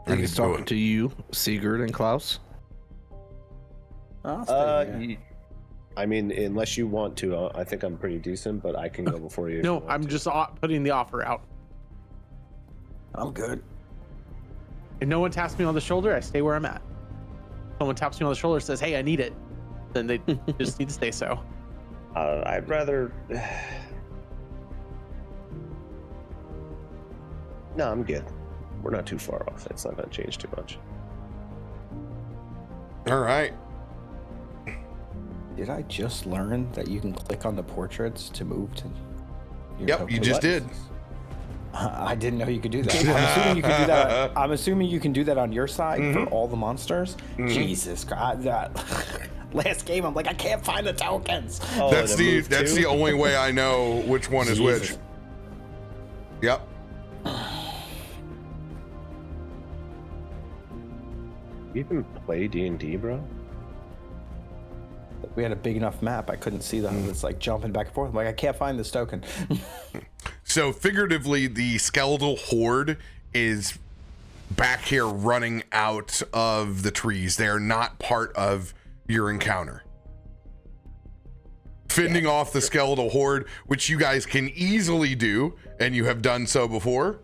I think it's talking to you, Sigurd and Klaus. I mean, unless you want to, I think I'm pretty decent, but I can go before you. if you No, want I'm to. just putting the offer out. I'm good. If no one taps me on the shoulder, I stay where I'm at. Someone taps me on the shoulder, says, "Hey, I need it," then they just need to stay so. I'd rather. No, I'm good. We're not too far off. It's not going to change too much. All right. Did I just learn that you can click on the portraits to move to? Yep, you just did. I didn't know you could do that. I'm assuming you can do that. I'm assuming you can do that on your side for all the monsters. Jesus God, that last game, I'm like, I can't find the tokens. Oh, That's the only way I know which one is which. Yep. You even play D&D, bro? We had a big enough map. I couldn't see them. It's like jumping back and forth. I'm like, I can't find this token. So figuratively, the skeletal horde is back here running out of the trees. They are not part of your encounter. Fending off the skeletal horde, which you guys can easily do, and you have done so before.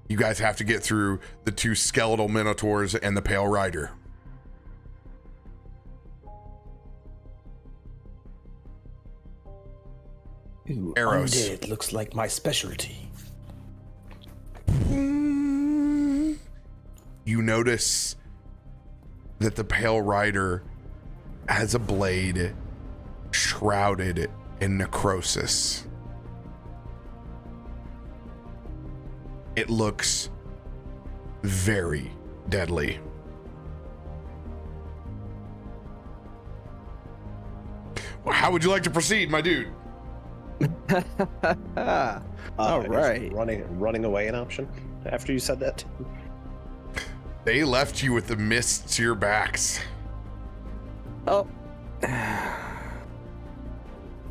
You guys have to get through the two skeletal minotaurs and the pale rider. Ooh, Arrows. Undead looks like my specialty. You notice that the pale rider has a blade shrouded in necrosis. It looks very deadly. Well, how would you like to proceed, my dude? All Is right. running away an option after you said that? They left you with the mist to your backs. Oh.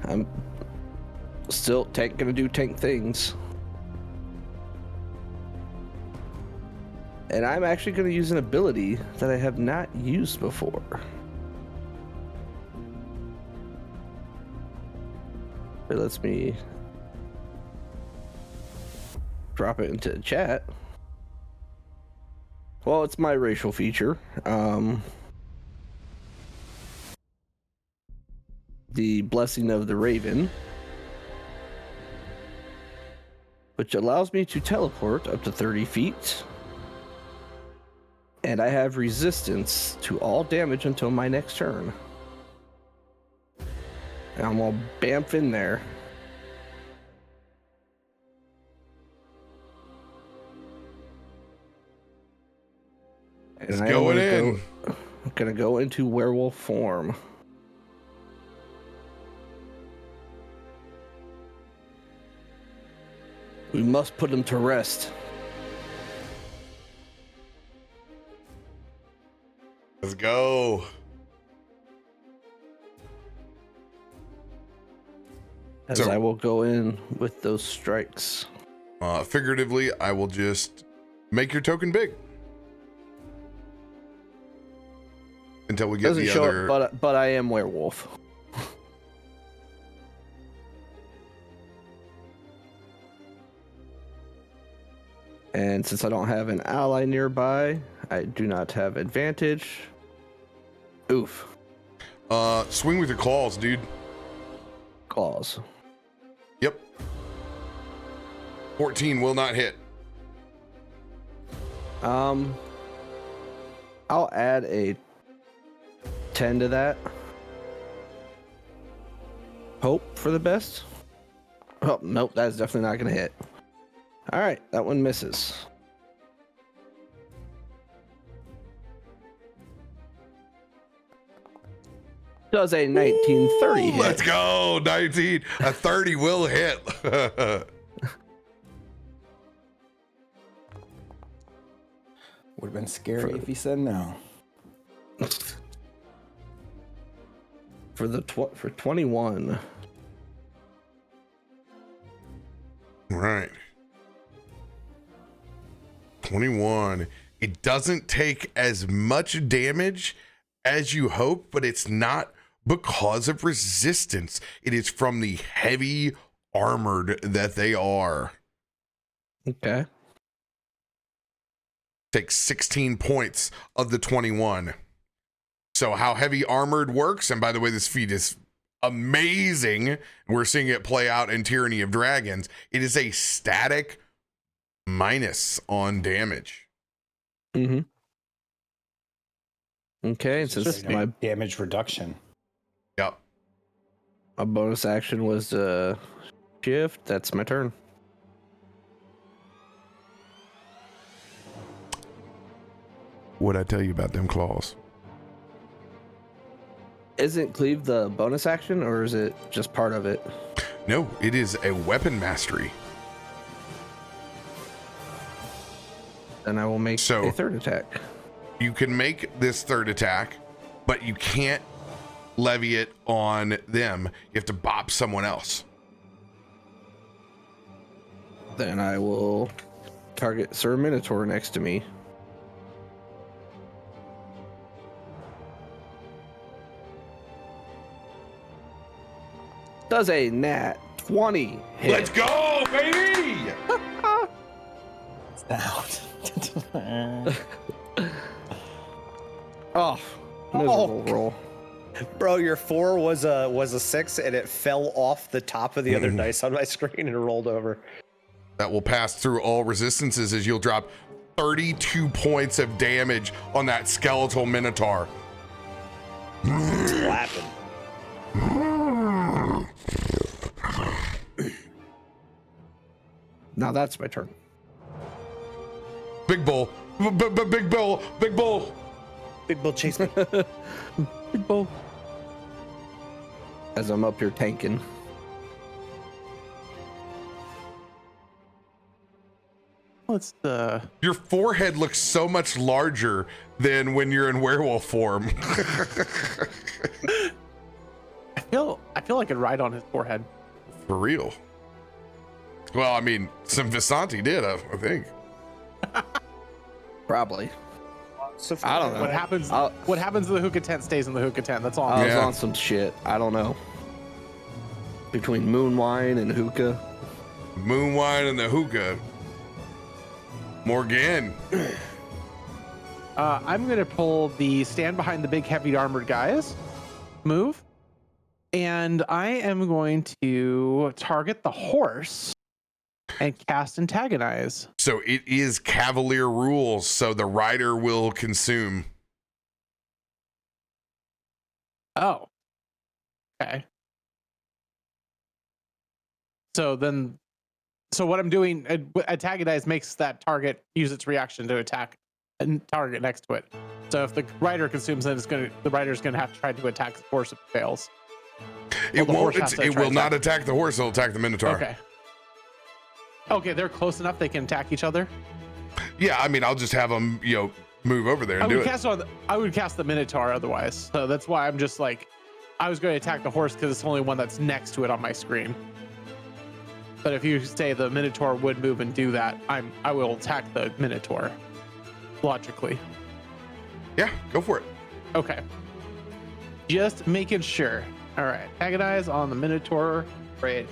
I'm still gonna do tank things. And I'm actually gonna use an ability that I have not used before. It lets me drop it into the chat. Well, it's my racial feature. The Blessing of the Raven, which allows me to teleport up to 30 feet. And I have resistance to all damage until my next turn. And I'm gonna bamf in there. And It's I am going in. Gonna go into werewolf form. We must put him to rest. Let's go. As So- I will go in with those strikes. Figuratively, I will just make your token big until we get Doesn't the show other. it, but I am werewolf. And since I don't have an ally nearby, I do not have advantage. Oof. Swing with your claws, dude. Claws. Yep. 14 will not hit. I'll add a 10 to that. Hope for the best. Oh, nope, that's definitely not going to hit. All right, that one misses. Does a 1930 hit? Let's go. 19. A 30 will hit. Would have been scary if he said no. For 21. Right. 21. It doesn't take as much damage as you hope, but it's not because of resistance. It is from the heavy armored that they are. Okay. takes 16 points of the 21. So how heavy armored works, and by the way, this feat is amazing. We're seeing it play out in Tyranny of Dragons. It is a static minus on damage. Mm-hmm. Okay, It's since just my damage reduction. Yep. bonus action was shift, that's my turn. What'd I tell you about them claws? Isn't cleave the bonus action, or is it just part of it? No, it is a weapon mastery. Then I will make So- a third attack. You can make this third attack, but you can't levy it on them. You have to bop someone else. Then I will target Sir Minotaur next to me. Does a nat 20 hit? Let's go, baby! Out. Oh, miserable roll. Bro, your 4 was a 6, and it fell off the top of the other dice on my screen and rolled over. That will pass through all resistances as you'll drop 32 points of damage on that skeletal minotaur. Slapping. Now that's my turn. Big bull, big bull, big bull. Big bull chase me. Big bull. As I'm up here tanking. Let's Your forehead looks so much larger than when you're in werewolf form. I feel like I'd ride on his forehead. For real. Well, I mean, some Vistani did, I think. Probably. So I don't know. What happens? I'll- What happens to the hookah tent stays in the hookah tent. That's all. I was Yeah. on some shit. I don't know. Between moon wine and hookah. Moonwine and the hookah. Morgan. I'm gonna pull the stand behind the big heavy armored guys move, and I am going to target the horse and cast antagonize. So it is Cavalier rules, so the rider will consume. Oh, okay. So what I'm doing, antagonize makes that target use its reaction to attack a target next to it. So if the rider consumes it, the rider's gonna have to try to attack the horse if it fails. It the won't. horse has to It try will to not attack the horse. It'll attack the minotaur. Okay. Okay, they're close enough they can attack each other. Yeah, I mean, I'll just have them, move over there and do it. I would cast the minotaur otherwise. So that's why I'm just like, I was going to attack the horse because it's the only one that's next to it on my screen. But if you say the minotaur would move and do that, I will attack the minotaur logically. Yeah, go for it. Okay. Just making sure. All right. Agonize on the minotaur. Great.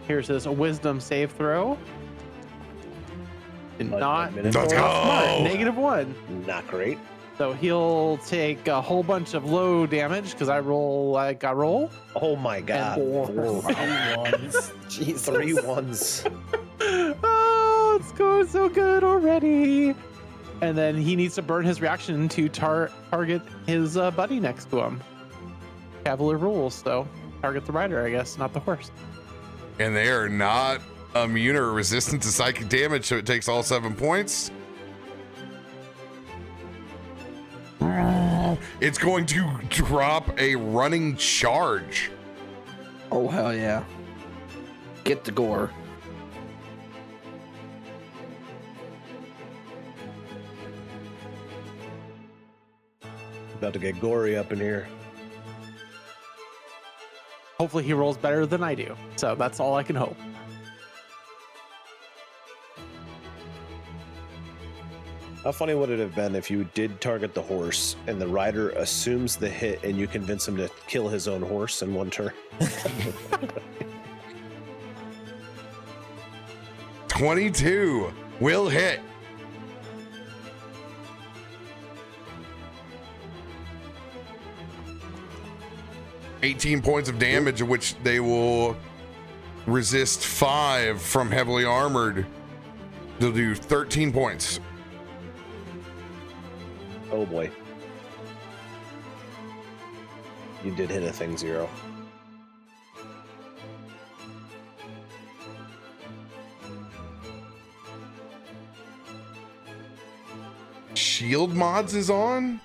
Here's his wisdom save throw. Did not. Let's Smart. go. -1. Not great. So he'll take a whole bunch of low damage because I roll like I roll. Oh my god. Jesus. 3 1s. Oh, it's going so good already. And then he needs to burn his reaction to target his buddy next to him. Cavalier rules, so target the rider, I guess, not the horse. And they are not immune or resistant to psychic damage, so it takes all 7 points. It's going to drop a running charge. Oh, hell yeah. Get the gore. About to get gory up in here. Hopefully he rolls better than I do. So that's all I can hope. How funny would it have been if you did target the horse and the rider assumes the hit and you convince him to kill his own horse in one turn? 22 will hit. 18 points of damage, of which they will resist 5 from heavily armored. They'll do 13 points. Oh boy. You did hit a thing 0. Shield mods is on?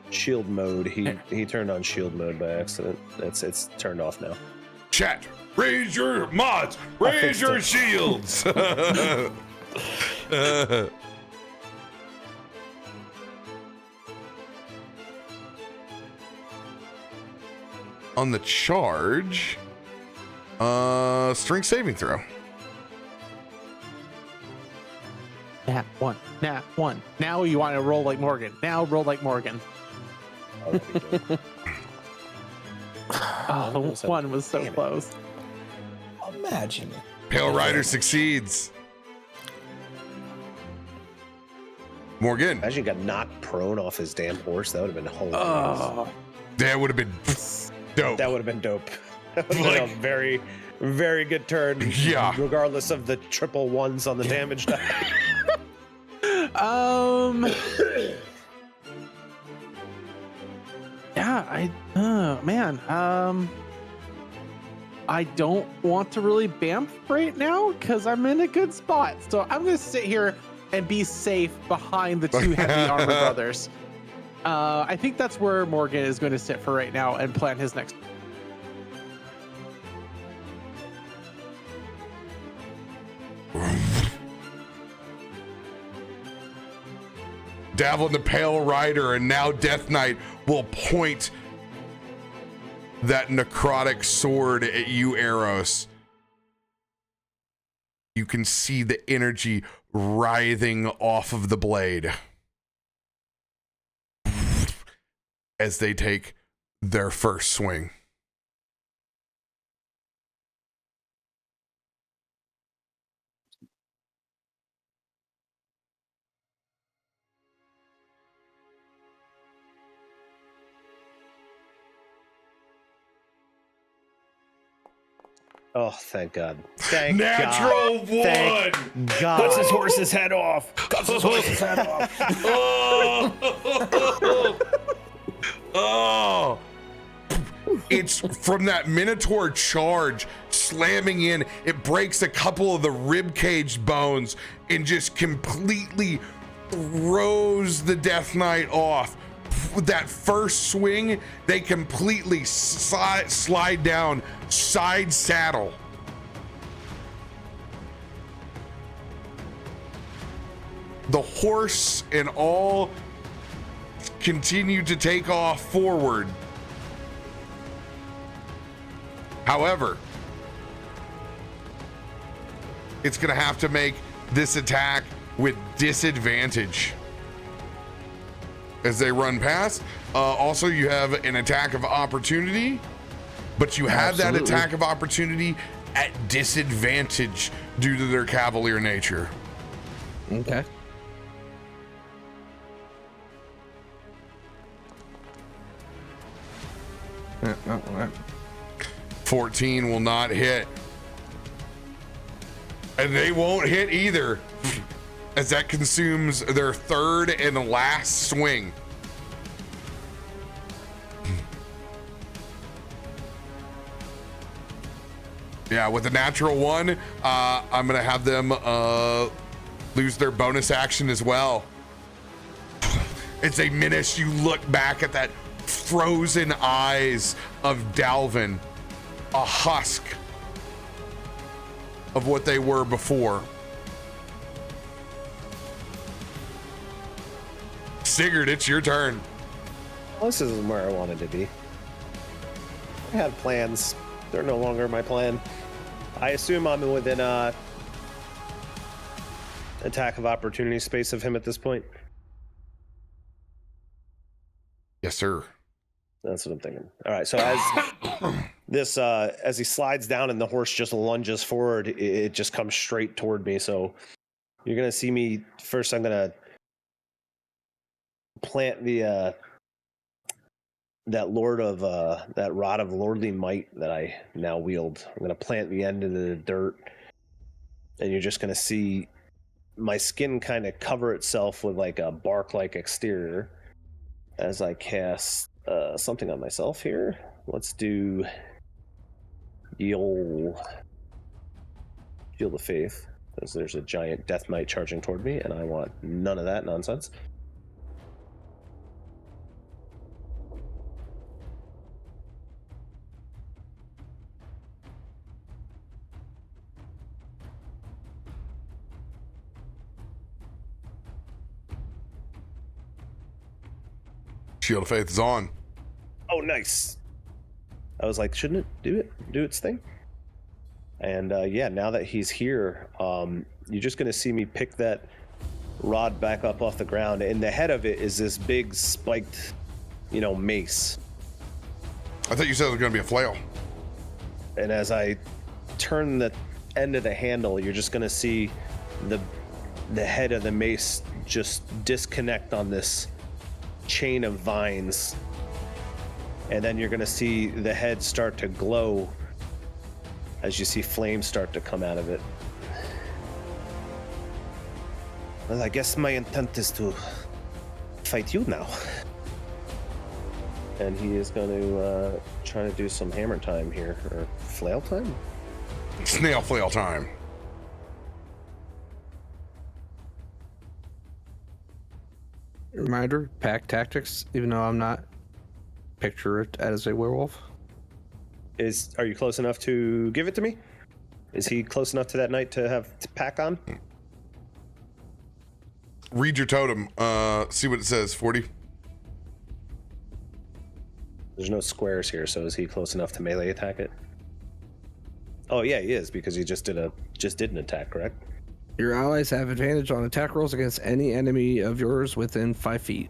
Shield mode. He turned on shield mode by accident. It's turned off now. Chat, raise your mods, raise your shields. On the charge, strength saving throw. Nat 1. Nat 1. Now you want to roll like Morgan. Now roll like Morgan. Oh, the one was so close. Imagine. Pale Rider succeeds. Morgan. Imagine he got knocked prone off his damn horse. That would have been hilarious. Oh, That would have been dope. That would have been dope. That would have been a very, very good turn. Yeah. Regardless of the triple ones on the damage die. Yeah, I don't want to really bamf right now because I'm in a good spot. So I'm gonna sit here and be safe behind the two heavy armor brothers. I think that's where Morgan is going to sit for right now and plan his next. Davlin the Pale Rider and now Death Knight will point that necrotic sword at you, Eros. You can see the energy writhing off of the blade as they take their first swing. Oh, thank God. Thank Natural God. one! Thank God. Cuts his horse's head off. Cuts his horse's head off. Oh! It's from that Minotaur charge slamming in. It breaks a couple of the rib cage bones and just completely throws the Death Knight off. With that first swing, they completely slide down, side saddle. The horse and all continue to take off forward. However, it's going to have to make this attack with disadvantage as they run past. Also, you have an attack of opportunity, but you have that attack of opportunity at disadvantage due to their cavalier nature. Okay. Yeah, all right. 14 will not hit. And they won't hit either, as that consumes their third and last swing. Yeah, with a natural one, I'm gonna have them lose their bonus action as well. As they menace, you look back at that frozen eyes of Dalvin, a husk of what they were before. Sigurd, it's your turn. Well, this isn't where I wanted to be. I had plans. They're no longer my plan. I assume I'm within attack of opportunity space of him at this point. Yes, sir. That's what I'm thinking. All right, so as he slides down and the horse just lunges forward, it just comes straight toward me. So you're gonna see me first. I'm gonna plant the that that rod of lordly might that I now wield. I'm gonna plant the end into the dirt, and you're just gonna see my skin kind of cover itself with like a bark-like exterior as I cast something on myself here. Let's do Shield of Faith, because there's a giant death knight charging toward me, and I want none of that nonsense. Shield of Faith is on. Oh, nice. I was like, shouldn't it do its thing? And yeah, now that he's here, you're just gonna see me pick that rod back up off the ground, and the head of it is this big spiked, mace. I thought you said it was going to be a flail. And as I turn the end of the handle, you're just gonna see the head of the mace just disconnect on this chain of vines, and then you're going to see the head start to glow as you see flames start to come out of it. Well, I guess my intent is to fight you now. And he is going to try to do some hammer time here, or flail time? Snail flail time. Reminder, pack tactics, even though I'm not picture it as a werewolf. Are you close enough to give it to me? Is he close enough to that knight to have to pack on? Read your totem. See what it says. 40. There's no squares here, so is he close enough to melee attack it? Oh yeah, he is, because he just did an attack, correct? Your allies have advantage on attack rolls against any enemy of yours within 5 feet.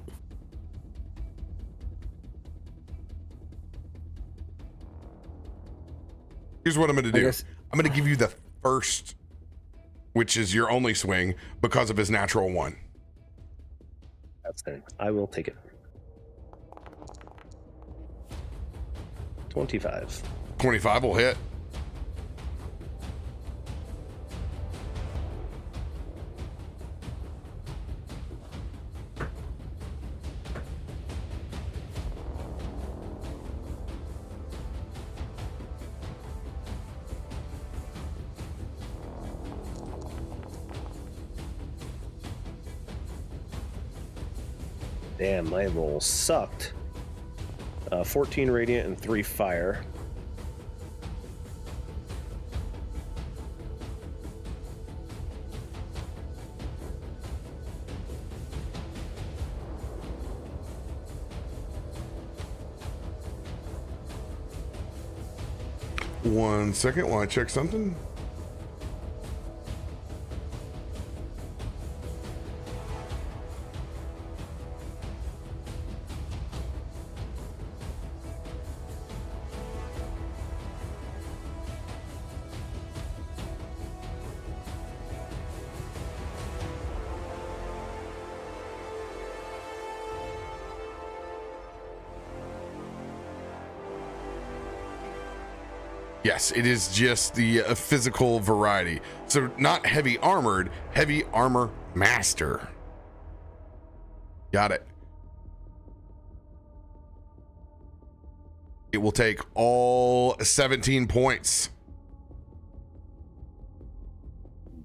Here's what I'm going to do. I'm going to give you the first, which is your only swing, because of his natural 1. That's it. I will take it. 25. 25 will hit. Damn, my roll sucked. 14 radiant and 3 fire. One second while I check something. Yes, it is just the physical variety. So not heavy armored, heavy armor master. Got it. It will take all 17 points.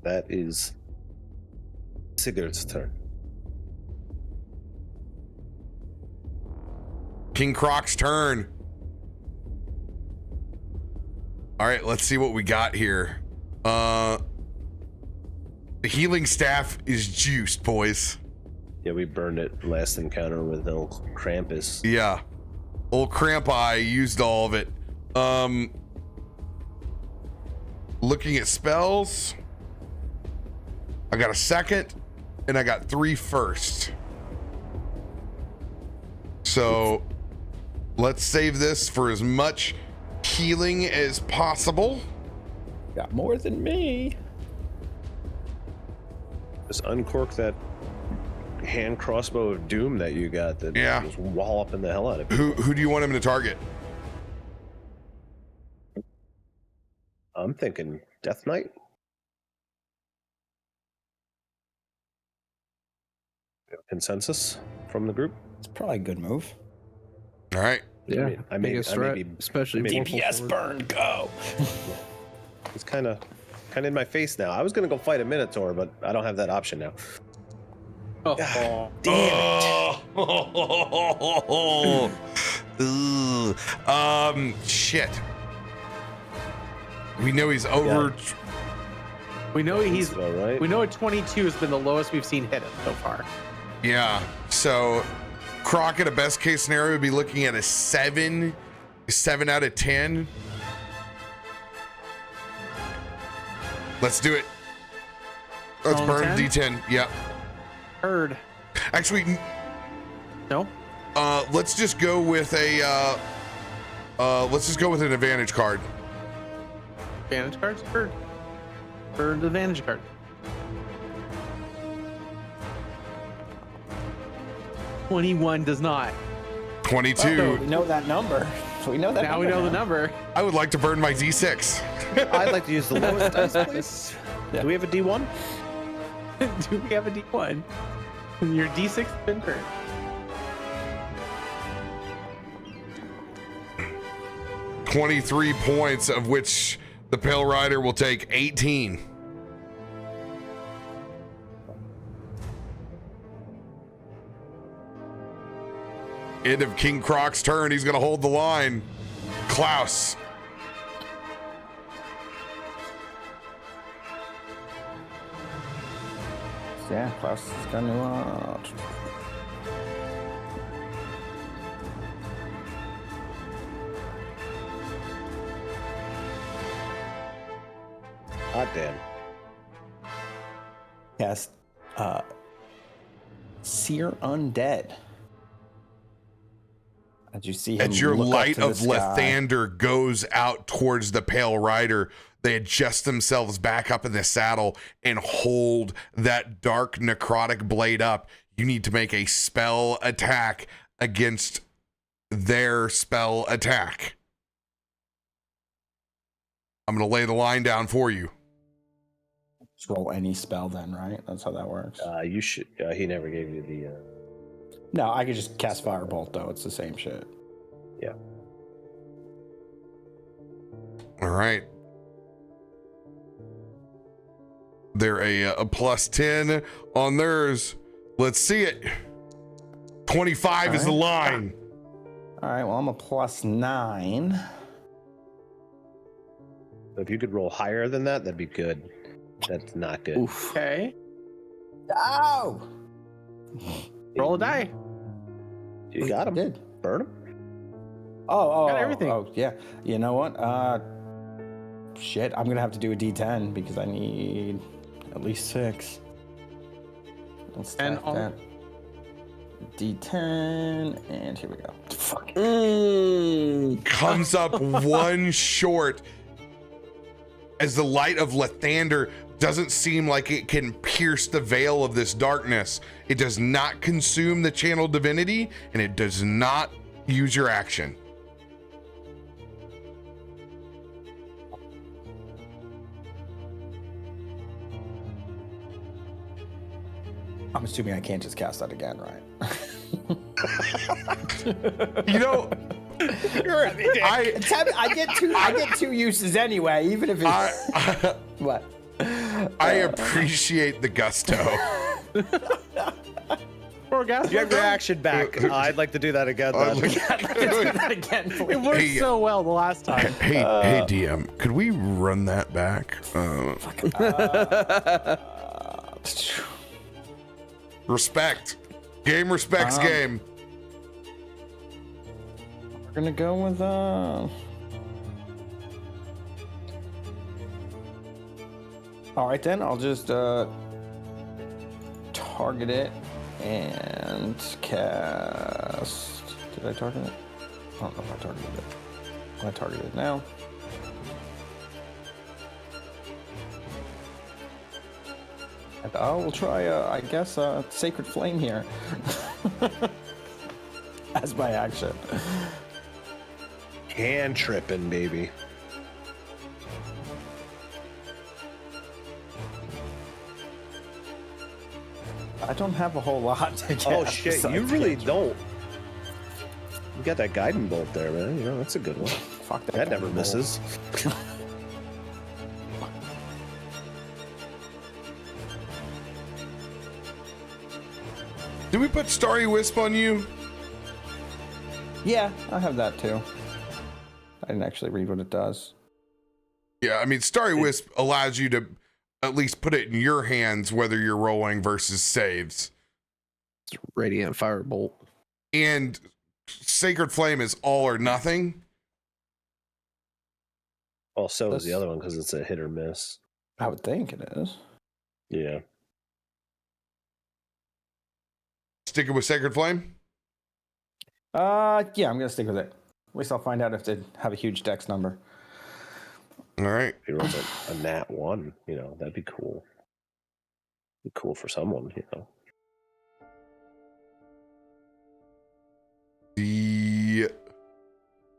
That is Sigurd's turn. King Croc's turn. All right, let's see what we got here. The healing staff is juiced, boys. Yeah, we burned it last encounter with old Krampus. Yeah. Old Cramp Eye used all of it. Looking at spells. I got a second and I got 3 first. So let's save this for as much healing as possible. Got more than me. Just uncork that hand crossbow of doom that you got that was walloping the hell out of people. Who do you want him to target? I'm thinking Death Knight. Consensus from the group. It's probably a good move. All right. Yeah, I may be especially DPS burn, go. It's kind of in my face now. I was gonna go fight a Minotaur, but I don't have that option now. Oh, damn it. Shit. We know he's over. Yeah. We know he's. All right. We know a 22 has been the lowest we've seen hit him so far. Yeah. So Croc at a best case scenario would be looking at a 7 out of 10. Let's do it. Let's On burn 10? D10. Yep. Heard. Actually, No. let's just go with a let's just go with an advantage card. Advantage cards? Heard. Heard the advantage card. $21 does not. 22. We know that number. So we know that. Now we know the number. I would like to burn my D6. I'd like to use the lowest dice, please. Yeah. Do we have a D1? Do we have a D1? Your D6 has been burned. $23 points, of which the Pale Rider will take 18. End of King Croc's turn. He's going to hold the line. Klaus. Yeah, Klaus is gonna. Hot damn. Cast Seer Undead. Did you see him? As your look up light to the of sky? Lathander goes out towards the Pale Rider, they adjust themselves back up in the saddle and hold that dark necrotic blade up. You need to make a spell attack against their spell attack. I'm going to lay the line down for you. Just roll any spell then, right? That's how that works. You should. He never gave you the. No, I could just cast Firebolt though. It's the same shit. Yeah. All right. They're a plus 10 on theirs. Let's see it. 25 is the line. All right. Well, I'm a +9. If you could roll higher than that, that'd be good. That's not good. oof. Okay. Oh! Roll a die. You got him. Did. Burn him. Oh, Got everything. Oh, yeah. You know what? Shit. I'm gonna have to do a D10 because I need at least 6. Let's And type all- that. D10, and here we go. Fuck. Comes up one short as the light of Lathander doesn't seem like it can pierce the veil of this darkness. It does not consume the channel divinity, and it does not use your action. I'm assuming I can't just cast that again, right? You know, I get two uses anyway, even if it's what. I appreciate the gusto. Poor gas. You have your action back. I'd like to do that again. Then. Do that again, It please. worked Hey, so well the last time. Hey, DM, could we run that back? Respect. Game respects game. We're gonna go with All right then, I'll just target it and cast. Did I target it? I don't know if I targeted it. I target it now. We'll try, I guess, Sacred Flame here. As my action. Hand tripping, baby. I don't have a whole lot to get. Oh shit, you besides really cantrip. don't. You got that guiding bolt there, man. You know, that's a good one. Fuck that. That never roll. misses. Did we put Starry Wisp on you? Yeah, I have that too. I didn't actually read what it does. Yeah, I mean, Starry Wisp allows you to at least put it in your hands, whether you're rolling versus saves. Radiant Firebolt. And Sacred Flame is all or nothing. Well, so is the This- other one because it's a hit or miss. I would think it is. Yeah. Sticking with Sacred Flame? Yeah, I'm gonna stick with it. At least I'll find out if they have a huge dex number. All right. If he rolls a nat 1, you know, that'd be cool. Be cool for someone, you know. The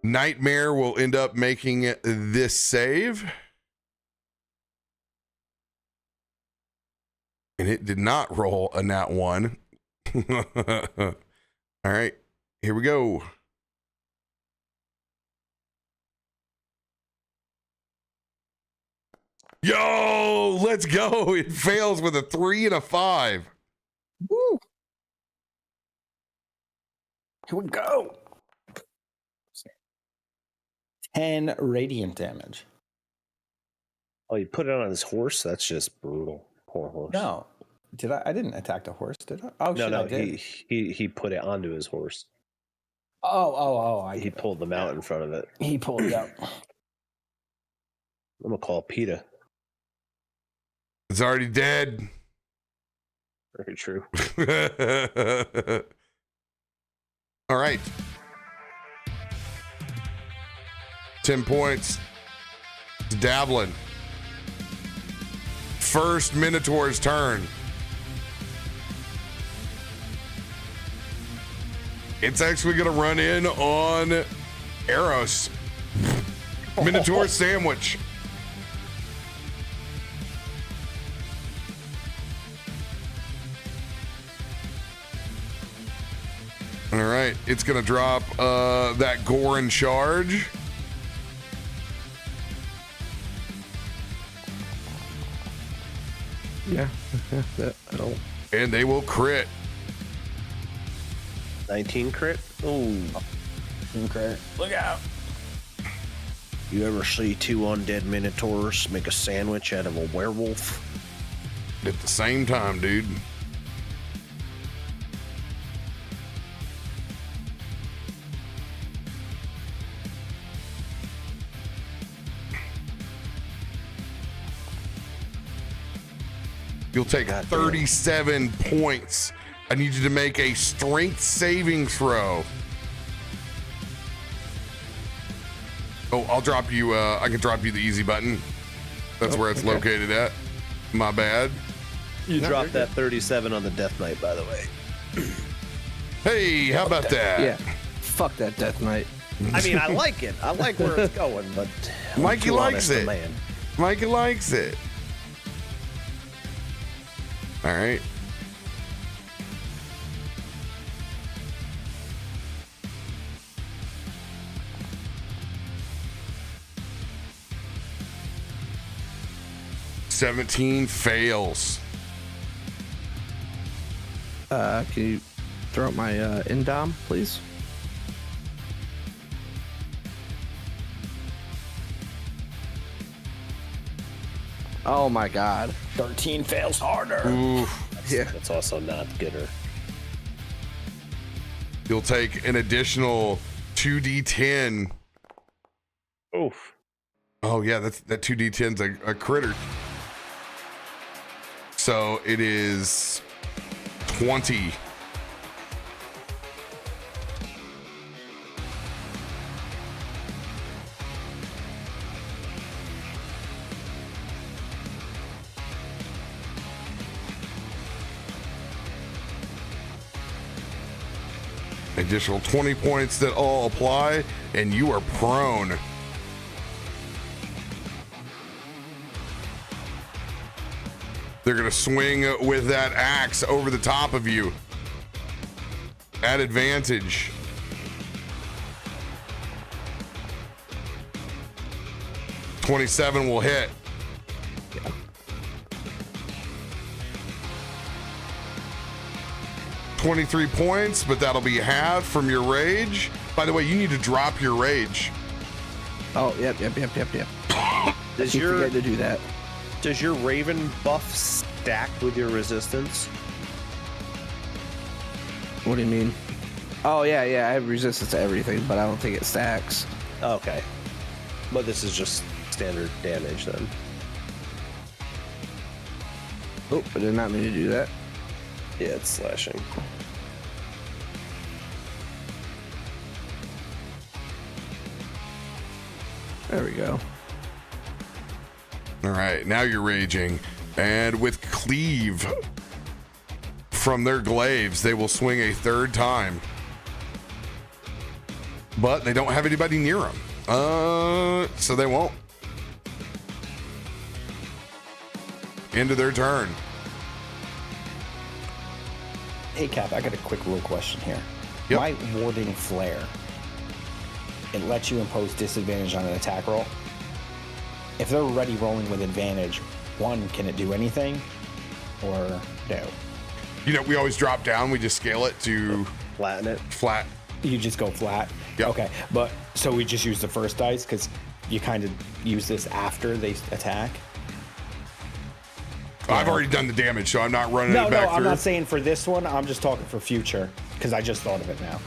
Nightmare will end up making this save. And it did not roll a nat 1. All right, here we go. Yo, let's go. It fails with a 3 and a 5. Woo! Here we go. 10 radiant damage. Oh, you put it on his horse? That's just brutal. Poor horse. No, did I? I didn't attack the horse, did I? Oh, no, shit, no. I did. He put it onto his horse. Oh! He pulled them out in front of it. He pulled it out. I'm gonna call PETA. It's already dead. Very true. All right. 10 points. It's Davlin. First Minotaur's turn. It's actually going to run in on Eros. Minotaur sandwich. All right, it's going to drop that Gorin charge. Yeah. That'll. And they will crit. 19 crit. Oh, Okay. Look out. you ever see 2 undead minotaurs make a sandwich out of a werewolf? At the same time, dude. You'll take God damn. 37 points. I need you to make a strength saving throw. Oh, I'll drop you. I can drop you the easy button. That's where it's located at. My bad. You dropped that 37 on the Death Knight, by the way. Hey, how about that? Yeah. Fuck that Death Knight. I mean, I like it. I like where it's going, but I'm Mikey too likes honest a it. Man. Mikey likes it. All right. $17 fails. Can you throw out my Indom, please? Oh my god. 13 fails harder. Oof. Yeah. That's also not gooder. You'll take an additional 2d10. Oof. Oh yeah, that 2d10's a critter. So it is 20. Additional 20 points that all apply, and you are prone. They're going to swing with that axe over the top of you. At advantage. $27 will hit. Yeah. $23 points, but that'll be halved from your rage. By the way, you need to drop your rage. Oh, yep. Does Keep your forgetting to do that. does your Raven buff stack with your resistance? What do you mean? Oh, yeah. I have resistance to everything, but I don't think it stacks. Okay, but this is just standard damage then. Oh, I did not mean to do that. Yeah, it's slashing. There we go. All right, now you're raging. And with cleave from their glaives, they will swing a third time. But they don't have anybody near them. So they won't. End of their turn. Hey, Cap, I got a quick little question here. Yep. My warding flare, it lets you impose disadvantage on an attack roll. If they're already rolling with advantage, one, can it do anything? Or no? You know, we always drop down. We just scale it to Flatten it. flat. You just go flat? Yep. Okay, but so we just use the first dice because you kind of use this after they attack? I've already done the damage, so I'm not running it No, back I'm through. not saying for this one. I'm just talking for future because I just thought of it now.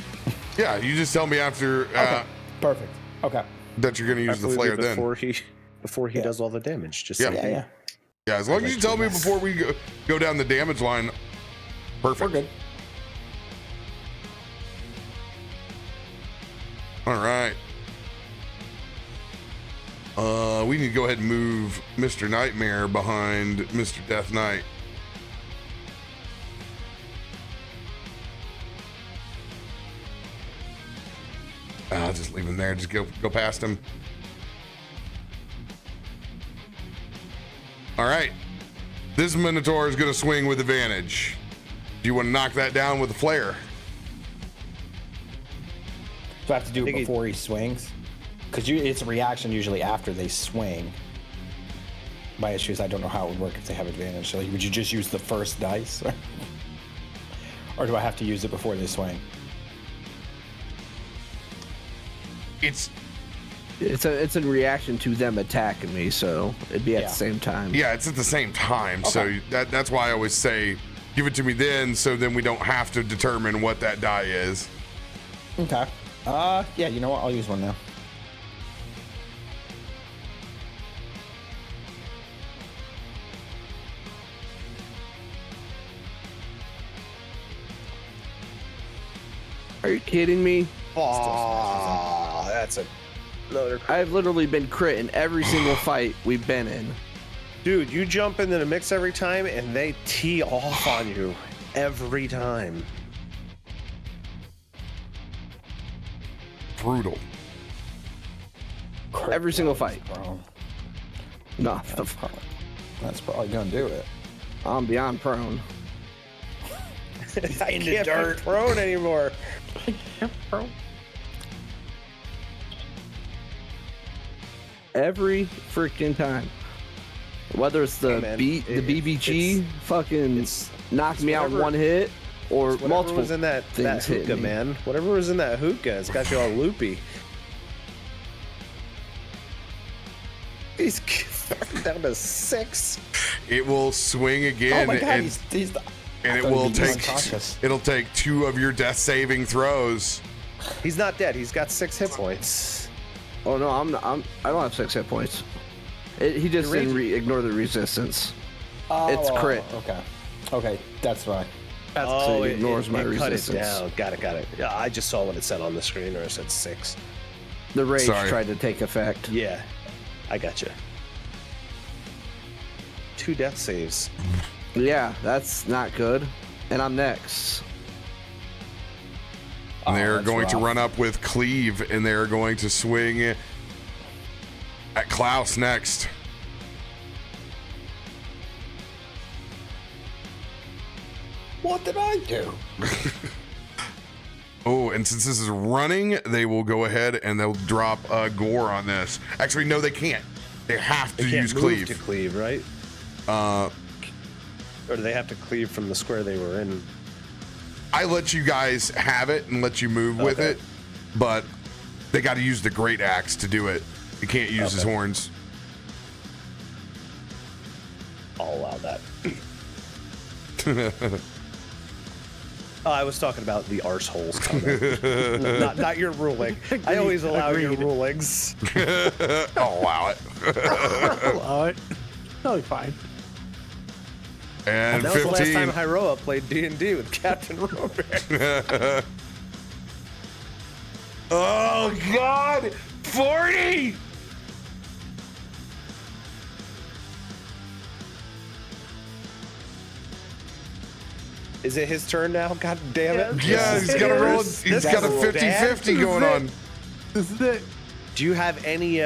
Yeah, you just tell me after Okay, perfect. Okay. that you're going to use the flare then. Before he does all the damage. Just Yeah. say, Yeah. Yeah, as long as you tell me before we go down the damage line, perfect. We're good. All right. We need to go ahead and move Mr. Nightmare behind Mr. Death Knight. I'll just leave him there. Just go past him. All right. This Minotaur is going to swing with advantage. Do you want to knock that down with a flare? Do I have to do it think he- before he swings? Because it's a reaction usually after they swing. My issue is I don't know how it would work if they have advantage. So would you just use the first dice? Or do I have to use it before they swing? It's a reaction to them attacking me, so it'd be at Yeah. the same time. Yeah, it's at the same time. Okay. So that's why I always say, give it to me then, so then we don't have to determine what that die is. Okay. Yeah, you know what? I'll use one now. Are you kidding me? oh, that's another. I've literally been crit in every single fight we've been in. Dude, you jump into the mix every time, and they tee off on you every time. Brutal. Every single fight. Bro, No, that's probably gonna do it. I'm beyond prone. I can't be prone anymore. Every freaking time. Whether it's the Hey, man, the BBG fucking knocked me out in whatever- one hit, or Whatever multiple was in that things hitting hookah, me. man. Whatever was in that hookah, it's got you all loopy. He's down to 6. It will swing again, Oh my god, and he's and I it thought will he'd be take unconscious. it'll take 2 of your death saving throws. He's not dead. He's got 6 hit points. Oh no, I don't have 6 hit points. He just You're didn't ignore the resistance. Oh, It's crit. Okay, that's fine. So it ignores my cut resistance. it down. Got it. Yeah, I just saw what it said on the screen, or it said 6. The rage Sorry. tried to take effect. Yeah, I got you. 2 death saves. Yeah, that's not good. And I'm next. And they're that's going to rough. run up with Cleave, and they're going to swing at Klaus next. What did I do? Oh, and since this is running, they will go ahead and they'll drop Gore on this. Actually, no, they can't. They have to They can't use move Cleave. to cleave, right? Uh, Or do they have to cleave from the square they were in? I let you guys have it and let you move with Okay. it, but they got to use the great axe to do it. You can't use his Okay. horns. I'll allow that. I was talking about the arseholes comment. not your ruling. I always allow your Agreed. rulings. I'll allow it. Oh, it. Totally fine. And That was the last time 15. Hyroa played D&D with CaptainRoBear. Oh, God. 40. Is it his turn now? God damn it. Yeah, he's got a roll. He's got a 50-50 going on. This is it. Do you have any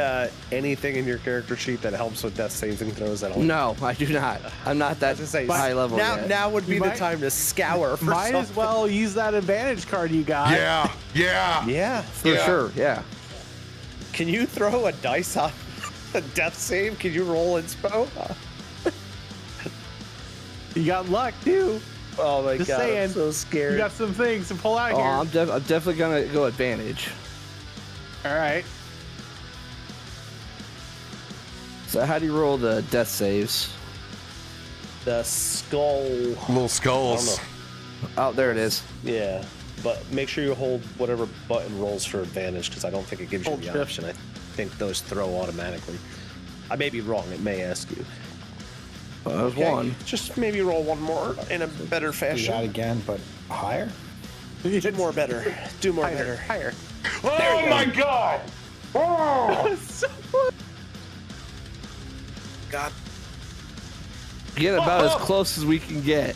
anything in your character sheet that helps with death saving throws at all? No, I do not. I'm not that Just say, high level now, yet. now would be You the might- time to scour for Might as something. well use that advantage card you got. Yeah. Yeah. For Yeah. sure, yeah. Can you throw a dice on a death save? Can you roll inspo? You got luck too. Oh my Just god, saying. I'm so scared. You got some things to pull out Oh, here. I'm definitely gonna go advantage. All right. So how do you roll the death saves? the skull. Little skulls. I Oh, there it is. Yeah, but make sure you hold whatever button rolls for advantage because I don't think it gives you Hold the shift. option. I think those throw automatically. I may be wrong. It may ask you. That was Okay, one. Just maybe roll one more in a better Do that fashion. again, but higher? Do more better. Do more Higher. better. Higher. Oh, my God. Oh. God. Get about as close as we can get.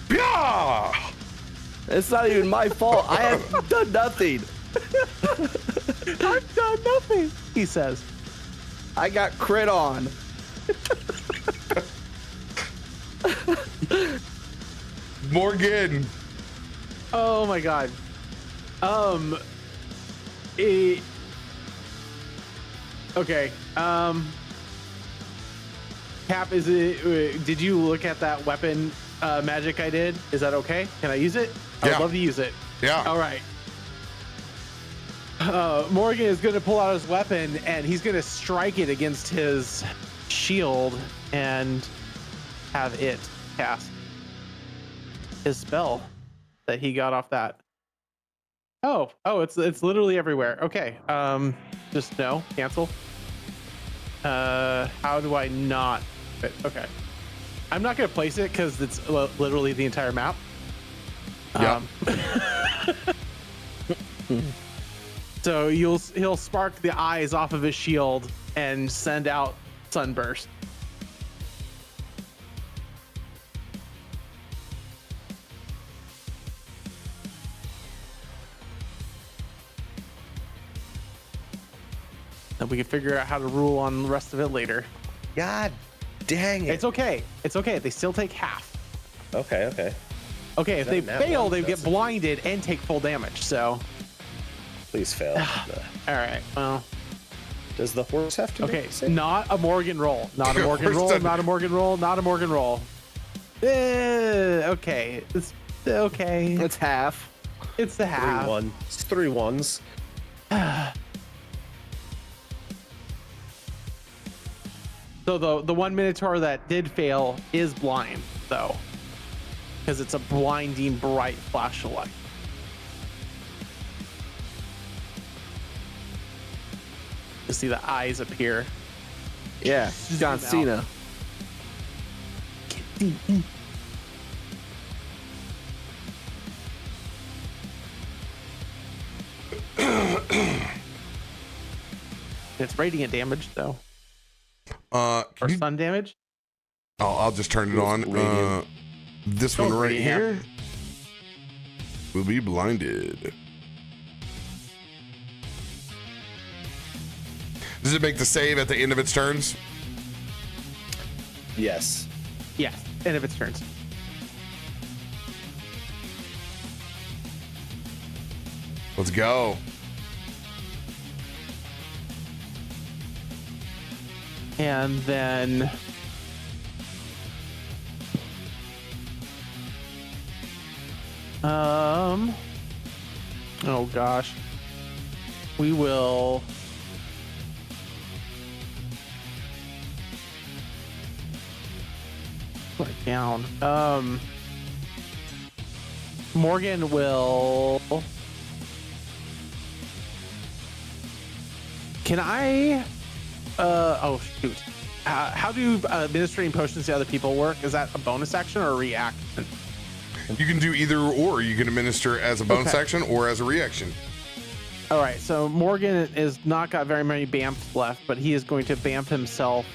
Yeah. It's not even my fault. I have done nothing. I've done nothing. He says. I got crit on. Morgan. Oh my god. eh, okay. Cap, is it? Did you look at that weapon magic I did? Is that okay? Can I use it? I'd Yeah. love to use it. Yeah. All right. Morgan is going to pull out his weapon and he's going to strike it against his shield and have it cast his spell that he got off that. Oh, it's literally everywhere. Okay. Just no, cancel. How do I not? Okay. I'm not going to place it because it's literally the entire map. Yeah. So he'll spark the eyes off of his shield and send out sunburst. And we can figure out how to rule on the rest of it later. God dang it. It's okay. It's okay. They still take half. Okay, okay. Okay, if they That nat fail, one, they that's get blinded and take full damage. So, Please fail. all right. Well, Does the horse have to okay. make the save? Not a Morgan roll. Not a Morgan Horse roll. doesn't- Not a Morgan roll. Not a Morgan roll. Okay. It's okay. It's half. It's the half. 3-1. It's 3 ones. So the one Minotaur that did fail is blind though, because it's a blinding bright flash of light. You see the eyes appear. Yeah, John Zoom out. Cena. It's radiant damage though, Can or you- sun damage. I'll just turn it on. Radiant. This one Oh, right radiant. here. will be blinded. Does it make the save at the end of its turns? Yes. Yes, end of its turns. Let's go. And then oh gosh. We will put it down. Morgan will. Can I? Oh shoot. How do administering potions to other people work? Is that a bonus action or a reaction? You can do either or. You can administer as a bonus Okay. action or as a reaction. All right. So Morgan is not got very many bamfs left, but he is going to bamf himself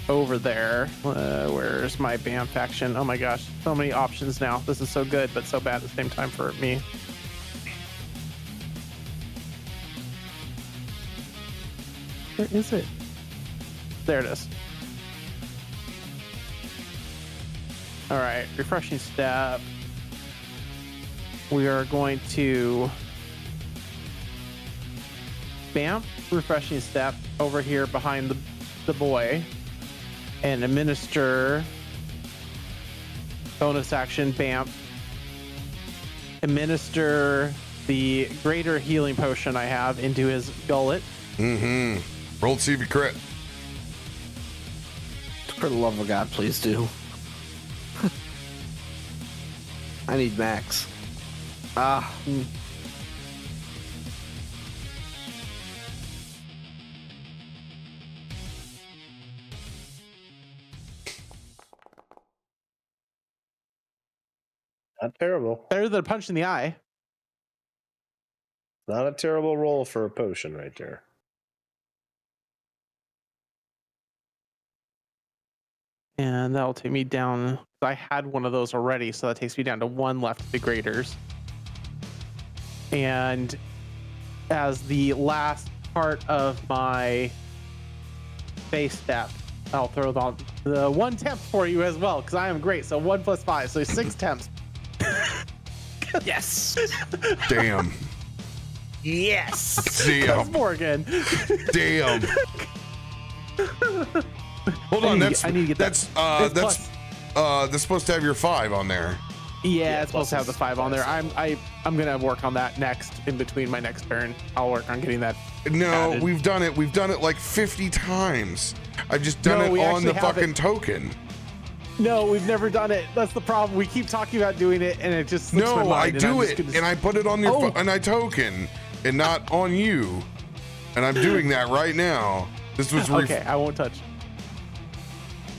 over there. Where's my bamf action? Oh my gosh, so many options now. This is so good, but so bad at the same time for me. Where is it? There it is. All right, refreshing step. We are going to bamf refreshing step over here behind the boy and administer bonus action bamf. Administer the greater healing potion I have into his gullet. Mm-hmm. Roll to see if you crit. For the love of God, please do. I need max. Not terrible. Better than a punch in the eye. Not a terrible roll for a potion right there. And that'll take me down. I had one of those already, so that takes me down to one left of the graders. And as the last part of my base step, I'll throw the 1 temp for you as well, because I am great. So 1 + 5, so 6 temps. Yes. Damn. Yes. That's Damn. Morgan. Damn. Hold on. I need to get that. It's That's supposed to have your 5 on there. Yeah, it's supposed to have the pluses. 5 on there. I'm gonna work on that next in between my next turn. I'll work on getting that. No, Added. we've done it. We've done it like 50 times. I've just done No, it we on actually the have fucking it. token. No, we've never done it. That's the problem. We keep talking about doing it, and it just slips my No, mind, I and do I'm just it, gonna- and I put it on your Oh. and I token, and not on you. And I'm doing that right now. This was Okay, I won't touch.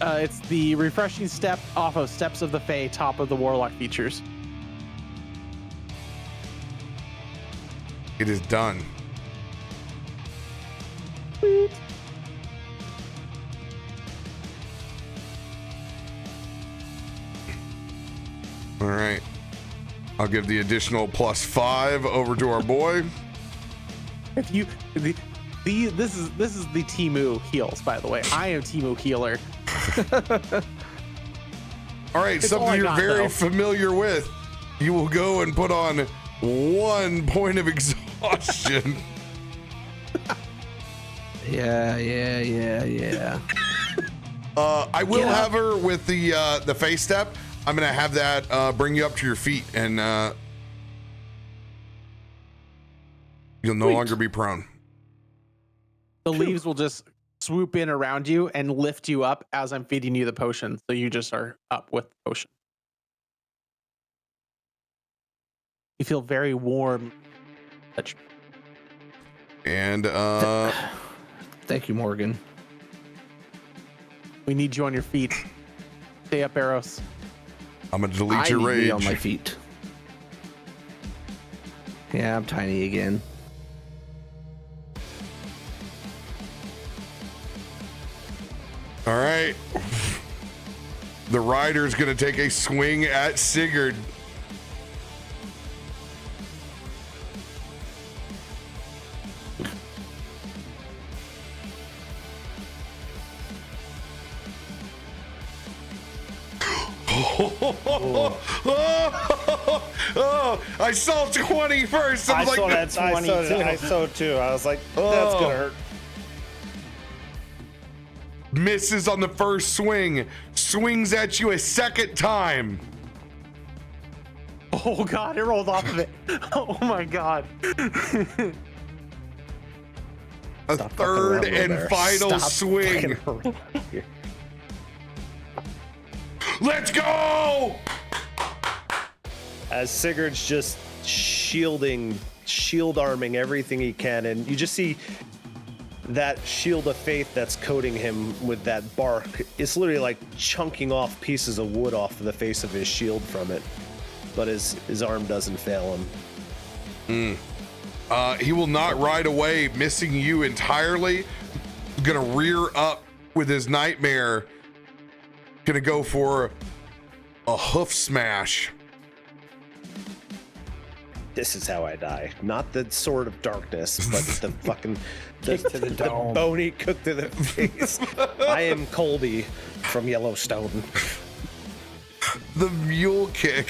It's the refreshing step off of Steps of the Fae, top of the Warlock features. It is done. All right. I'll give the additional +5 over to our boy. If you, this is the Timu heals, by the way. I am Timu healer. All right, It's all something I you're got, very though. familiar with. You will go and put on 1 point of exhaustion. Yeah. I will Yeah. have her with the face step. I'm gonna have that bring you up to your feet, and you'll no Sweet. longer be prone. The leaves will just swoop in around you and lift you up as I'm feeding you the potion, so you just are up with the potion. You feel very warm. Touch. And Thank you, Morgan. We need you on your feet. Stay up, Eros. I'm gonna delete I your need to be rage. on my feet. Yeah, I'm tiny again. All right. The rider's gonna take a swing at Sigurd. Oh, I saw 20 first. I was saw like, that 20 too. I saw too. I was like, that's Oh. gonna hurt. Misses on the first swing, swings at you a second time. Oh god, it rolled off of it. Oh my god. A Stop fucking third around, and RoBear. final Stop swing. fucking around here. Let's go! As Sigurd's just shield arming everything he can, and you just see that shield of faith that's coating him with that bark. It's literally like chunking off pieces of wood off the face of his shield from it, but his arm doesn't fail him. He will not ride away, missing you entirely. Gonna rear up with his nightmare. Gonna go for a hoof smash. This is how I die. Not the sword of darkness, but the fucking Kick to the dome. bony cook to the face. I am Colby from Yellowstone. The mule kick.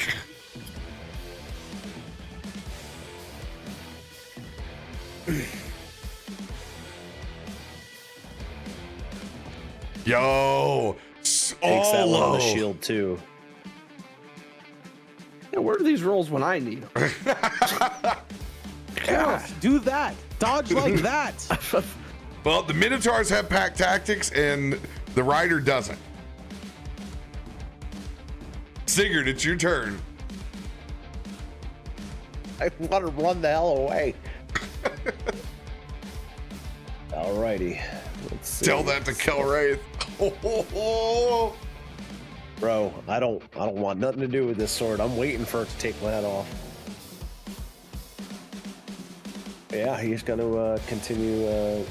Yo, Takes that one on the Solo. shield too. Yeah, where are these rolls when I need them? God. Do that. Dodge like that. Well, the Minotaurs have pack tactics and the rider doesn't. Sigurd, it's your turn. I want to run the hell away. Alrighty. Let's see. Tell that to Kelwraith. Bro, I don't want nothing to do with this sword. I'm waiting for it to take my head off. Yeah, he's gonna continue.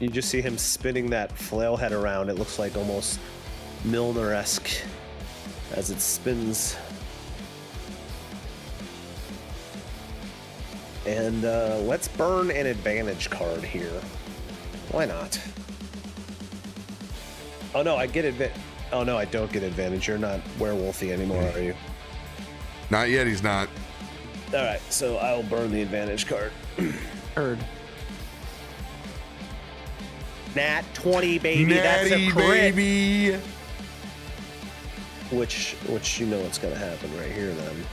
You just see him spinning that flail head around. It looks like almost Milner-esque as it spins. And let's burn an advantage card here. Why not? Oh no, I get advantage. Oh no, I don't get advantage. You're not werewolfy anymore, are you? Not yet, he's not. All right, so I'll burn the advantage card. Heard. Nat 20, baby. That's Natty, a crit. baby. Which you know what's gonna happen right here then.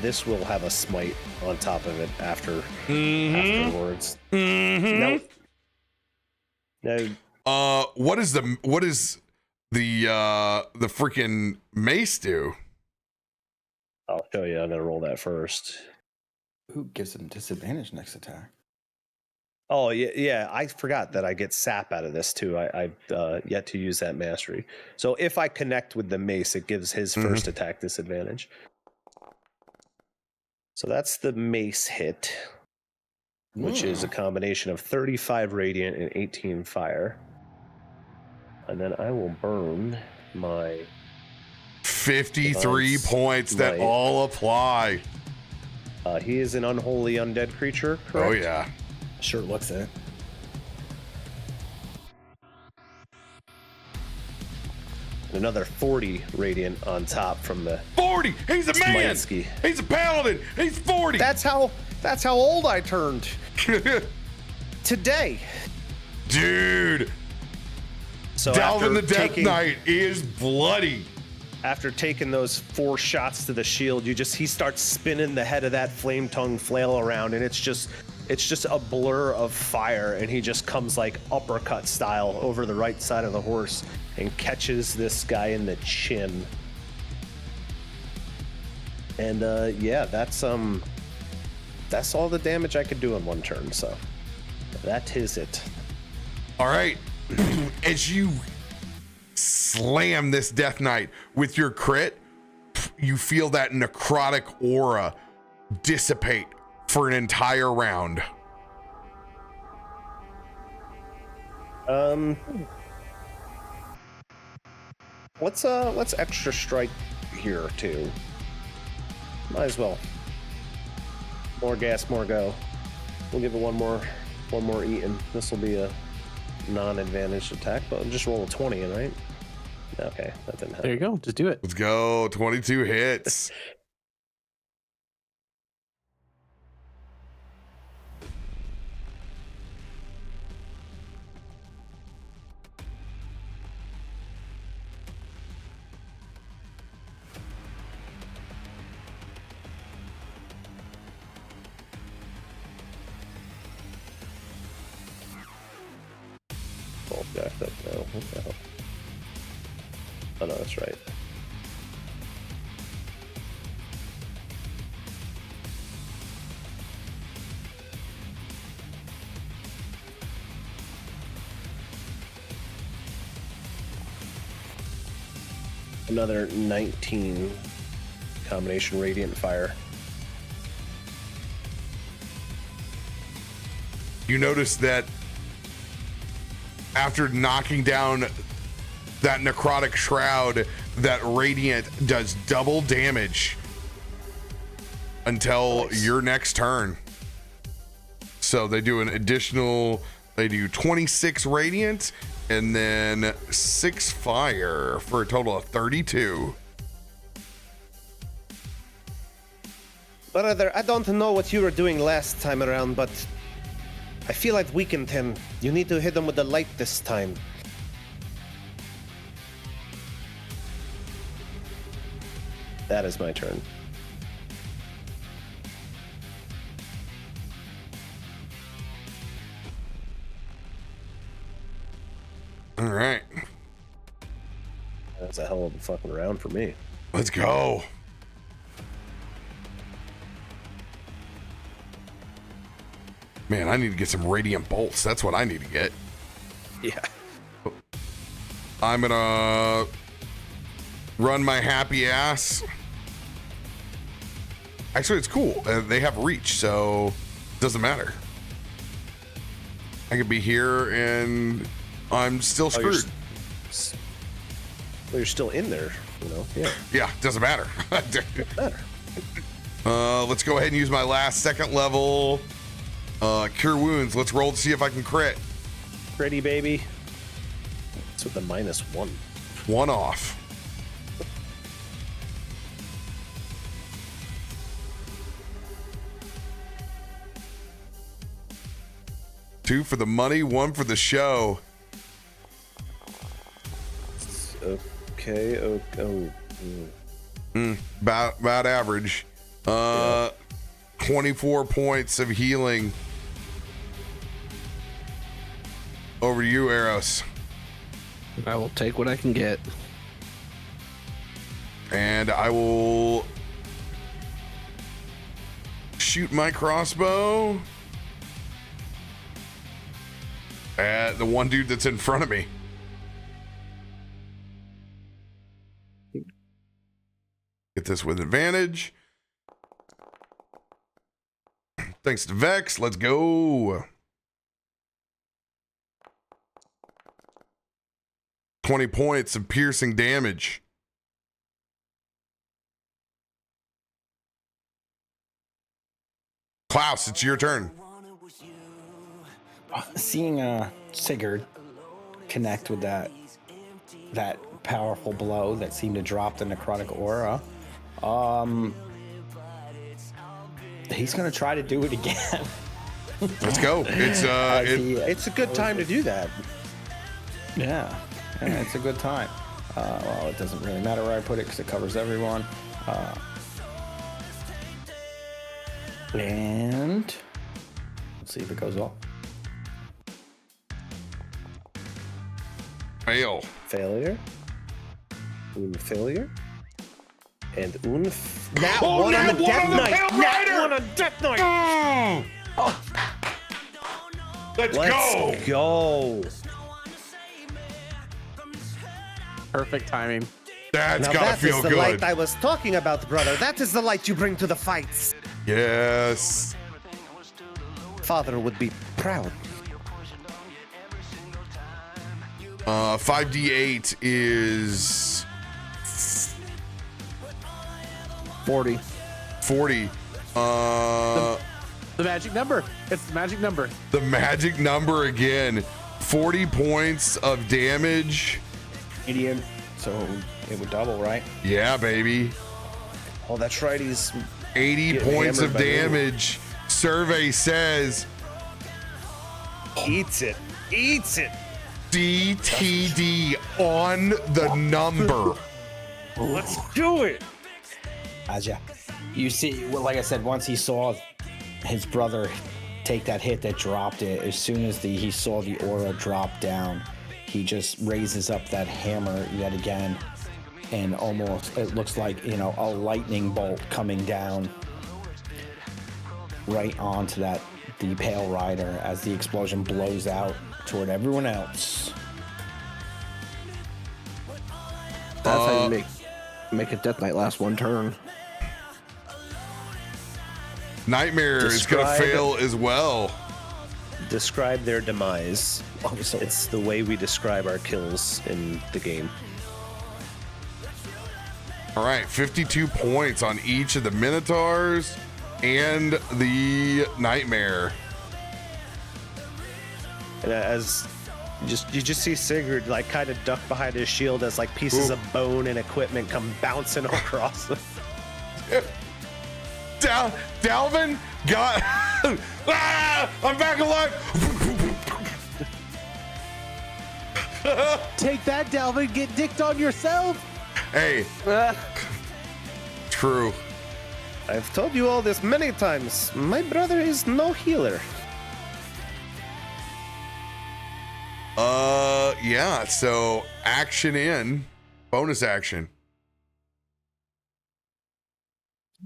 This will have a smite on top of it afterwards. No. What is the freaking mace do? I'll show you. I'm gonna roll that first. Who gives him disadvantage next attack? Oh yeah. I forgot that I get sap out of this too. I've yet to use that mastery. So if I connect with the mace, it gives his first attack disadvantage. So that's the mace hit, which is a combination of 35 radiant and 18 fire. And then I will burn my 53 Nice. points that Right. all apply. He is an unholy undead creature, correct? Oh yeah. Sure looks it. Another 40 radiant on top from the 40. He's a man. Smitsky. He's a paladin. He's 40. That's how old I turned today. Dude, So Dalvin the after Death taking, Knight is bloody. after taking those 4 shots to the shield, he starts spinning the head of that flame tongue flail around, and it's just a blur of fire, and he just comes like uppercut style over the right side of the horse and catches this guy in the chin. And yeah, that's all the damage I could do in one turn. So that is it. All right. As you slam this Death Knight with your crit, you feel that necrotic aura dissipate for an entire round. Let's extra strike here too. Might as well. More gas, more go. We'll give it one more eating. This will be a non-advantaged attack, but just roll a 20, right? Okay, that didn't happen. There you go. Just do it. Let's go. 22 hits. Oh, jacked up now. What the hell? Oh no, that's right. Another 19 combination radiant fire. You notice that after knocking down that necrotic shroud, that radiant does double damage until your next turn. So they do an additional, they do 26 radiant and then 6 fire for a total of 32. Brother, I don't know what you were doing last time around, but I feel I've weakened him. You need to hit him with the light this time. That is my turn. All right. That's a hell of a fucking round for me. Let's go. Man, I need to get some radiant bolts. That's what I need to get. Yeah. I'm gonna run my happy ass. Actually, it's cool. They have reach, so it doesn't matter. I could be here and I'm still screwed. You're still in there, you know? Yeah. Yeah, doesn't matter. Doesn't matter. Let's go ahead and use my last second level cure wounds. Let's roll to see if I can crit. Pretty baby. It's with a -1. One off. Two for the money, one for the show. Okay. About average. 24 points of healing. Over to you, Eros. I will take what I can get. And I will shoot my crossbow at the one dude that's in front of me. Get this with advantage. Thanks to Vex. Let's go. 20 points of piercing damage. Klaus, it's your turn. Seeing Sigurd connect with that powerful blow that seemed to drop the necrotic aura, he's gonna try to do it again. Let's go. It's a good time to do that. Yeah, it's a good time. Well, it doesn't really matter where I put it because it covers everyone. And let's see if it goes off. Fail. Failure. Failure. And Nat Oh, one Nat on the one Death on the Knight. Pale Nat Rider! one on Death Knight. Let's go. go. Perfect timing. That's Now gotta that is feel the good. light I was talking about, brother. That is the light you bring to the fights. Yes. Father would be proud. 5d8 is 40. 40. The magic number. It's the magic number. The magic number again. 40 points of damage. Idiot. So it would double, right? Yeah, baby. Oh, that's right. He's 80 Getting points of hammered by me. damage. Survey says eats it. Eats it. DTD on the number. Let's do it. Aja. You see, well, like I said, once he saw his brother take that hit that dropped it, as soon as he saw the aura drop down, he just raises up that hammer yet again, and almost it looks like, you know, a lightning bolt coming down right onto the Pale Rider as the explosion blows out toward everyone else. That's how you make a Death Knight last one turn. Nightmare is going to Describe- fail as well. Describe their demise. Oh, so It's the way we describe our kills in the game. All right, 52 points on each of the Minotaurs and the Nightmare. And as you just see Sigurd like kind of duck behind his shield as like pieces Ooh. of bone and equipment come bouncing across. Dalvin got. I'm back alive. Take that, Dalvin. Get dicked on yourself. Hey, true. I've told you all this many times. My brother is no healer. Yeah. So action in, bonus action.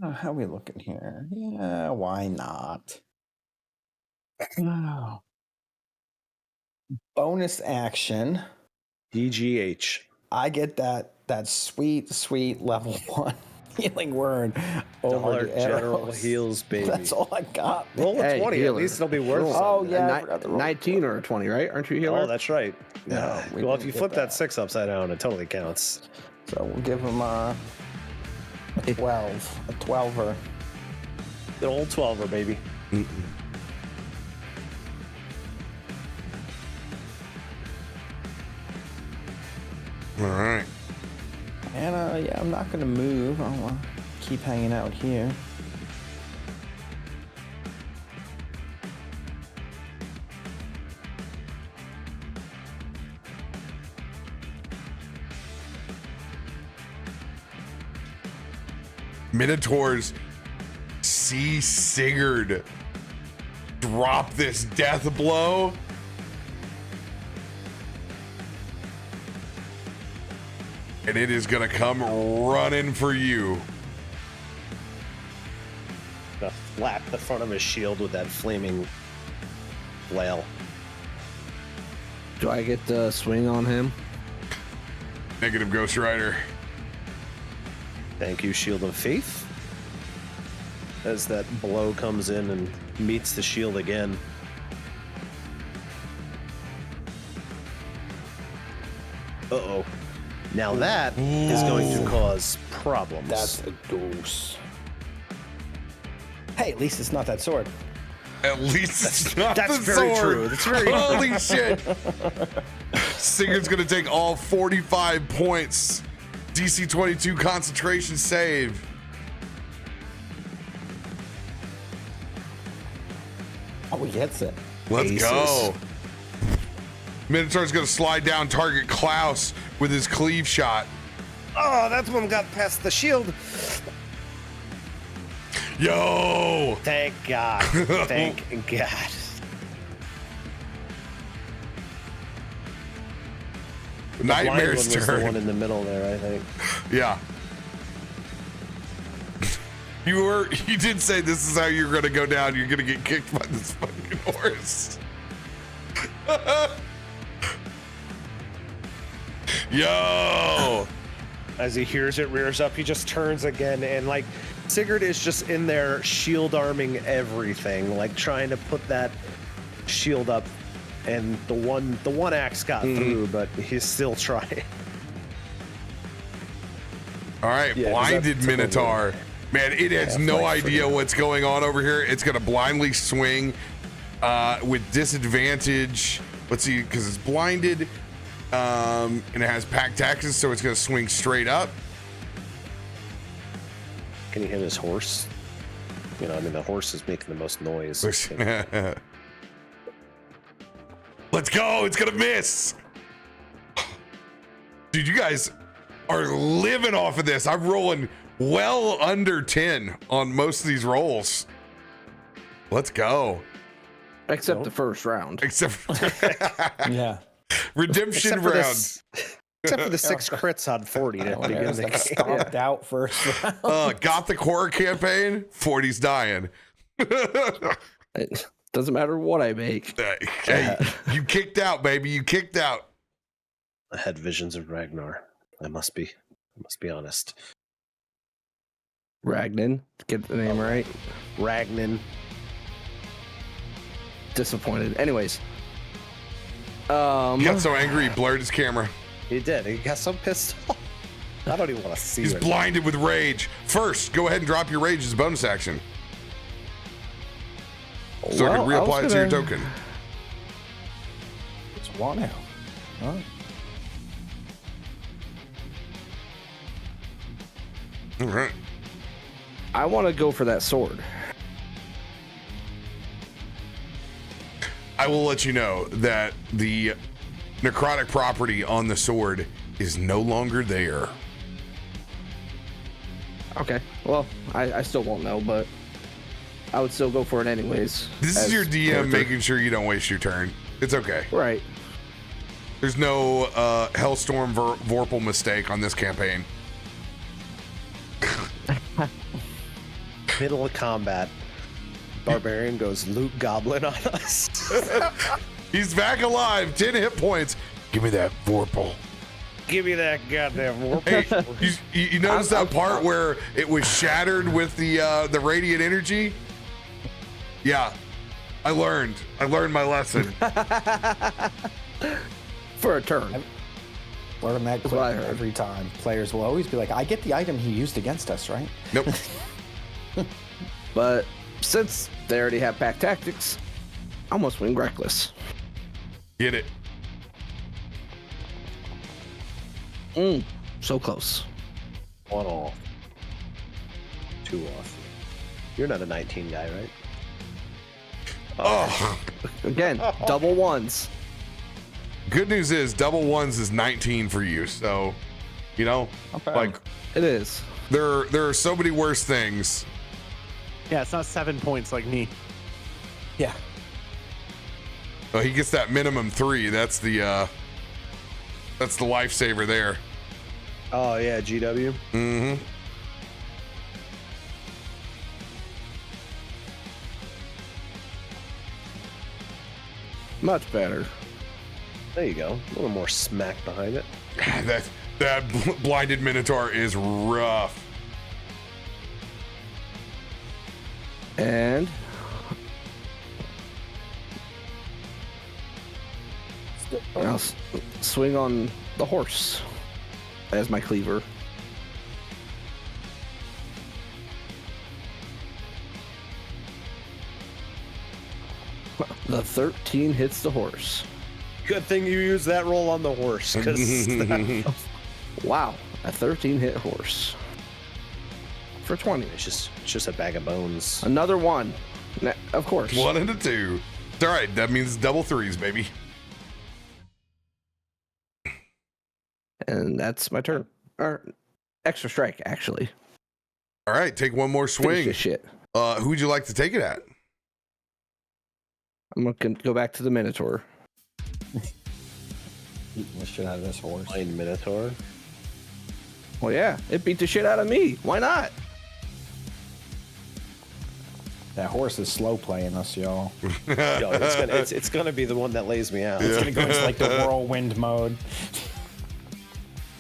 Oh, how are we looking here? Yeah, why not? Oh. Bonus action. DGH. I get that sweet level 1 healing word over Dollar the general arrows. heals, baby. That's all I got. Roll a Hey, 20. healer. At least it'll be worth Roll. it. Oh, A yeah, I forgot to roll. 19 or a 20, right? Aren't you healer? Oh, that's right. No, we Well, if didn't you get flip that that. 6 upside down, it totally counts. So we'll give him a 12. A 12er. The old 12er, baby. All right. And yeah, I'm not going to move. I'll keep hanging out here. Minotaurs see Sigurd drop this death blow. And it is going to come running for you. Gonna flap the front of his shield with that flaming flail. Do I get the swing on him? Negative Ghost Rider. Thank you, Shield of Faith. As that blow comes in and meets the shield again. Uh-oh. Now that is going to cause problems. That's a deuce. Hey, at least it's not that sword. At least it's not that's the very sword. true. That's very Holy shit. Sigurd's going to take all 45 points. DC 22 concentration save. Oh, he gets it. Let's Aces. go. Minotaur's going to slide down, target Klaus with his cleave shot. Oh, that one got past the shield. Yo! Thank God. Thank God. The blind one Nightmare's was the one turn. in the middle there, I think. Yeah. You did say this is how you're going to go down. You're going to get kicked by this fucking horse. Yo! As he hears it rears up, he just turns again, and like Sigurd is just in there shield arming everything, like trying to put that shield up and the one axe got through, but he's still trying. All right, Yeah, 'cause blinded that took a Minotaur. Man, it has no life for idea him. what's going on over here. It's gonna blindly swing with disadvantage. Let's see, because it's blinded, and it has packed axes, so it's gonna swing straight up. Can he hit his horse? You know, I mean, the horse is making the most noise. Let's go. It's gonna miss. Dude, you guys are living off of this. I'm rolling well under 10 on most of these rolls. Let's go. Except the first round. Except for Yeah. redemption Except for round. this- Except for the 6 crits on 40 to When begin it was the like game. stomped out first round. Gothic horror campaign. 40's dying. It doesn't matter what I make. Hey, you kicked out, baby. You kicked out. I had visions of Ragnar. I must be honest. Ragnan, get the name right. Ragnan. Disappointed. Anyways. He got so angry, he blurred his camera. He did. He got so pissed off. I don't even want to see He's it. blinded with rage. First, go ahead and drop your rage as a bonus action. So I can Well, I was reapply it to your gonna- token. It's what now? Huh? All right. I want to go for that sword. I will let you know that the necrotic property on the sword is no longer there. Okay. Well, I still won't know, but I would still go for it anyways. This is as your DM character. making sure you don't waste your turn. It's okay. Right. There's no Hellstorm Vorpal mistake on this campaign. Middle of combat. Barbarian goes Luke Goblin on us. He's back alive. 10 hit points. Give me that Vorpal. Give me that goddamn warp. Hey, you notice that part where it was shattered with the radiant energy? Yeah, I learned my lesson. For a turn. Learn that That's what I quick heard. every time. Players will always be like, I get the item he used against us, right? Nope. But since they already have pack tactics, I'm gonna swing reckless. Get it. So close. 1 off. 2 off. You're not a 19 guy, right? Oh, Again, double ones. good news is double ones is 19 for you. So, you know, Okay. like It is. there are so many worse things. Yeah, it's not 7 points like me. Yeah. He gets that minimum 3. That's the lifesaver there. Oh, yeah, GW. Mm-hmm. Much better. There you go. A little more smack behind it. That blinded Minotaur is rough. And I'll swing on the horse as my cleaver. The 13 hits the horse. Good thing you used that roll on the horse, because Wow, a 13 hit horse. For 20. it's just a bag of bones. Another one. Of course. 1 and a 2. It's all right. That means double 3s, baby. And that's my turn. Or extra strike, actually. All right. Take one more Finish swing. this shit. Who would you like to take it at? I'm gonna go back to the Minotaur. Eating the shit out of this horse. Blind Minotaur. Well, yeah, it beat the shit out of me. Why not? That horse is slow playing us, y'all. Yo, it's gonna be the one that lays me out. It's gonna go into like the whirlwind mode.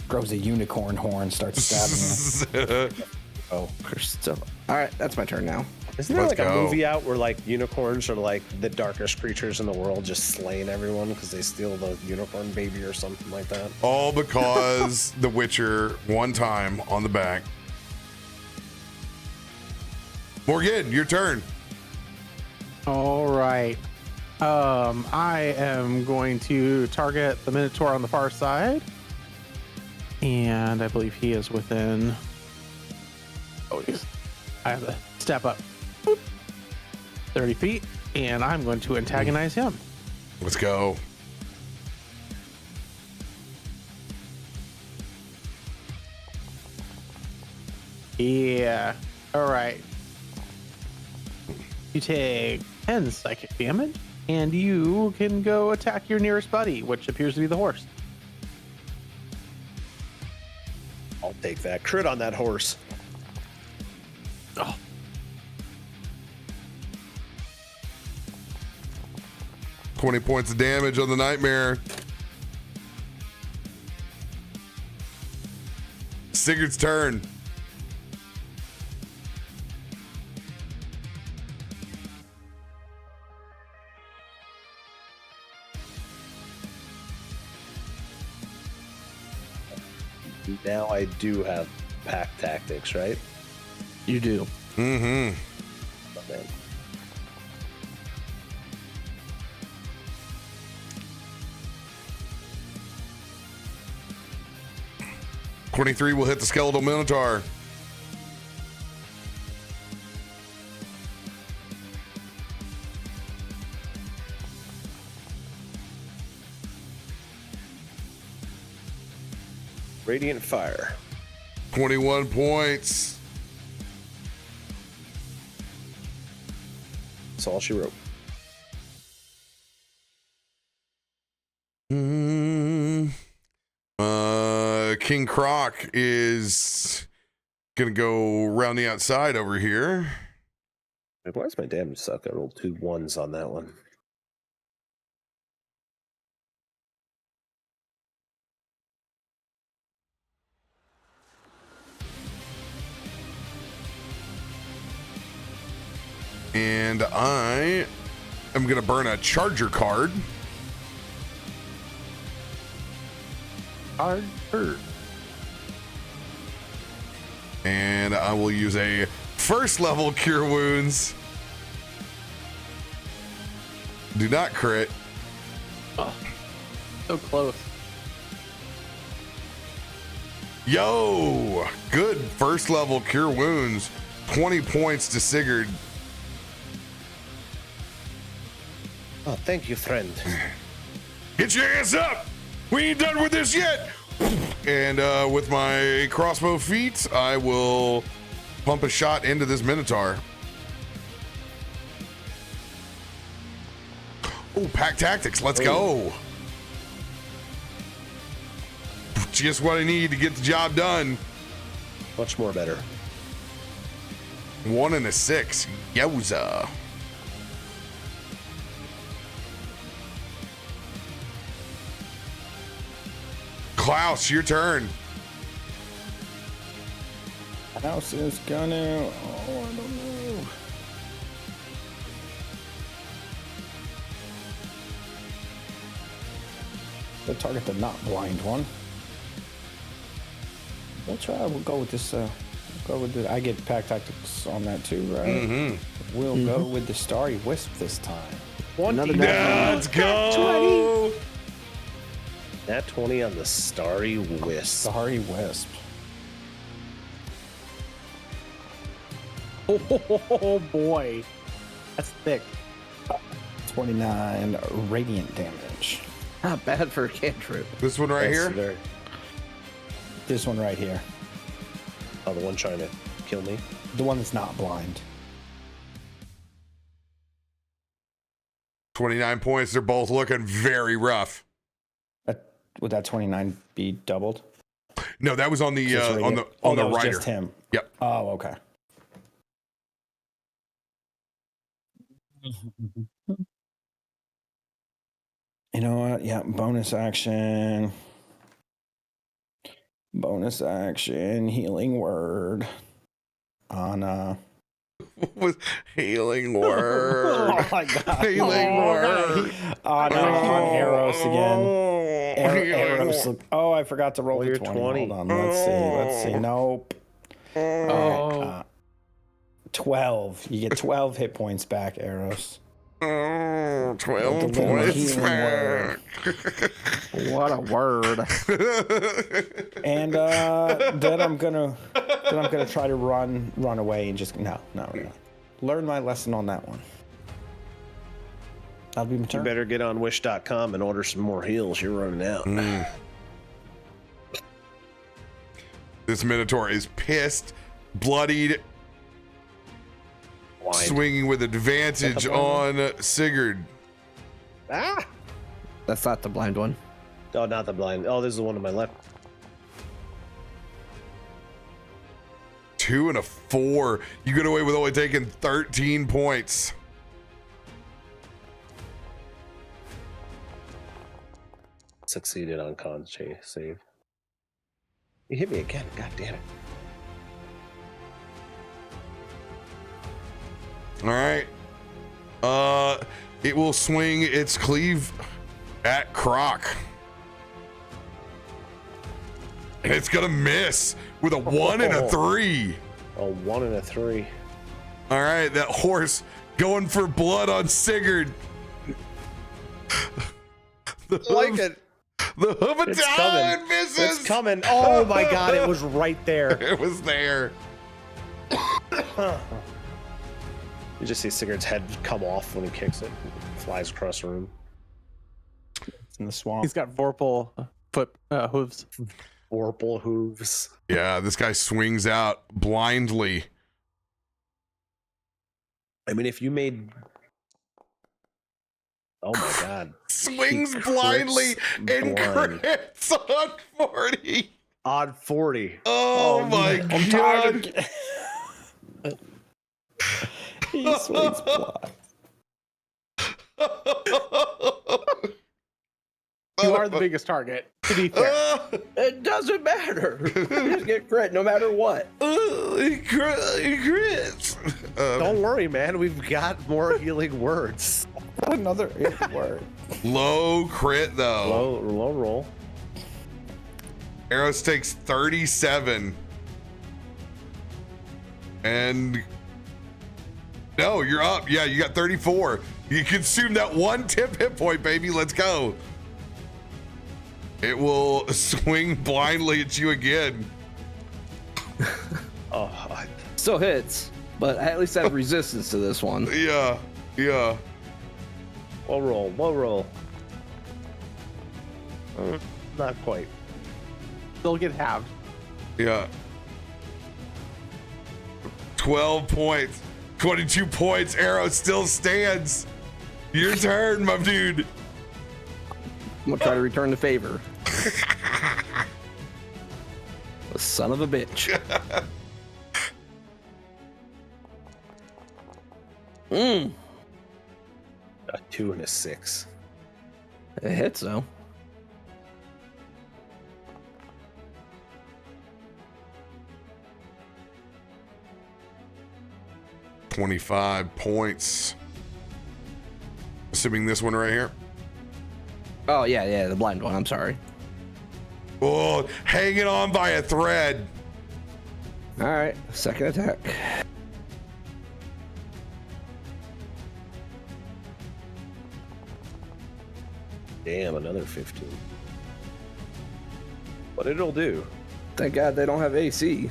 Grows a unicorn horn, starts stabbing you. Oh, So, all right, that's my turn now. Isn't there Let's like a go. movie out where like unicorns are like the darkest creatures in the world, just slaying everyone because they steal the unicorn baby or something like that? All because The Witcher one time on the back. Morgan, your turn. All right. I am going to target the Minotaur on the far side. And I believe he is within. Oh, I have to step up. Boop. 30 feet. And I'm going to antagonize him. Let's go. Yeah. All right. You take 10 psychic damage, and you can go attack your nearest buddy, which appears to be the horse. I'll take that. Crit on that horse. Oh. $20 points of damage on the nightmare. Sigurd's turn. Now I do have pack tactics, right? You do. Mm-hmm. Okay. $23 will hit the skeletal minotaur. Radiant fire. 21 points. That's all she wrote. King Croc is gonna go around the outside over here. Why does my damage suck? I rolled 2 1s on that one. And I am gonna burn a charger card. Hard. And I will use a first level cure wounds. Do not crit. Oh, so close. Yo, good first level cure wounds. 20 points to Sigurd. Oh, thank you, friend. Get your ass up! We ain't done with this yet! And with my crossbow feat, I will pump a shot into this minotaur. Oh, pack tactics, let's go. Just what I need to get the job done. Much more better. 1 and a 6. Yowza. Klaus, your turn. House is gonna. Oh, I don't know. We'll target the not blind one. We'll try. We'll go with this. Go with the. I get pack tactics on that too, right? Mm-hmm. We'll go with the starry wisp this time. Another Let's go. Nat 20 on the starry wisp. Starry wisp. Oh boy, that's thick. 29 radiant damage. Not bad for a cantrip. This one right That's here. very- This one right here. Oh, the one trying to kill me. The one that's not blind. 29 points. They're both looking very rough. Would that 29 be doubled? No, that was on the Just on radiant? the Oh, on the that was rider. just him. Yep. Oh, okay. You know what? Yeah, bonus action. Bonus action, healing word on With healing word. Oh my god. Healing word. Oh no, on Eros again. Healing Eros. word. Oh, I forgot to roll Roll the your 20. 20. Hold on. Let's see. Nope. Oh, 12. You get 12 hit points back, Eros. Oh, 12 With the little points healing back. What a word. And then I'm gonna try to run away and just no. Learn my lesson on that one. That'll be my You turn. better get on wish.com and order some more heals. You're running out. This Minotaur is pissed, bloodied, Blind. swinging with advantage on Sigurd. Ah! That's not the blind one. Oh, not the blind. Oh, this is the one to my left. 2 and a 4. You get away with only taking 13 points. Succeeded on con save. You hit me again. God damn it. All right. It will swing its cleave at Croc. And it's gonna miss with a 1 and a 3. A 1 and a 3. All right, that horse going for blood on Sigurd. The Like hoof- it. The hoof of It's down coming. misses. It's coming. Oh my god, it was right there. It was there. You just see Sigurd's head come off when he kicks it. It flies across the room. It's in the swamp. he's got Vorpal foot hooves. Vorpal hooves. Yeah, this guy swings out blindly. I mean, if you made. Oh my god. Swings He blindly crits and blind. crits on 40. Odd 40. Oh my I'm god. tired. He swings blood. You are the biggest target, to be fair. It doesn't matter. You just get crit no matter what. He crits. Don't worry, man. We've got more healing words. Another word. Low crit though. Low roll. Eros takes 37. And no, you're up. Yeah, you got 34. You consume that 1 tip hit point, baby. Let's go. It will swing blindly at you again. Oh, Still hits, but I at least have resistance to this one. Yeah. low roll. Not quite. They'll get halved. Yeah. 12 points. 22 points. Arrow still stands. Your turn, my dude. I'm gonna try to return the favor. The son of a bitch. A 2 and a 6. It hits though. $25 points. Assuming this one right here. Oh yeah, the blind one. I'm sorry. Oh, hanging on by a thread. All right, second attack. Damn, another 15. But it'll do. Thank God they don't have AC.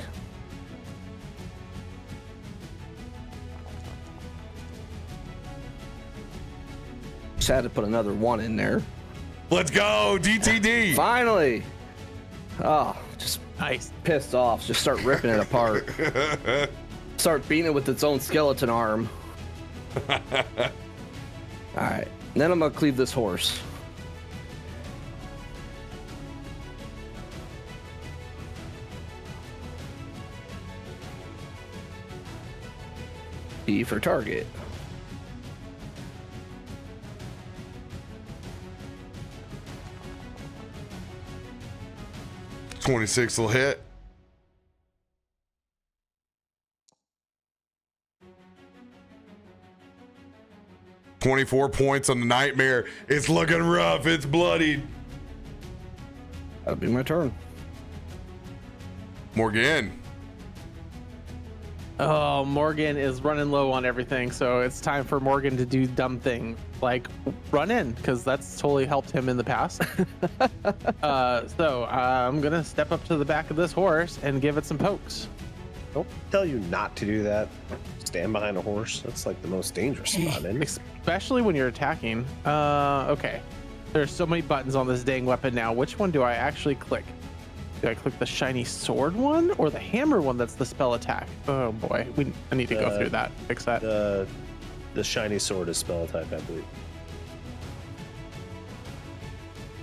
Just had to put another 1 in there. Let's go, DTD. Finally. Oh, just Nice. pissed off. Just start ripping it apart. Start beating it with its own skeleton arm. All right. Then I'm gonna cleave this horse. E for target. $26 will hit. 24 points on the nightmare. It's looking rough. It's bloodied. That'll be my turn. Morgan. Oh, Morgan is running low on everything, so it's time for Morgan to do dumb things like run in, because that's totally helped him in the past. So I'm gonna step up to the back of this horse and give it some pokes. Don't tell you not to do that. Stand behind a horse. That's like the most dangerous spot, isn't it? Especially when you're attacking. Okay. There's so many buttons on this dang weapon now. Which one do I actually click? Do I click the shiny sword one or the hammer one that's the spell attack? Oh boy, I need to go through that, fix that. The shiny sword is spell attack, I believe.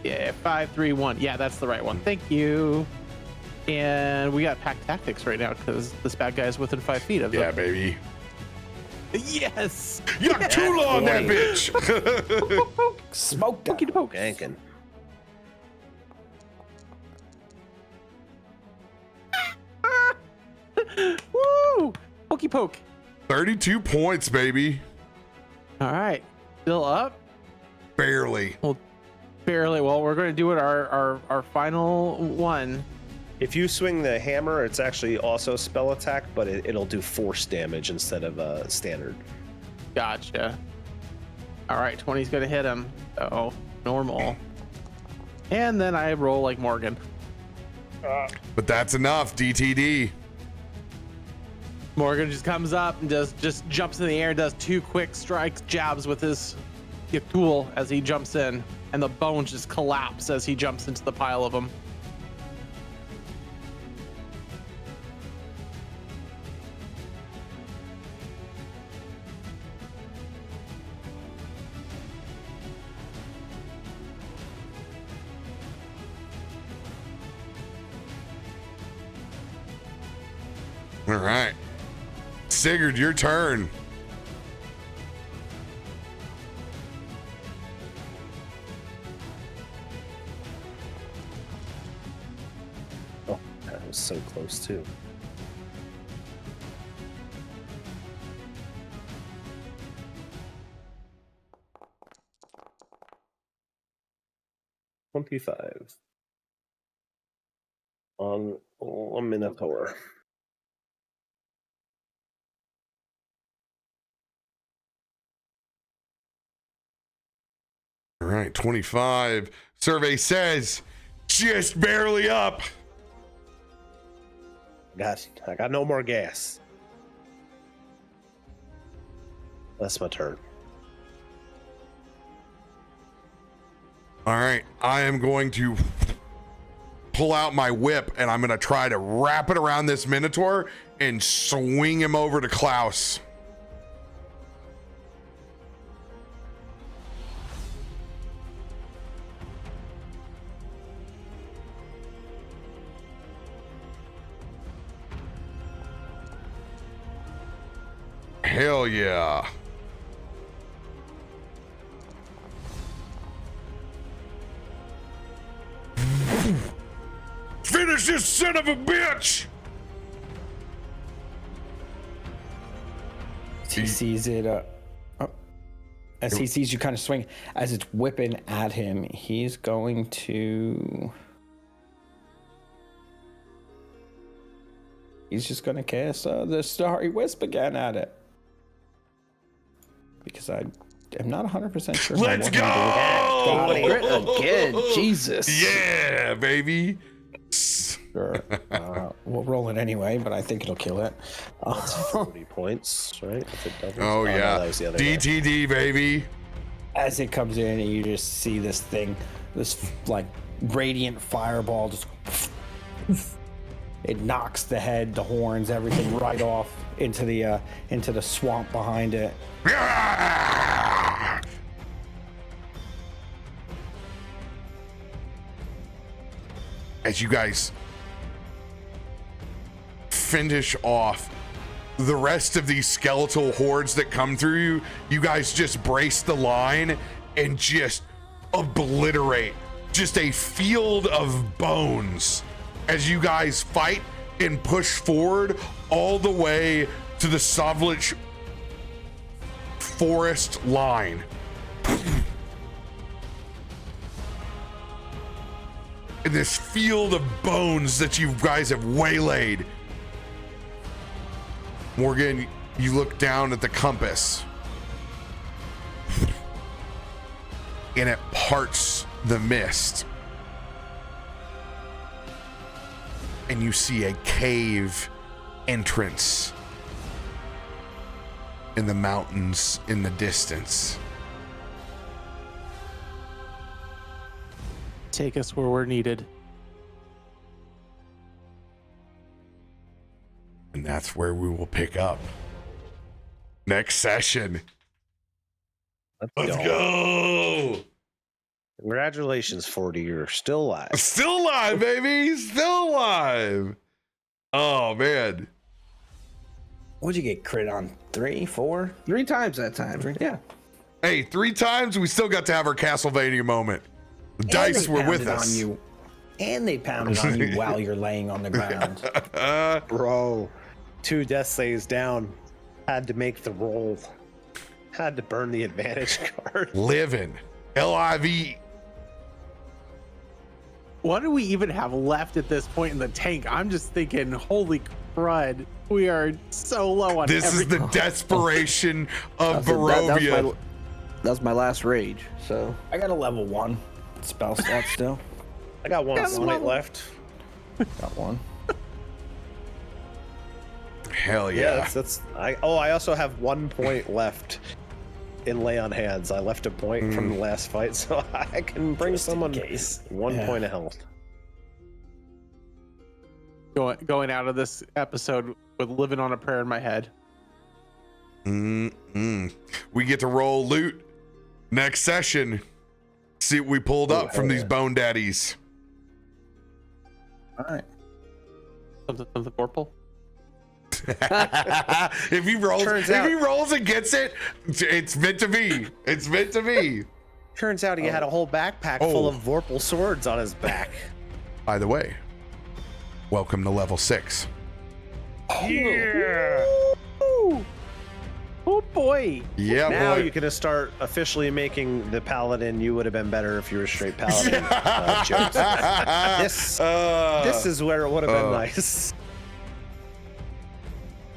Yeah, 5, 3, 1. Yeah, that's the right one. Thank you. And we got pack tactics right now because this bad guy is within 5 feet of them. Yeah, baby. Yes. You got too long, that bitch. Smoke that. Pokey to poke. Ganking. Woo! Pokey poke. 32 points, baby. All right. Still up. Barely. Barely. Well, we're going to do it our final one. If you swing the hammer, it's actually also spell attack, but it'll do force damage instead of standard. Gotcha. All right, 20's going to hit him. Oh, normal. And then I roll like Morgan. But that's enough, DTD. Morgan just comes up and just jumps in the air, does 2 quick strikes, jabs with his tool as he jumps in, and the bones just collapse as he jumps into the pile of them. All right. Sigurd, your turn. Oh, that was so close too. $25 on a Minotaur. All right, 25. Survey says just barely up. I got no more gas. That's my turn. All right, I am going to pull out my whip and I'm going to try to wrap it around this Minotaur and swing him over to Klaus. Hell yeah. Finish this son of a bitch! He sees it. As he sees you kind of swing, as it's whipping at him, he's going to. He's just going to cast the Starry Wisp again at it. Because I am not 100% sure. Let's go! Again, Jesus. Yeah, baby. Sure. We'll roll it anyway, but I think it'll kill it. 40 points, right? If it doubles. Oh, no, yeah. that was the other guy. DTD, baby. As it comes in, and you just see this thing, this like radiant fireball just. It knocks the head, the horns, everything right off into the swamp behind it. As you guys finish off the rest of these skeletal hordes that come through you, you guys just brace the line and just obliterate just a field of bones as you guys fight and push forward all the way to the Sovlich forest line. in this field of bones that you guys have waylaid. Morgan, you look down at the compass, and it parts the mist. And you see a cave entrance in the mountains in the distance. Take us where we're needed. And that's where we will pick up next session. Let's go. Congratulations, 40. You're still alive. Still alive, baby. Still alive. Oh, man. What'd you get crit on? 3, 4? 3 times that time. Yeah. Hey, 3 times we still got to have our Castlevania moment. The dice were with us. On you. And they pounded on you while you're laying on the ground. Bro, 2 death saves down. Had to make the roll. Had to burn the advantage card. Living. L-I-V. What do we even have left at this point in the tank? I'm just thinking, holy crud, we are so low on This is the desperation of Barovia. That was my last rage. So I got a level 1 spell slot still. I got one point left. Got 1. Hell yeah. I also have 1 point left in lay on hands. I left a point from the last fight, so I can bring someone 1 point of health. Going out of this episode with living on a prayer in my head. We get to roll loot next session. See what we pulled up from these bone daddies. All right. Something purple. If he rolls and gets it, it's meant to be. It's meant to be. Turns out he had a whole backpack full of Vorpal swords on his back. By the way, welcome to level 6. Yeah. Oh boy. Yeah, Now boy. you can start officially making the paladin. You would have been better if you were straight paladin. Jokes. This is where it would have been nice.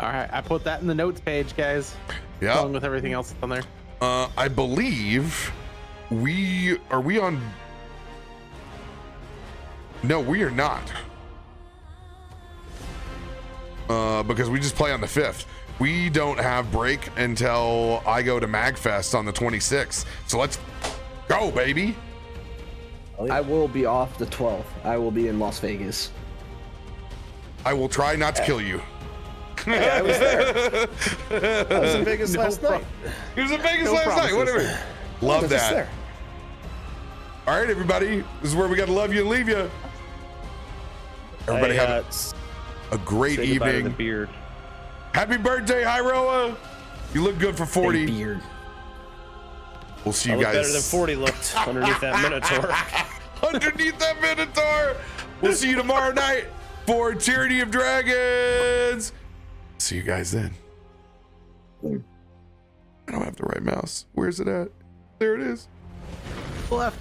All right, I put that in the notes page, guys. Yeah. Along with everything else that's on there. I believe we on. No, we are not. Because we just play on the 5th. We don't have break until I go to MagFest on the 26th. So let's go, baby. I will be off the 12th. I will be in Las Vegas. I will try not to kill you. Yeah, I was there. I was in Vegas last night. He was in Vegas last night. Whatever. Love that. There. All right, everybody. This is where we got to love you and leave you. Everybody have a great say goodbye to evening. The beard. Happy birthday, Hyroa. You look good for 40. Beard. We'll see I you look guys. better than 40 looked underneath that Minotaur. Underneath that Minotaur. We'll see you tomorrow night for Tyranny of Dragons. See you guys then. I don't have the right mouse. Where's it at? There it is. Left.